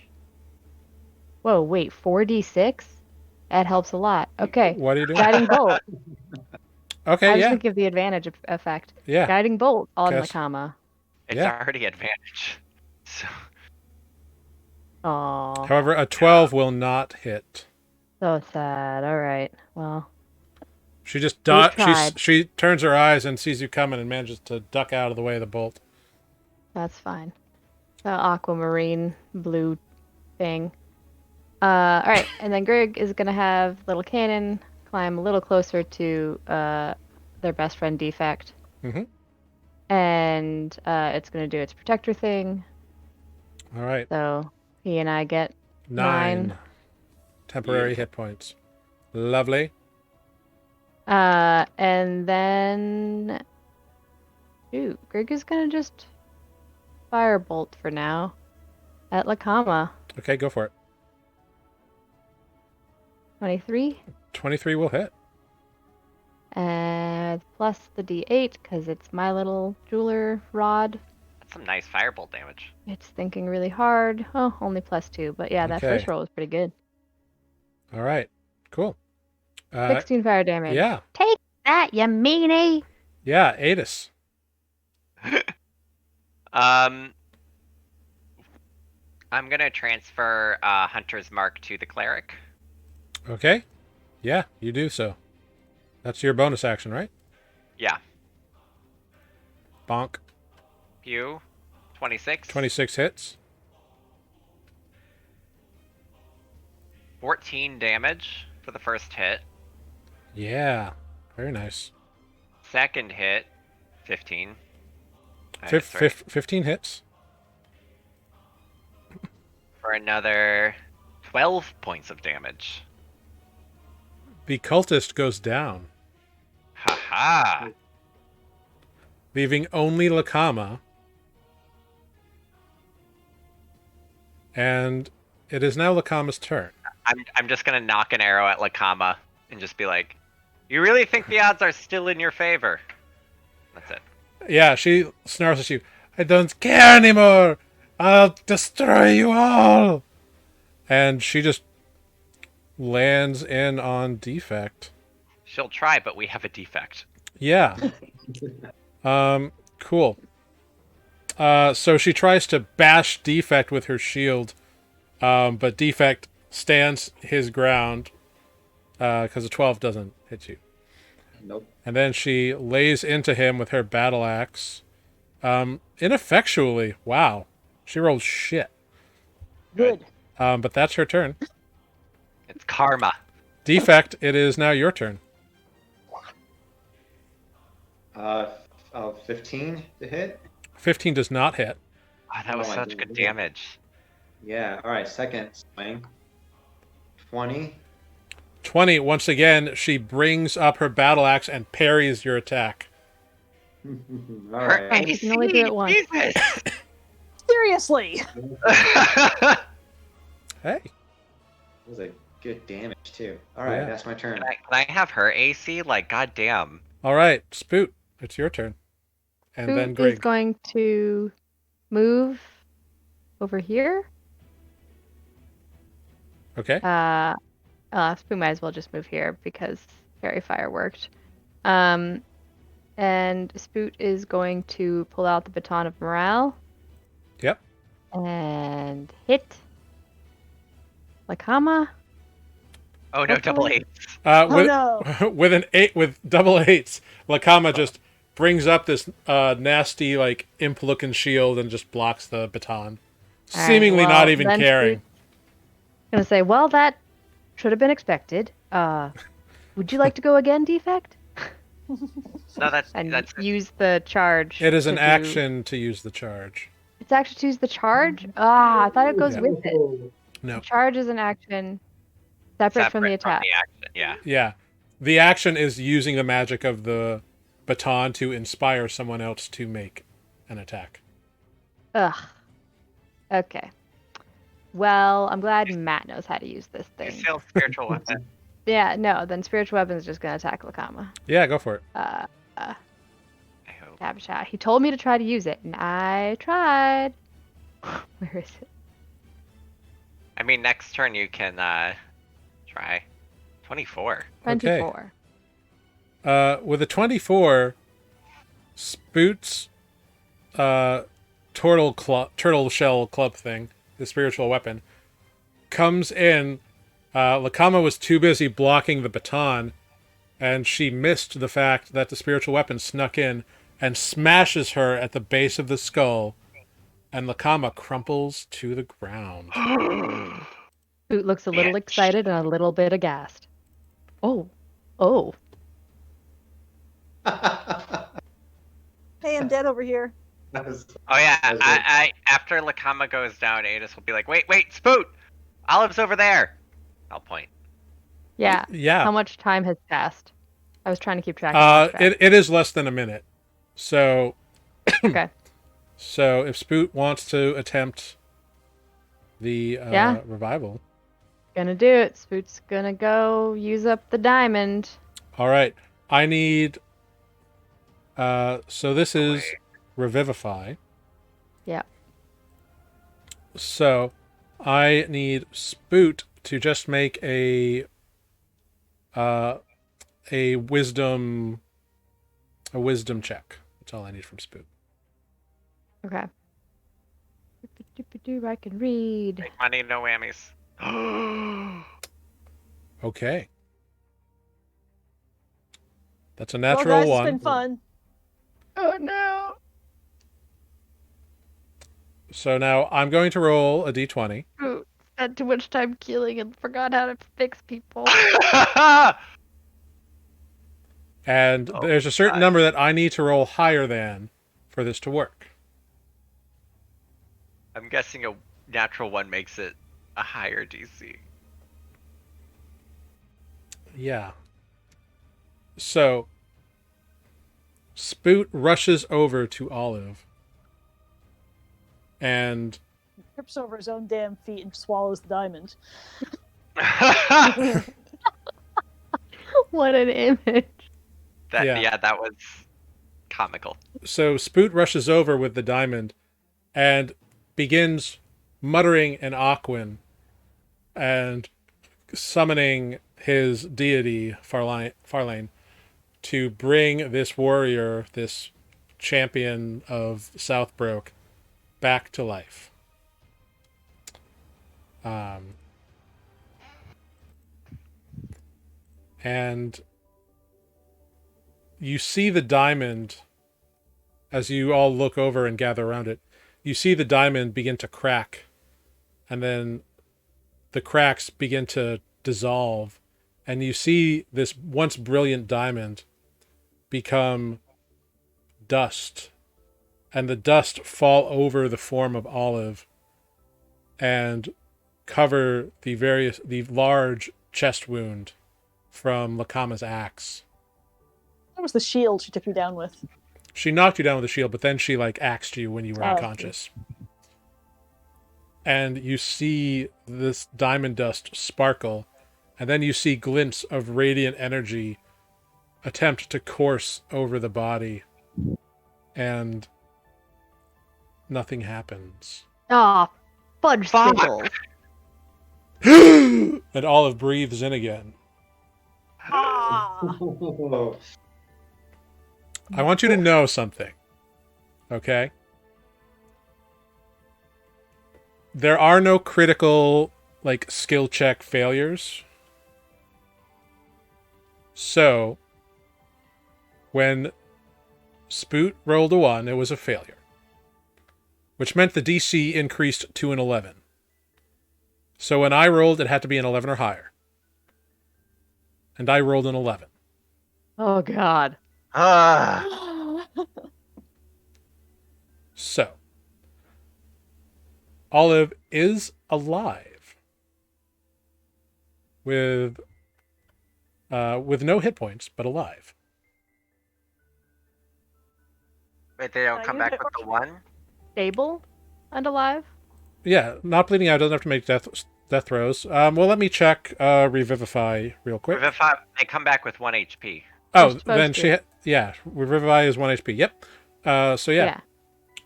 Whoa, wait, 4d6? That helps a lot. Okay. What are you doing? Guiding bolt. Okay, I was yeah. gonna give the advantage effect. Yeah. Guiding bolt on Guess- Nakama. It's Yeah. already advantage. So Aw, However, a 12 will not hit. so sad. All right. Well, She just We tried. she turns her eyes and sees you coming and manages to duck out of the way of the bolt. that's fine. The aquamarine blue thing. All right, and then Grig is gonna have little cannon climb a little closer to their best friend Defect, Mhm. and it's gonna do its protector thing. All right. So he and I get 9 temporary hit points. Lovely. and then shoot, Grig is gonna just firebolt for now at Lakama. Okay, go for it. 23. 23 will hit. And plus the d8 because it's my little jeweler rod. that's some nice firebolt damage. It's thinking really hard. Oh, only +2, but yeah, that Okay. first roll was pretty good. All right. Cool. 16 fire damage. Yeah. Take that, you meanie! Yeah, Adis. I'm gonna transfer Hunter's Mark to the cleric. Okay. Yeah, you do so. That's your bonus action, right? Yeah. Bonk. Pew. 26. 26 hits. 14 damage for the first hit. Yeah. Very nice. Second hit, 15. I guess, right? 15 hits. for another 12 points of damage. The cultist goes down, Haha. leaving only Lakama. And it is now Lakama's turn. I'm just gonna knock an arrow at Lakama and just be like, "You really think the odds are still in your favor?" That's it. Yeah, she snarls at you. I don't care anymore. I'll destroy you all. And she just lands in on defect. She'll try, but we have a defect. Yeah. Cool. So she tries to bash defect with her shield, but defect stands his ground because a 12 doesn't hit you. Nope. And then she lays into him with her battle axe. Ineffectually. Wow. She rolls shit. Good. But that's her turn. It's karma. Defect, it is now your turn. 15 to hit. 15 does not hit. Oh, that was Oh, I such didn't good do it. damage. Yeah. All right. Second swing. 20. 20, once again, she brings up her battle axe and parries your attack. All Her right. You can only do it once. Jesus. Seriously. Hey. That was a good damage too. All right, Yeah. that's my turn. Can I have her AC? Like, goddamn. All right, Spoot, it's your turn. And then Who is Grig. going to move over here? Okay. Spoon might as well just move here because Fairy Fire worked. And Spoot is going to pull out the Baton of Morale. Yep. And hit Lakama. Oh no, double Hopefully. eights. With, no. with an 8, with double 8s, Lakama just brings up this nasty, like, imp-looking shield and just blocks the baton. All right, Seemingly well, not even then caring. Spoot's gonna say, well, that should have been expected. Would you like to go again, Defect? No, And that's use the charge. It is an to do- action to use the charge. It's actually to use the charge? I thought it goes Yeah. with it. No. Charge is an action separate from the attack. action. Yeah. Yeah. The action is using the magic of the baton to inspire someone else to make an attack. Ugh. Okay. Well, I'm glad Matt knows how to use this You thing. sell spiritual weapon. Yeah, no, then Spiritual Weapon is just going to attack Lakama. Yeah, go for it. I hope. Stab shot. He told me to try to use it, and I tried. Where is it? I mean, next turn you can try 24. 24. With a 24, Spoot's turtle shell club thing, the spiritual weapon, comes in. Lakama was too busy blocking the baton, and she missed the fact that the spiritual weapon snuck in and smashes her at the base of the skull, and Lakama crumples to the ground. Boot looks a little Bitch. excited and a little bit aghast. Oh. Oh. Hey, I'm dead over here. That was- Oh yeah, That was I after Lakama goes down, Adis will be like, wait, Spoot! Olive's over there! I'll point. Yeah. Yeah. How much time has passed? I was trying to keep track. Of It is less than a minute. So Okay. so if Spoot wants to attempt the Yeah. revival. Gonna do it. Spoot's gonna go use up the diamond. All right. I need so this is revivify. Yeah. So I need Spoot to just make a wisdom check. That's all I need from Spoot. Okay. I can read. Make money, no whammies. Okay. That's a Well, natural guys, one. it's been fun. Oh no. So now I'm going to roll a d20. Ooh, spent too much time killing and forgot how to fix people. And Oh, there's a certain God. number that I need to roll higher than for this to work. I'm guessing a natural one makes it a higher DC. Yeah. So, Spoot rushes over to Olive. And Trips over his own damn feet and swallows the diamond. What an image. Yeah. That was comical. so Spoot rushes over with the diamond and begins muttering in Aquan and summoning his deity, Farlane, to bring this warrior, this champion of Southbrook, back to life. And you see the diamond as you all look over and gather around it. You see the diamond begin to crack, and then the cracks begin to dissolve, and you see this once brilliant diamond become dust, and the dust fall over the form of Olive and cover the large chest wound from Lakama's axe. That was the shield she took you down with. She knocked you down with a shield, but then she axed you when you were Oh, unconscious. And you see this diamond dust sparkle, and then you see glints of radiant energy attempt to course over the body, and nothing happens. Aw, fudge Fuck. sizzles. And Olive breathes in again. Ah! I want you to know something, okay? There are no critical, skill check failures. So, when Spoot rolled a 1, it was a failure. Which meant the DC increased to an 11. So when I rolled, it had to be an 11 or higher. And I rolled an 11. Oh, God. So, Olive is alive with no hit points, but alive. Wait, they don't come you back hit with the 1? Stable and alive? Yeah, not bleeding out. Doesn't have to make death throws. Well, let me check Revivify real quick. Revivify, they come back with 1 HP. Oh, supposed then to. Revivify is 1 HP. Yep. So Yeah.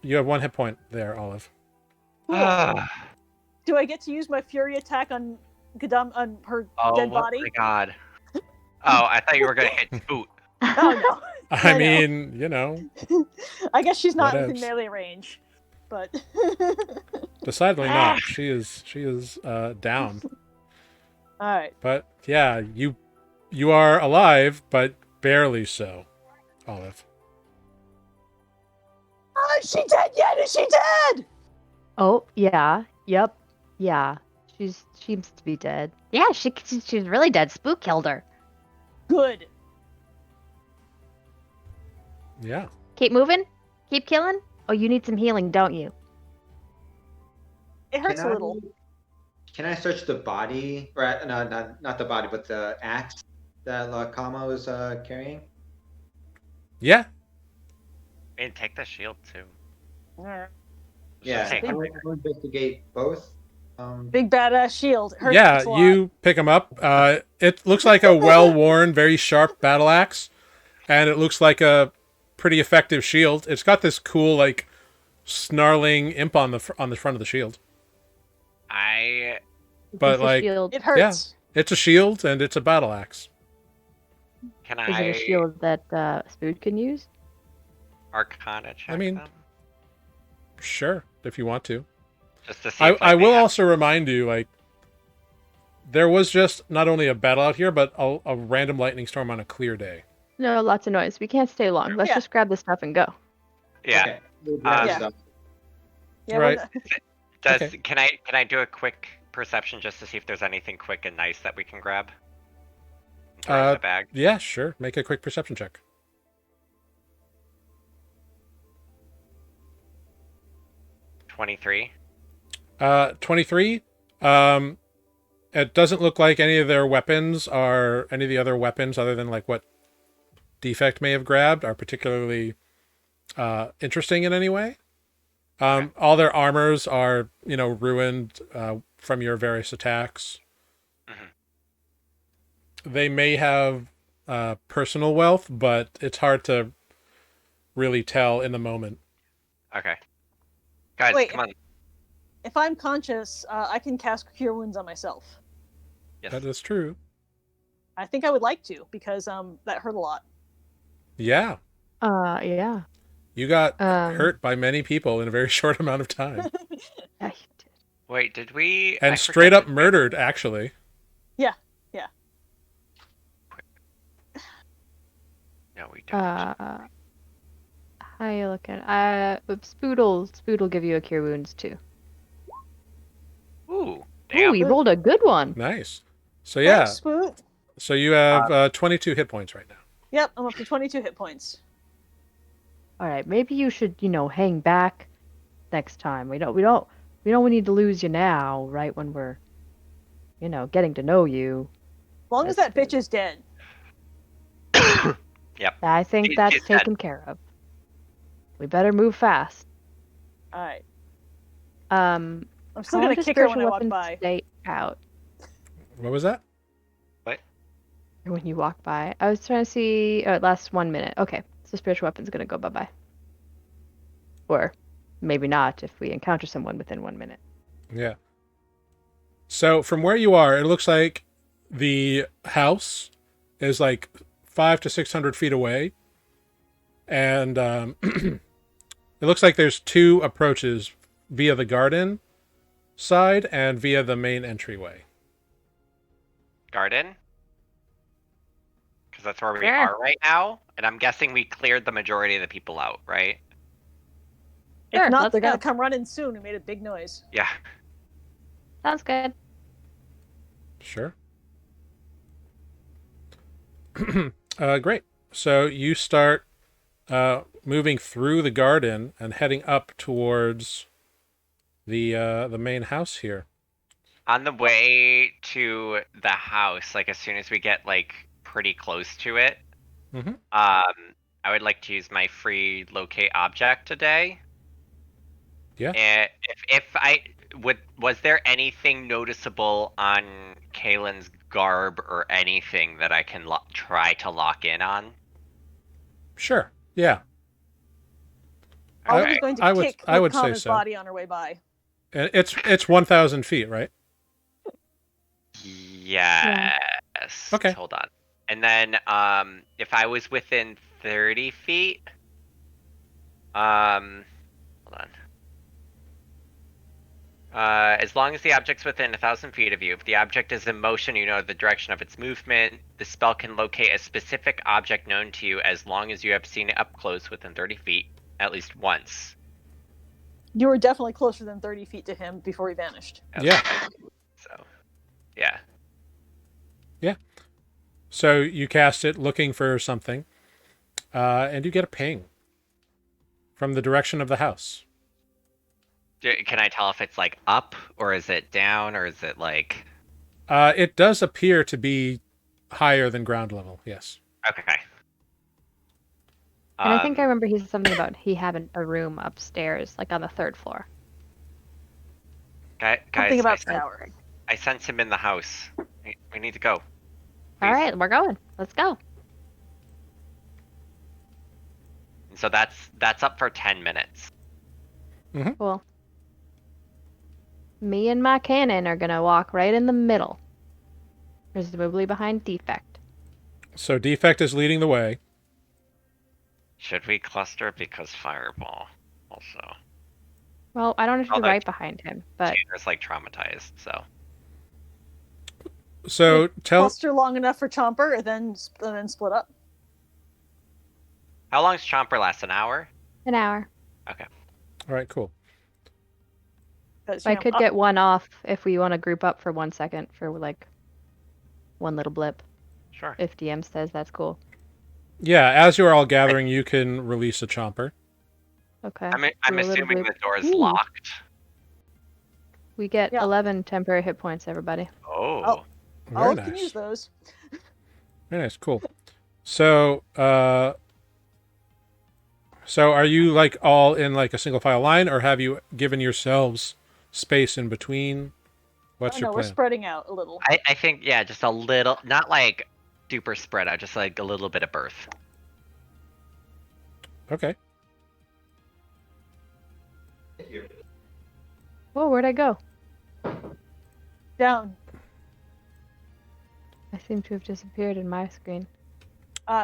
you have 1 hit point there, Olive. Do I get to use my fury attack on on her Oh dead body? my god. Oh, I thought you were gonna hit Spoot. Oh no. I know. mean, I guess she's not Whatevs. within melee range, but decidedly not. She is down. all right. But yeah, you are alive, but barely so, Olive. Is she dead yet? Is she dead? Oh, yeah. Yep. Yeah. She seems to be dead. Yeah, she's really dead. Spook killed her. Good. Yeah. Keep moving. Keep killing. Oh, you need some healing, don't you? It hurts a little. Can I search the body? Or no, not the body, but the axe that Lakama was carrying? Yeah. I mean, take the shield too. Alright. Yeah, Take I it. want to investigate both. Big badass shield. It hurts Yeah, a lot. you pick him up. It looks like a well-worn, very sharp battle axe, and it looks like a pretty effective shield. It's got this cool, snarling imp on the front of the shield. But It's a shield. It hurts. It's a shield and it's a battle axe. Can Is it I a shield that Spoot can use? Arcana check I mean, them? Sure, if you want to. Just to see if I they will have- also remind you, there was just not only a battle out here, but a random lightning storm on a clear day. No, lots of noise. We can't stay long. Let's Yeah. just grab the stuff and go. Yeah. Okay. We'll grab Yeah. stuff. Yeah, Right. Does can I do a quick perception just to see if there's anything quick and nice that we can grab? Throw in the bag. Yeah, sure. Make a quick perception check. 23. 23. It doesn't look like any of their weapons are any of the other weapons other than like what Defect may have grabbed are particularly interesting in any way. All their armors are, ruined from your various attacks. They may have personal wealth, but it's hard to really tell in the moment. Okay. Guys, Wait, come on. If I'm conscious, I can cast Cure Wounds on myself. Yes. That is true. I think I would like to, because that hurt a lot. Yeah. Yeah. You got hurt by many people in a very short amount of time. Yeah, you did. Wait, did we... And straight up murdered, actually. Yeah. No, we don't. How you looking? Spood'll give you a cure wounds too. Ooh, Ooh, damn. you rolled a good one. Nice. So yeah. Thanks, Spoot. So you have 22 hit points right now. Yep, I'm up to 22 hit points. All right, maybe you should, hang back next time. We don't need to lose you now, right when we're, getting to know you. As long as that bitch is dead. Yep. I think She's that's dead. taken care of. We better move fast. Alright. I'm still gonna kick her when I walk by. Stay out. What was that? When you walk by. I was trying to see. Oh, it lasts 1 minute. Okay, so spiritual weapon's gonna go bye-bye. Or maybe not if we encounter someone within 1 minute. Yeah. So from where you are, it looks like the house is like 500 to 600 feet away. And it looks like there's two approaches via the garden side and via the main entryway. Garden? Because that's where we Sure. are right now. And I'm guessing we cleared the majority of the people out, right? Sure, If not, let's they're gonna go. come running soon. We made a big noise. Yeah. Sounds good. Sure. Great. So you start moving through the garden and heading up towards the main house here. On the way to the house, like as soon as we get like pretty close to it, Mhm. I would like to use my free locate object today. Yeah. And was there anything noticeable on Kaylin's garb or anything that I can try to lock in on? Sure. Yeah. Olive Okay. is going to I would- kick I would say Kama's so. body on her way by. And it's 1,000 feet, right? Yes. Okay. Hold on. And then if I was within 30 feet, hold on. As long as the object's within 1,000 feet of you, if the object is in motion, you know the direction of its movement. The spell can locate a specific object known to you as long as you have seen it up close within 30 feet at least once. You were definitely closer than 30 feet to him before he vanished. Yeah. So, yeah. So you cast it looking for something, and you get a ping from the direction of the house. Can I tell if it's like up or is it down or is it like? It does appear to be higher than ground level. Yes. Okay. And I think I remember he said something about he having a room upstairs, like on the 3rd floor. Guys, Something about the tower. I sense him in the house. We need to go. All right, we're going. Let's go. So that's up for 10 minutes. Cool. Me and my cannon are gonna walk right in the middle, presumably behind Defect. So Defect is leading the way. Should we cluster because fireball also? Well, I don't have to be Although- right behind him, but Tanner's like traumatized, so. So tell. Cluster long enough for Chomper, and then split up. How long's Chomper last? An hour? an hour. Okay. All right. Cool. 'Cause, I could get one off if we want to group up for 1 second for like one little blip. Sure. If DM says that's cool. Yeah. As you are all gathering, you can release a chomper. Okay. I'm Do a little assuming blip. the door is Ooh. locked. We get Yeah. 11 temporary hit points, everybody. Oh. All Very can use nice. those. Very nice. Cool. So, so are you like all in like a single file line, or have you given yourselves space in between? What's your No, we're plan? spreading out a little. I think, yeah, just a little, not like super spread out, just like a little bit of berth. Okay. Thank you. Whoa, where'd I go? Down. I seem to have disappeared in my screen.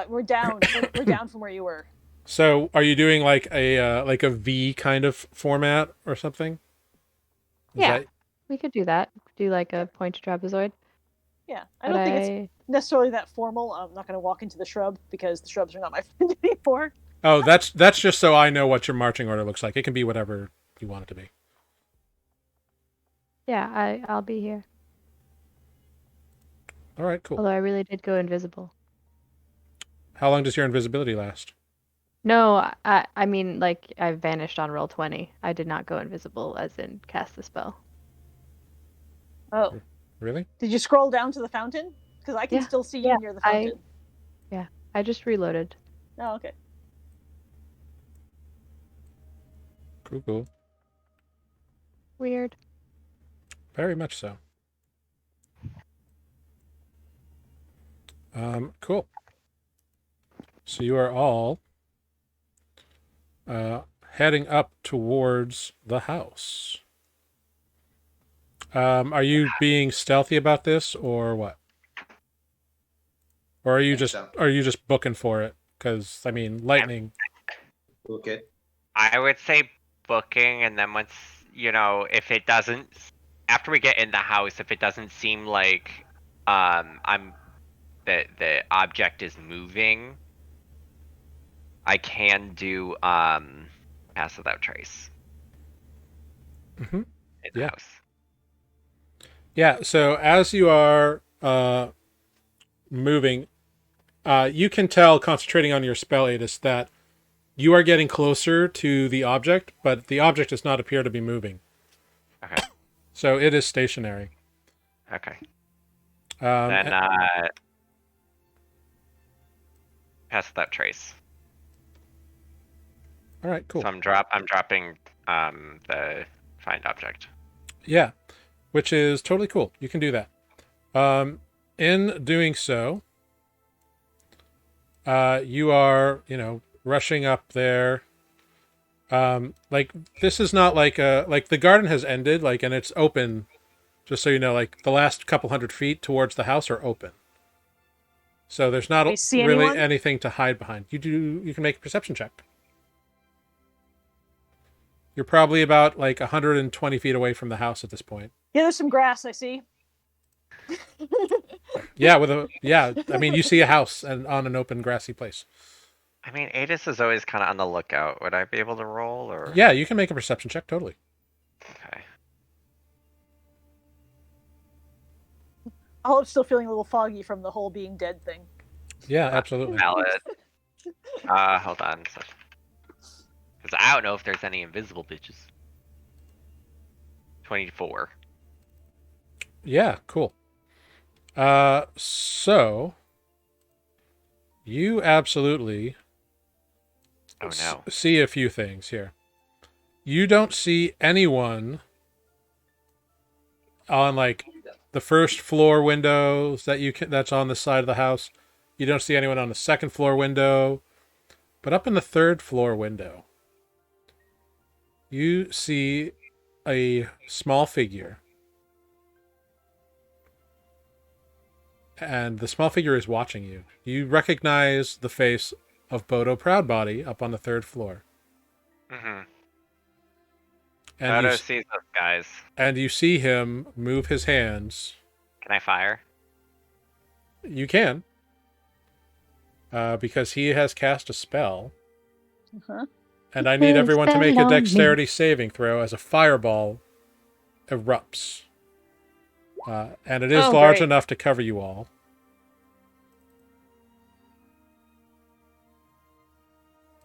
We're down. We're down from where you were. So, are you doing like a V kind of format or something? Is Yeah. that- We could do that. Do like a pointed trapezoid. Yeah, I But don't think it's necessarily that formal. I'm not going to walk into the shrub because the shrubs are not my friend anymore. Oh, that's just so I know what your marching order looks like. It can be whatever you want it to be. Yeah, I'll be here. All right, cool. Although I really did go invisible. How long does your invisibility last? No, I mean like I vanished on roll 20. I did not go invisible as in cast the spell. Oh, Really? did you scroll down to the fountain? Because I can Yeah. still see you near the fountain. I just reloaded. Oh, okay. Cool. Weird. Very much so. Cool. So you are all heading up towards the house. Are you being stealthy about this, or what? Or are you Think just booking for it? Because I mean, lightning. Book it. I would say booking, and then once, if it doesn't, after we get in the house, if it doesn't seem like the object is moving, I can do pass without trace Mm-hmm. in the Yeah. house. Yeah. So as you are moving, you can tell, concentrating on your spell, Adis, that you are getting closer to the object, but the object does not appear to be moving. Okay. So it is stationary. Okay. Um, Then pass without trace. all right, cool. So I'm dropping the find object. Yeah, which is totally cool. You can do that. In doing so, you are, rushing up there. Like this is not like the garden has ended, like, and it's open. Just so you know, like the last couple 100 feet towards the house are open. So there's not Do you see really anyone? anything to hide behind. You can make a perception check. You're probably about like 120 feet away from the house at this point. Yeah, there's some grass I see. Yeah, I mean, you see a house and on an open grassy place. I mean, Adis is always kind of on the lookout. Would I be able to roll, or? Yeah, you can make a perception check, totally. Okay. Olive's still feeling a little foggy from the whole being dead thing. Yeah, absolutely. Valid. Hold on. Because I don't know if there's any invisible bitches. 24. Yeah, cool. So you absolutely Oh no. see a few things here. You don't see anyone on like the first floor windows that's on the side of the house. You don't see anyone on the second floor window, but up in the third floor window, you see a small figure. And the small figure is watching you. You recognize the face of Bodo Proudbody up on the third floor. Mm-hmm. And Photo sees those guys. and you see him move his hands. Can I fire? You can. Because he has cast a spell. Uh-huh. And I need Put a everyone to make spell a on me. dexterity saving throw as a fireball erupts. And it is Oh, large great. enough to cover you all.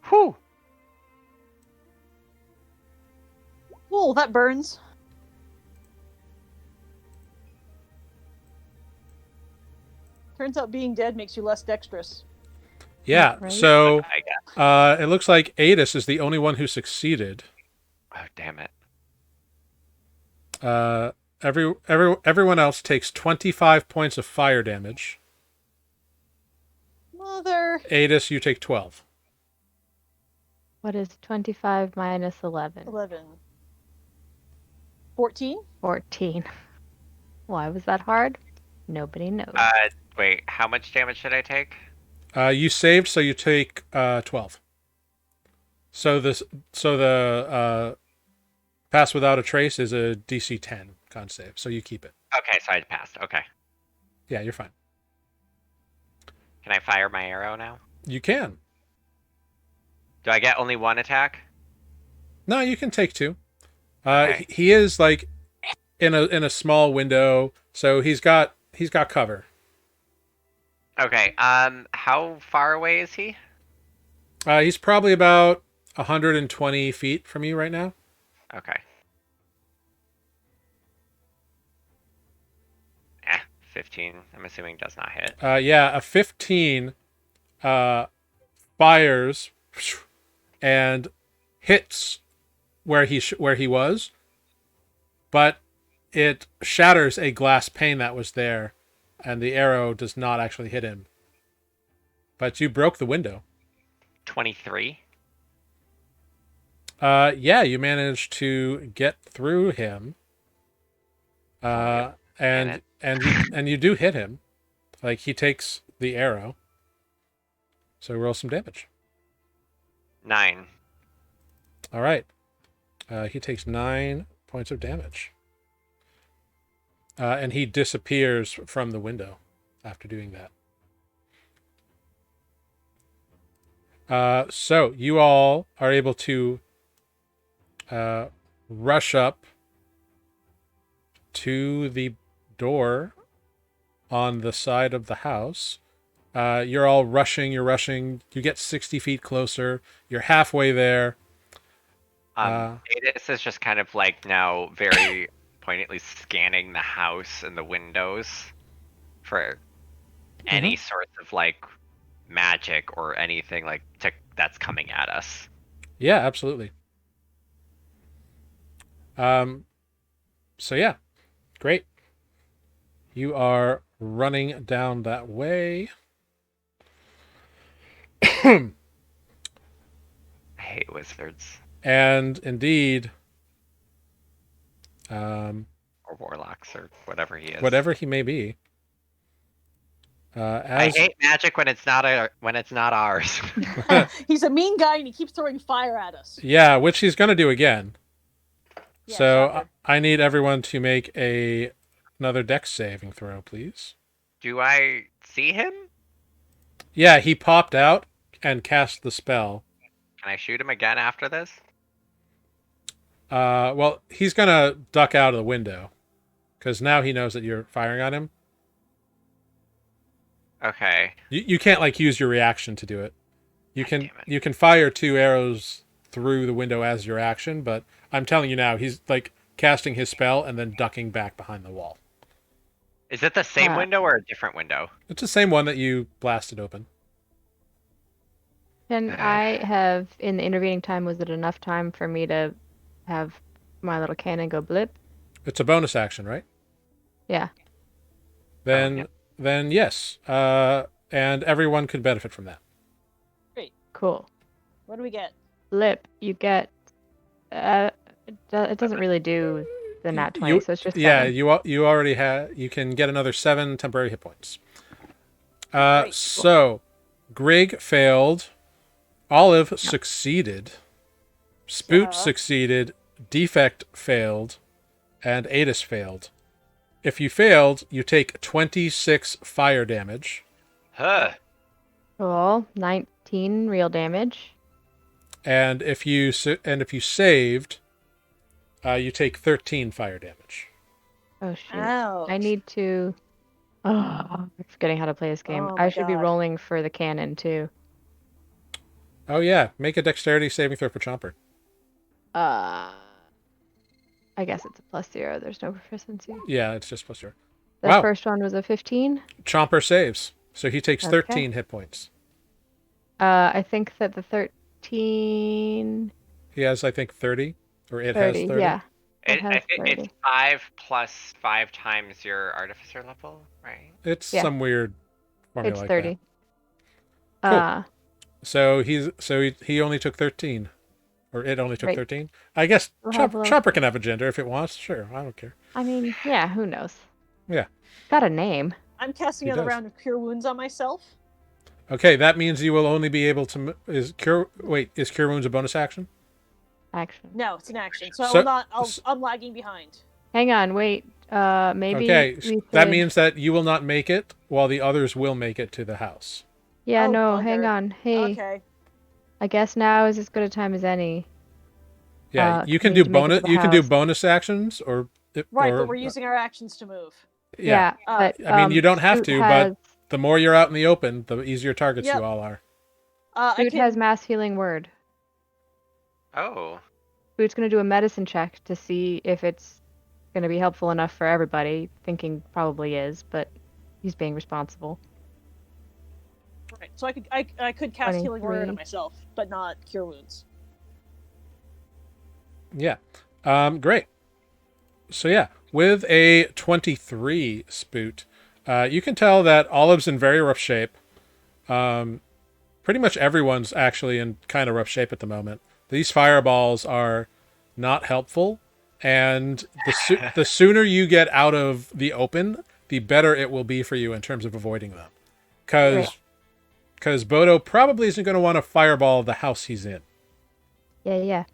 Whew. Whoa, that burns. Turns out being dead makes you less dexterous. Yeah. Right. So I guess. it looks like Adis is the only one who succeeded. Oh, damn it. Everyone else takes 25 points of fire damage. Mother. Adis, you take 12. What is 25 minus 11? 11. 14? 14. Why was that hard? Nobody knows. Wait, how much damage should I take? You saved, so you take 12. So the pass without a trace is a DC 10 con save, so you keep it. Okay, so I passed. Okay. Yeah, you're fine. Can I fire my arrow now? You can. Do I get only one attack? No, you can take 2. Okay. He is like in a small window, so he's got cover. Okay, how far away is he? He's probably about 120 feet from you right now. Okay. 15, I'm assuming does not hit. Yeah, a 15 fires and hits where he was, but it shatters a glass pane that was there, and the arrow does not actually hit him. But you broke the window. 23? Yeah, you managed to get through him. And you do hit him. Like, he takes the arrow. So roll some damage. 9. All right. He takes 9 points of damage. And he disappears from the window after doing that. So you all are able to rush up to the door on the side of the house. You're all rushing. You're rushing. You get 60 feet closer. You're halfway there. This is just kind of like now very poignantly scanning the house and the windows for any sort of like magic or anything like that's coming at us. Yeah, absolutely. So yeah, great. You are running down that way. I hate wizards. And indeed, Or warlocks or whatever he is. whatever he may be. I hate magic when it's not ours. He's a mean guy and he keeps throwing fire at us. Yeah, which he's going to do again. Yeah, So shocker. I need everyone to make another dex saving throw, please. Do I see him? Yeah, he popped out and cast the spell. Can I shoot him again after this? Well, he's going to duck out of the window because now he knows that you're firing on him. Okay. You can't like use your reaction to do it. Damn it. You can fire 2 arrows through the window as your action, but I'm telling you now, he's like casting his spell and then ducking back behind the wall. Is it the same Uh, window or a different window? It's the same one that you blasted open. Can I have, in the intervening time, was it enough time for me to have my little cannon go blip? It's a bonus action, right? Yeah. Then yes. And everyone could benefit from that. Cool. What do we get? Blip, you get. It doesn't really do the nat 20, You- so it's just Yeah, 7. you already have. You can get another 7 temporary hit points. Great. So Grig failed. Olive succeeded. Spoot succeeded. Defect failed. And Adis failed. If you failed, you take 26 fire damage. Huh. Cool. 19 real damage. And if you saved, you take 13 fire damage. Oh, shoot. Ouch. I need to. Oh, I'm forgetting how to play this game. Oh I my should be God. rolling for the cannon, too. Oh yeah, make a dexterity saving throw for Chomper. I guess it's a +0. There's no proficiency. Yeah, it's just +0. The Wow. first one was a 15. Chomper saves, so he takes Okay. 13 hit points. I think that the 13. He has, I think, 30, or it 30, has 30. yeah. It has It's 30. 5 plus 5 times your artificer level, right? It's Yeah. some weird formula It's like 30. Cool. Uh, that. So he only took 13, or it only took Right. 13. I guess We'll have a little- Chomper can have a gender if it wants. Sure, I don't care. I mean, yeah, who knows? Yeah. Got a name. I'm casting He another does. round of Cure Wounds on myself. Okay, that means you will only be able to is Cure Wounds a bonus action? Action. No, it's an action, so, I So- will not. I'm lagging behind. Hang on, wait. Maybe Okay, we that should- means that you will not make it, while the others will make it to the house. Yeah, Oh, no, hang bugger. on. Hey, Okay. I guess now is as good a time as any. Yeah, you can we do need to make it to bonus. the You can do house. bonus actions, or Right, or, but we're using our actions to move. yeah. but I mean, you don't have Scoot to, has, but the more you're out in the open, the easier targets Yep. you all are. I Scoot can. has mass healing word. Oh. Scoot's gonna do a medicine check to see if it's gonna be helpful enough for everybody. Thinking probably is, but he's being responsible. Right, so I could cast Healing Word 23. on myself, but not Cure Wounds. Yeah. Great. So yeah, with a 23 Spoot, you can tell that Olive's in very rough shape. Pretty much everyone's actually in kind of rough shape at the moment. These fireballs are not helpful, and the sooner you get out of the open, the better it will be for you in terms of avoiding them. Because Bodo probably isn't going to want to fireball the house he's in. Yeah.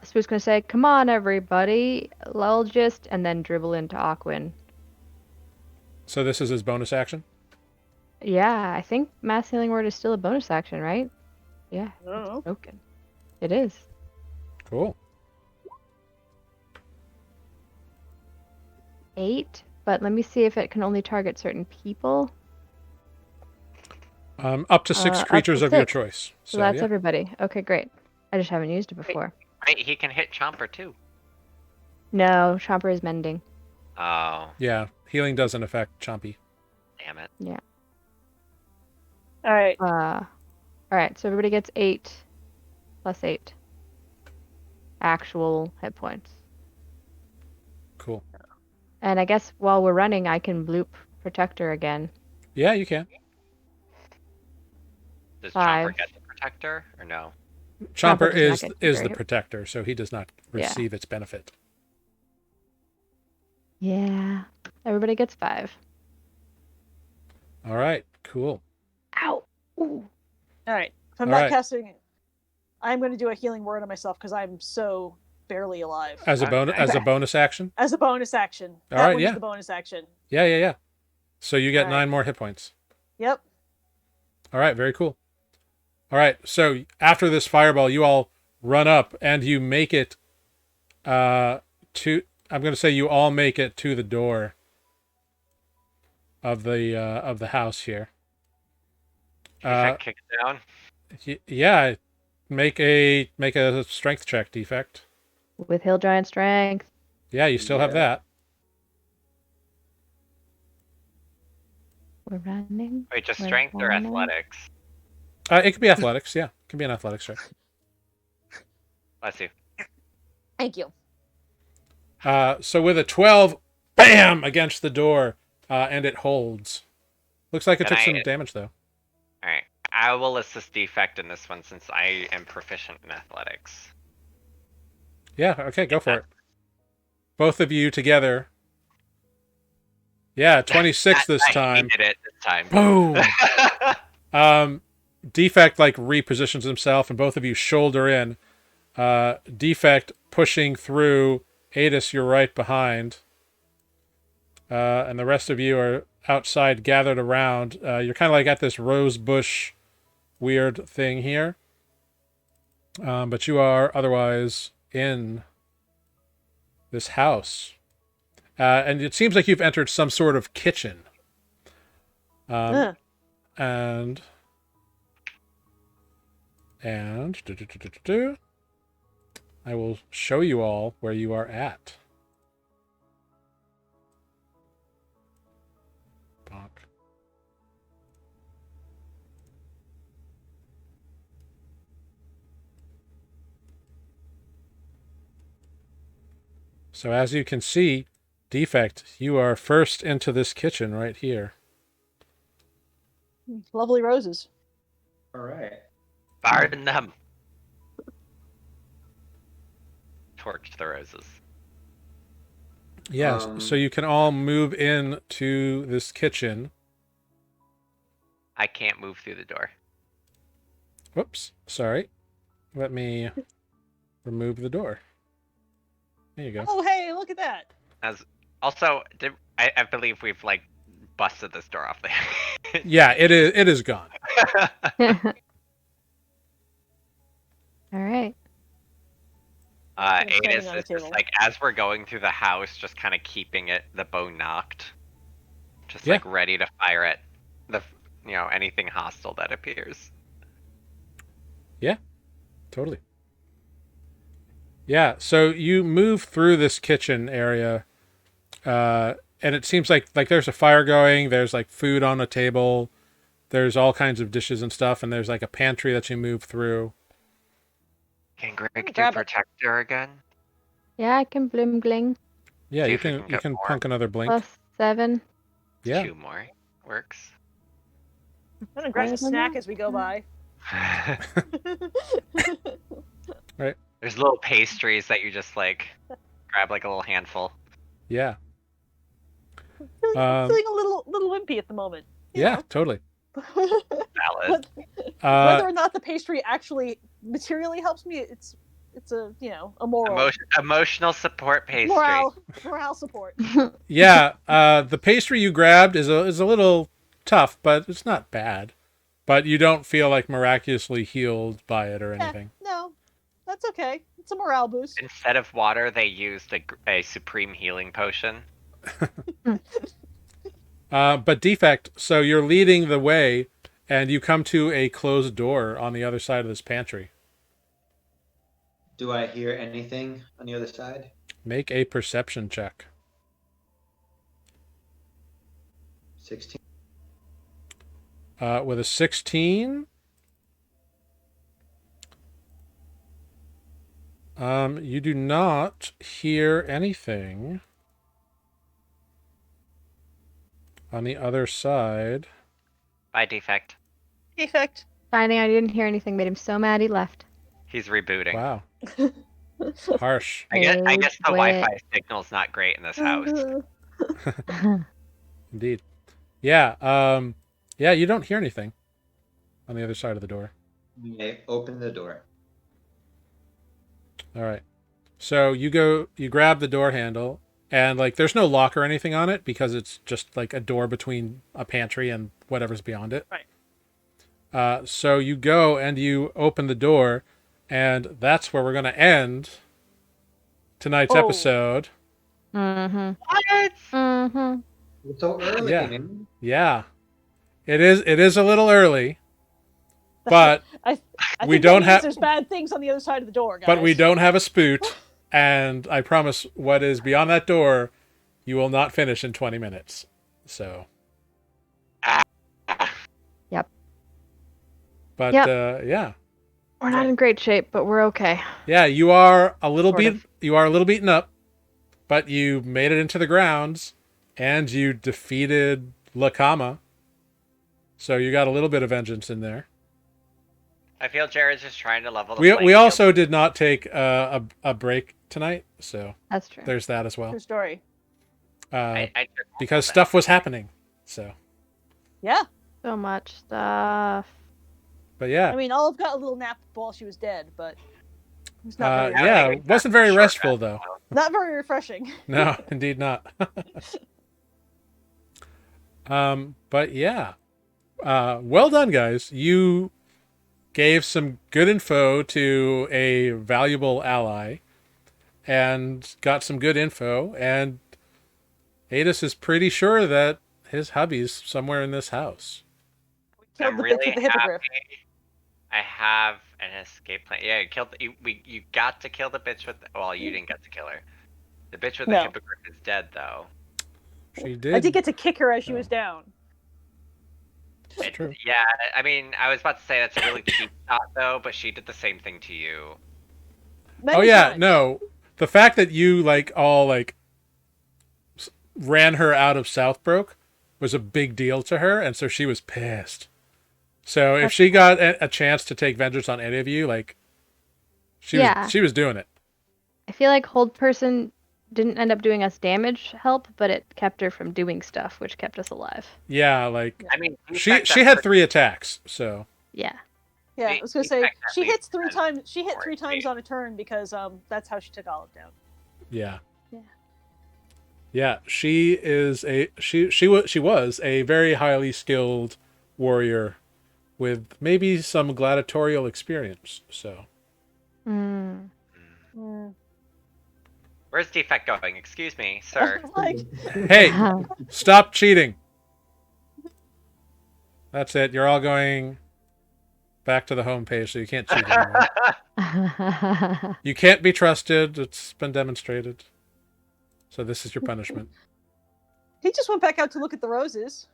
Spoot's gonna say, "Come on, everybody, Lulgist," and then dribble into Aquin. So this is his bonus action? Yeah, I think mass healing word is still a bonus action, right? Yeah, I don't know. broken. It is. Cool. 8, but let me see if it can only target certain people. Up to 6 Up to creatures of your 6. choice. So that's yeah. everybody. Okay, great. I just haven't used it before. Right, he can hit Chomper too. No, Chomper is mending. Oh, Yeah, healing doesn't affect Chompy. damn it. All right. Alright, so everybody gets 8 plus 8 actual hit points. Cool. And I guess while we're running, I can bloop Protector again. Yeah, you can. Does 5. Chomper get the protector or no? Chomper does not get is the very- protector, so he does not Yeah. receive its benefit. Yeah. Everybody gets 5. All right, cool. Ow! Ooh. All right. If I'm All not right. casting, I'm going to do a Healing Word on myself because I'm so barely alive. As a Okay. bonus action? As a bonus action. All That right, one's yeah. the bonus action. Yeah. So you get All right. 9 more hit points. Yep. All right, very cool. All right, so after this fireball, you all run up and you make it to. I'm going to say you all make it to the door of the house here. Defect kicks down. Yeah, make a strength check, Defect. With Hill Giant Strength. Yeah, you still have that. We're running. Wait, just We're strength or running. athletics? It could be athletics. Yeah, it can be an athletics check. Bless you. Thank you. So with a 12, bam, against the door, and it holds. Looks like it Can took some I- damage though. Alright. I will assist Defect in this one since I am proficient in athletics. Yeah, okay, go for it. Both of you together. Yeah, 26 this I time. hated it this time. Boom. Defect like repositions himself, and both of you shoulder in. Defect pushing through. Adis, you're right behind. And the rest of you are outside gathered around. You're kind of like at this rose bush weird thing here. But you are otherwise in this house. And it seems like you've entered some sort of kitchen. Ugh. And I will show you all where you are at. So as you can see, Defect, you are first into this kitchen right here. Lovely roses. All right. Burn them. Torch the roses. Yes, so you can all move in to this kitchen. I can't move through the door. Whoops, sorry. Let me remove the door. There you go. Oh, hey, look at that. Also, I believe we've like busted this door off the. Yeah, it is gone. All right. I'm standing Adis on the is just table. like as we're going through the house, just kind of keeping the bow knocked, just Yeah. like ready to fire at anything hostile that appears. Totally. Yeah, so you move through this kitchen area, and it seems like there's a fire going, there's like food on a table, there's all kinds of dishes and stuff, and there's like a pantry that you move through. Can Greg do Grab it. protector again? Yeah, I can bloom gling. Yeah, See you if we can can get more. punk another blink. +7. Yeah. 2 more works. I'm gonna grab a Better than snack that. as we go by. There's little pastries that you just like grab like a little handful. Yeah. Feeling a little wimpy at the moment. you Yeah, know. totally. Valid. Whether or not the pastry actually materially helps me, it's a a moral Emotional support pastry. morale support. Yeah, the pastry you grabbed is a little tough, but it's not bad. But you don't feel like miraculously healed by it or anything. No, that's okay. It's a morale boost. Instead of water, they used a supreme healing potion. But Defect, so you're leading the way, and you come to a closed door on the other side of this pantry. Do I hear anything on the other side? Make a perception check. 16. With a 16, you do not hear anything on the other side. By defect. Defect. Finding I didn't hear anything made him so mad he left. He's rebooting. Wow, harsh. I guess the Quit. Wi-Fi signal's not great in this house. Indeed. Yeah. Yeah, you don't hear anything on the other side of the door. I open the door. All right. So you grab the door handle, and like there's no lock or anything on it because it's just like a door between a pantry and whatever's beyond it. Right. So you go and you open the door, and that's where we're going to end tonight's Oh. episode. Mm-hmm. What? Mm-hmm. It's so early, Yeah. man. Yeah. It is a little early, but I we think don't that means have- There's bad things on the other side of the door, guys. but we don't have a spoot, and I promise what is beyond that door, you will not finish in 20 minutes. So. Yep. But Yep. yeah. We're not in great shape, but we're okay. Yeah, you are a little Sort of. you are a little beaten up, but you made it into the grounds and you defeated Lakama. So you got a little bit of vengeance in there. I feel Jared's just trying to level the We playing also did not take a break tonight, so That's true. there's that as well. True story. field. I took Because that. stuff was happening. So, Yeah. So much stuff. but yeah. I mean, Olive got a little nap while she was dead, but it's not very, Yeah, really it wasn't very short restful rest, though. not very refreshing. No, indeed not. But yeah. Well done, guys. You gave some good info to a valuable ally and got some good info, and Adis is pretty sure that his hubby's somewhere in this house. Killed I'm the bitch really with the hippogriff. happy. I have an escape plan. Yeah, you got to kill the bitch with. Well, you didn't get to kill her. The bitch with the No. hippogriff is dead, though. She did. I did get to kick her as she was down. It's true. Yeah, I mean, I was about to say that's a really cheap shot, though, but she did the same thing to you. Many Oh yeah, times. no. the fact that you like all like ran her out of Southbrook was a big deal to her, and so she was pissed. So if she got a chance to take vengeance on any of you, like she was doing it. I feel like Hold Person didn't end up doing us damage help, but it kept her from doing stuff, which kept us alive. Yeah, like I mean, she had 3 attacks, so Yeah. Yeah, I was gonna say she least hits 3 times. She hit more 3 times speed. on a turn because that's how she took Olive down. yeah. Yeah. Yeah, she is she was a very highly skilled warrior with maybe some gladiatorial experience. So Mm. Where's Defect going? Excuse me, sir. Like, hey, stop cheating. That's it. You're all going back to the home page, so you can't cheat anymore. You can't be trusted. It's been demonstrated. So this is your punishment. he just went back out to look at the roses.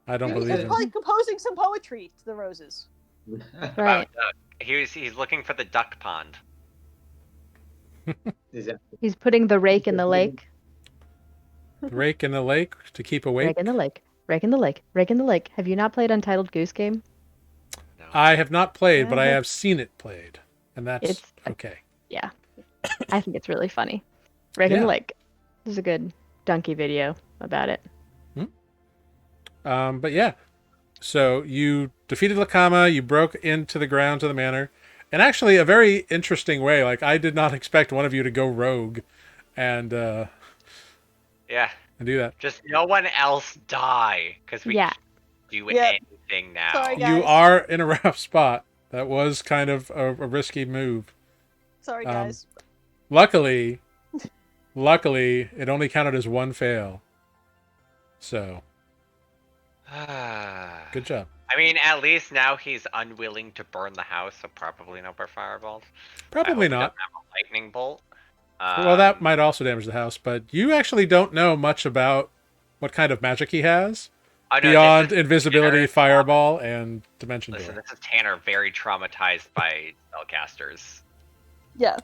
I don't believe He's him. probably composing some poetry to the roses. Right. He's looking for the duck pond. Is that He's putting the rake in the lake. Rake in the lake to keep awake. Rake in the lake. Rake in the lake. Rake in the lake. Have you not played Untitled Goose Game? No. I have not played, but I have seen it played, and that's It's okay. Yeah. I think it's really funny. Rake in Yeah. the lake. There's a good donkey video about it. But yeah, so you defeated Lakama, you broke into the grounds of the manor, and actually a very interesting way. Like I did not expect one of you to go rogue, and Yeah, do that. just no one else die, because we Yeah. can't do Yep. anything now. Sorry, guys. You are in a rough spot. That was kind of a risky move. Sorry, guys. Luckily, it only counted as 1 fail. So good job. I mean, at least now he's unwilling to burn the house, so probably no more fireballs. Probably I hope he not. doesn't have a lightning bolt. Well, that might also damage the house, but you actually don't know much about what kind of magic he has oh, no, beyond this is invisibility, Tanner. fireball, and dimension Listen, door. this is Tanner, very traumatized by spellcasters. Yeah.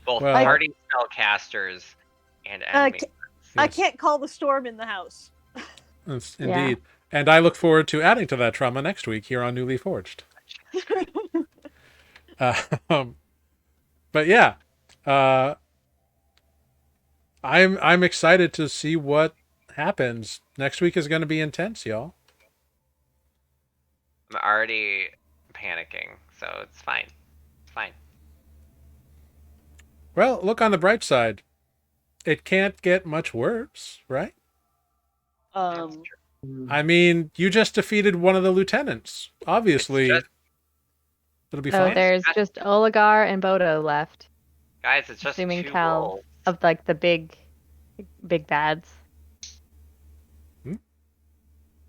Both Well- party spellcasters and I enemy. can't call the storm in the house. Yes, Yeah. indeed. And I look forward to adding to that trauma next week here on Nuuli Forged. But yeah, I'm excited to see what happens. Next week is going to be intense, y'all. I'm already panicking, so it's fine. It's fine. Well, look on the bright side. It can't get much worse, right? I mean, you just defeated one of the lieutenants. Obviously, It's just- it'll be Oh, fine. there's just Oligar and Bodo left Guys, it's just Assuming 2 Cal- rolls. of like the big bads Maybe.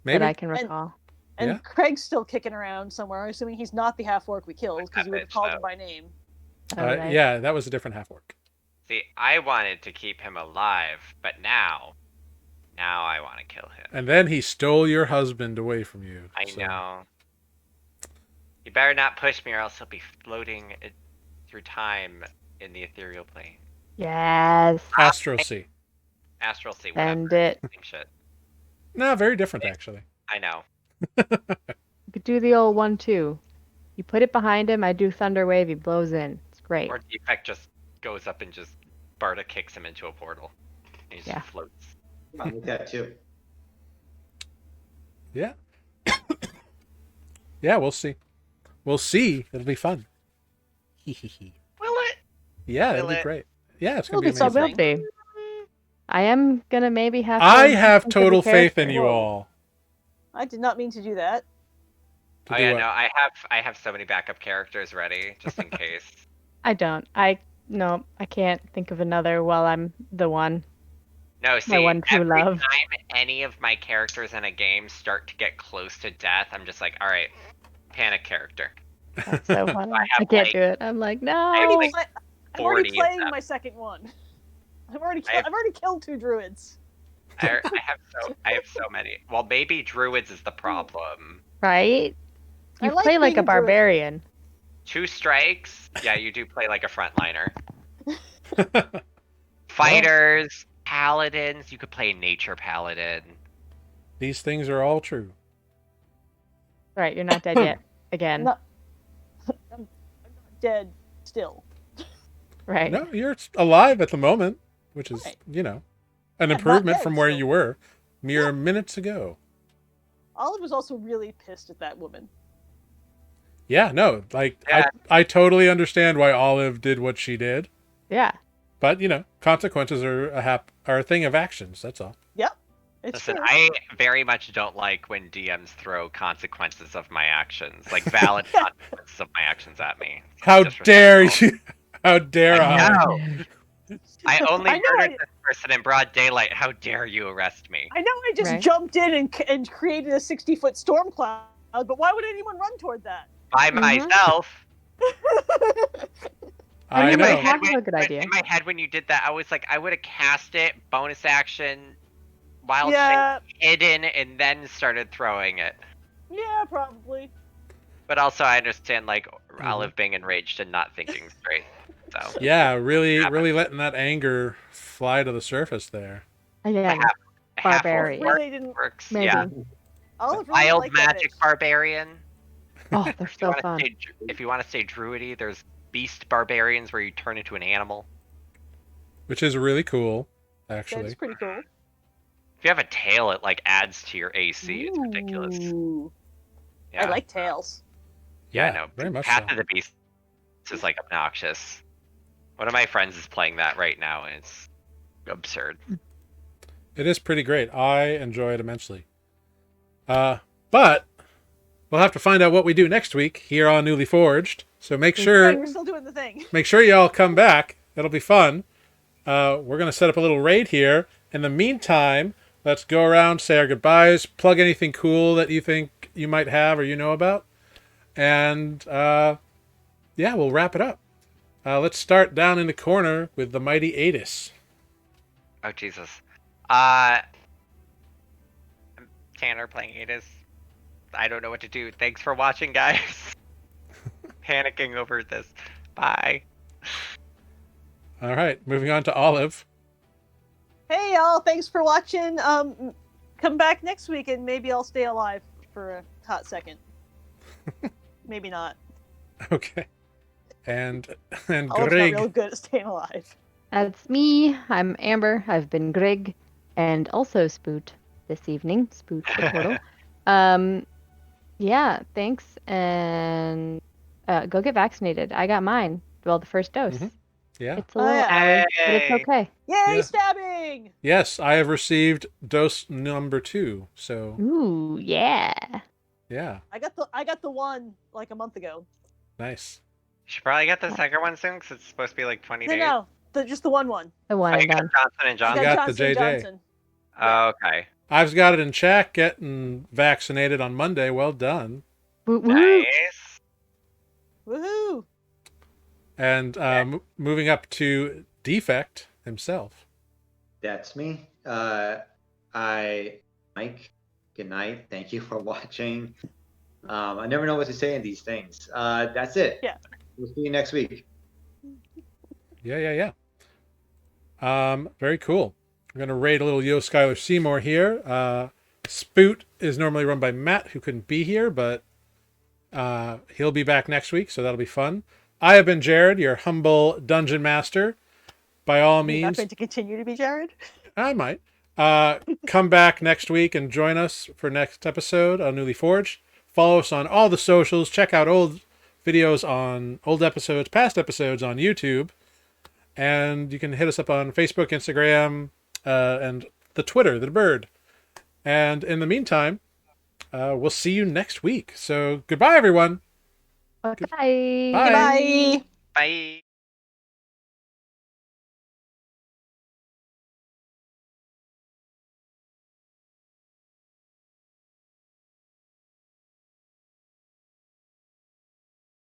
that I can recall. And Yeah. Craig's still kicking around somewhere. I'm assuming he's not the half orc we killed because you would have Bitch, called though. him by name. Oh, right. Yeah, that was a different half orc. See, I wanted to keep him alive, but now I want to kill him. And then he stole your husband away from you. I so- know. You better not push me, or else he'll be floating through time in the ethereal plane. Yes. Astro Sea. Astral sea, whatever. Send it. Same shit. No, very different actually. I know. You could do the old 1-2. You put it behind him, I do Thunder Wave, he blows in. It's great. Or Defect just goes up and just Barda kicks him into a portal. And he just Yeah. floats. fine with that too? Yeah. Yeah, we'll see. We'll see. It'll be fun. Will it? Yeah, it'll Will be it? great. Yeah, it's It'll gonna be be So amazing. will be. I am gonna maybe have to I have think of a total faith in character. you all. I did not mean to do that. To Oh do yeah, what? no, I have so many backup characters ready, just in case. I don't. No, I can't think of another while I'm the one. No, see, one true every love. time any of my characters in a game start to get close to death, I'm just like, alright, panic character. That's so funny. I I have, can't like- do it. I'm like, have, no. like, I'm already 40 of playing them. my second one. I've already I have- I've already killed 2 druids. I have so many. Well, maybe druids is the problem. Right? I You like play like being a a druid. barbarian. 2 strikes? Yeah, you do play like a frontliner. Fighters, paladins. You could play nature paladin. These things are all true. Right, you're not dead yet. Again. No, I'm not dead still. Right. No, you're alive at the moment, which is, Right. an Yeah, not improvement dead from where still. you were mere minutes ago. Olive was also really pissed at that woman. Yeah, no, like Yeah. I totally understand why Olive did what she did, Yeah. but consequences are a thing of actions. That's all. Yep. It's Listen, true. I very much don't like when DMs throw consequences of my actions, like valid consequences of my actions at me. It's How dare disrespectful. you? How dare I I? know. I only I know murdered this person in broad daylight. How dare you arrest me? I know I just Right. jumped in and created a 60-foot storm cloud, but why would anyone run toward that? By myself. I mean, know. it's not a good idea. In my head, when you did that, I was like, I would have cast it, bonus action, wild Yeah. shape, hidden, and then started throwing it. Yeah, probably. But also, I understand like Olive being enraged and not thinking straight. So Yeah, really letting that anger fly to the surface there. Again, half Barbarian. orc Really didn't. works. maybe. Yeah, Olive really wild liked that magic bitch. barbarian. Oh, they're If you so wanna fun. if you want to stay druidy, there's beast barbarians where you turn into an animal. Which is really cool, That's actually. pretty cool. If you have a tail, it like adds to your AC. It's ridiculous. Ooh. Yeah. I like tails. Yeah, I know. very much Path so. of the Beast is like obnoxious. One of my friends is playing that right now, and it's absurd. It is pretty great. I enjoy it immensely. But we'll have to find out what we do next week here on Newly Forged. So make Right, sure we're still doing the thing. y'all come back. It'll be fun. We're gonna set up a little raid here. In the meantime, let's go around, say our goodbyes, plug anything cool that you think you might have or you know about, and yeah, we'll wrap it up. Let's start down in the corner with the mighty Adis. Oh Jesus. I'm Tanner playing Adis. I don't know what to do. Thanks for watching, guys. Panicking over this. Bye. All right, moving on to Olive. Hey y'all, thanks for watching. Come back next week and maybe I'll stay alive for a hot second. Maybe not. Okay, and Olive's not Greg. real good at staying alive. That's me. I'm Amber. I've been Grig and also Spoot this evening. Spoot the portal. Yeah, thanks. And go get vaccinated. I got mine. Well, the first dose. Mhm. Yeah. It's a little yeah. hour, but Yay. it's okay. Yay, Yeah. stabbing! Yes, I have received dose number 2. So Ooh, yeah. yeah, I got the one like a month ago. nice. You should probably get the second one soon, because it's supposed to be like 20 days. No, just the one. The one Oh, you and got done. Johnson and I Johnson? got the Johnson JJ. Johnson. Oh, okay. I've got it in check. Getting vaccinated on Monday. Well done. Woo-woo. Nice. Woohoo! And moving up to Defect himself. That's me. Mike, good night. Thank you for watching. I never know what to say in these things. That's it. Yeah. We'll see you next week. Yeah. Very cool. I'm gonna raid a little Yo Skylar Seymour here. Spoot is normally run by Matt, who couldn't be here, but he'll be back next week, so that'll be fun. I have been Jared, your humble dungeon master. By all You're not means, going to continue to be Jared? I might. Come back next week and join us for next episode on Newly Forged. Follow us on all the socials. Check out old videos on old episodes, past episodes on YouTube. And you can hit us up on Facebook, Instagram, and the Twitter, the bird. And in the meantime, we'll see you next week. So goodbye, everyone. Bye. Bye. Bye. Bye.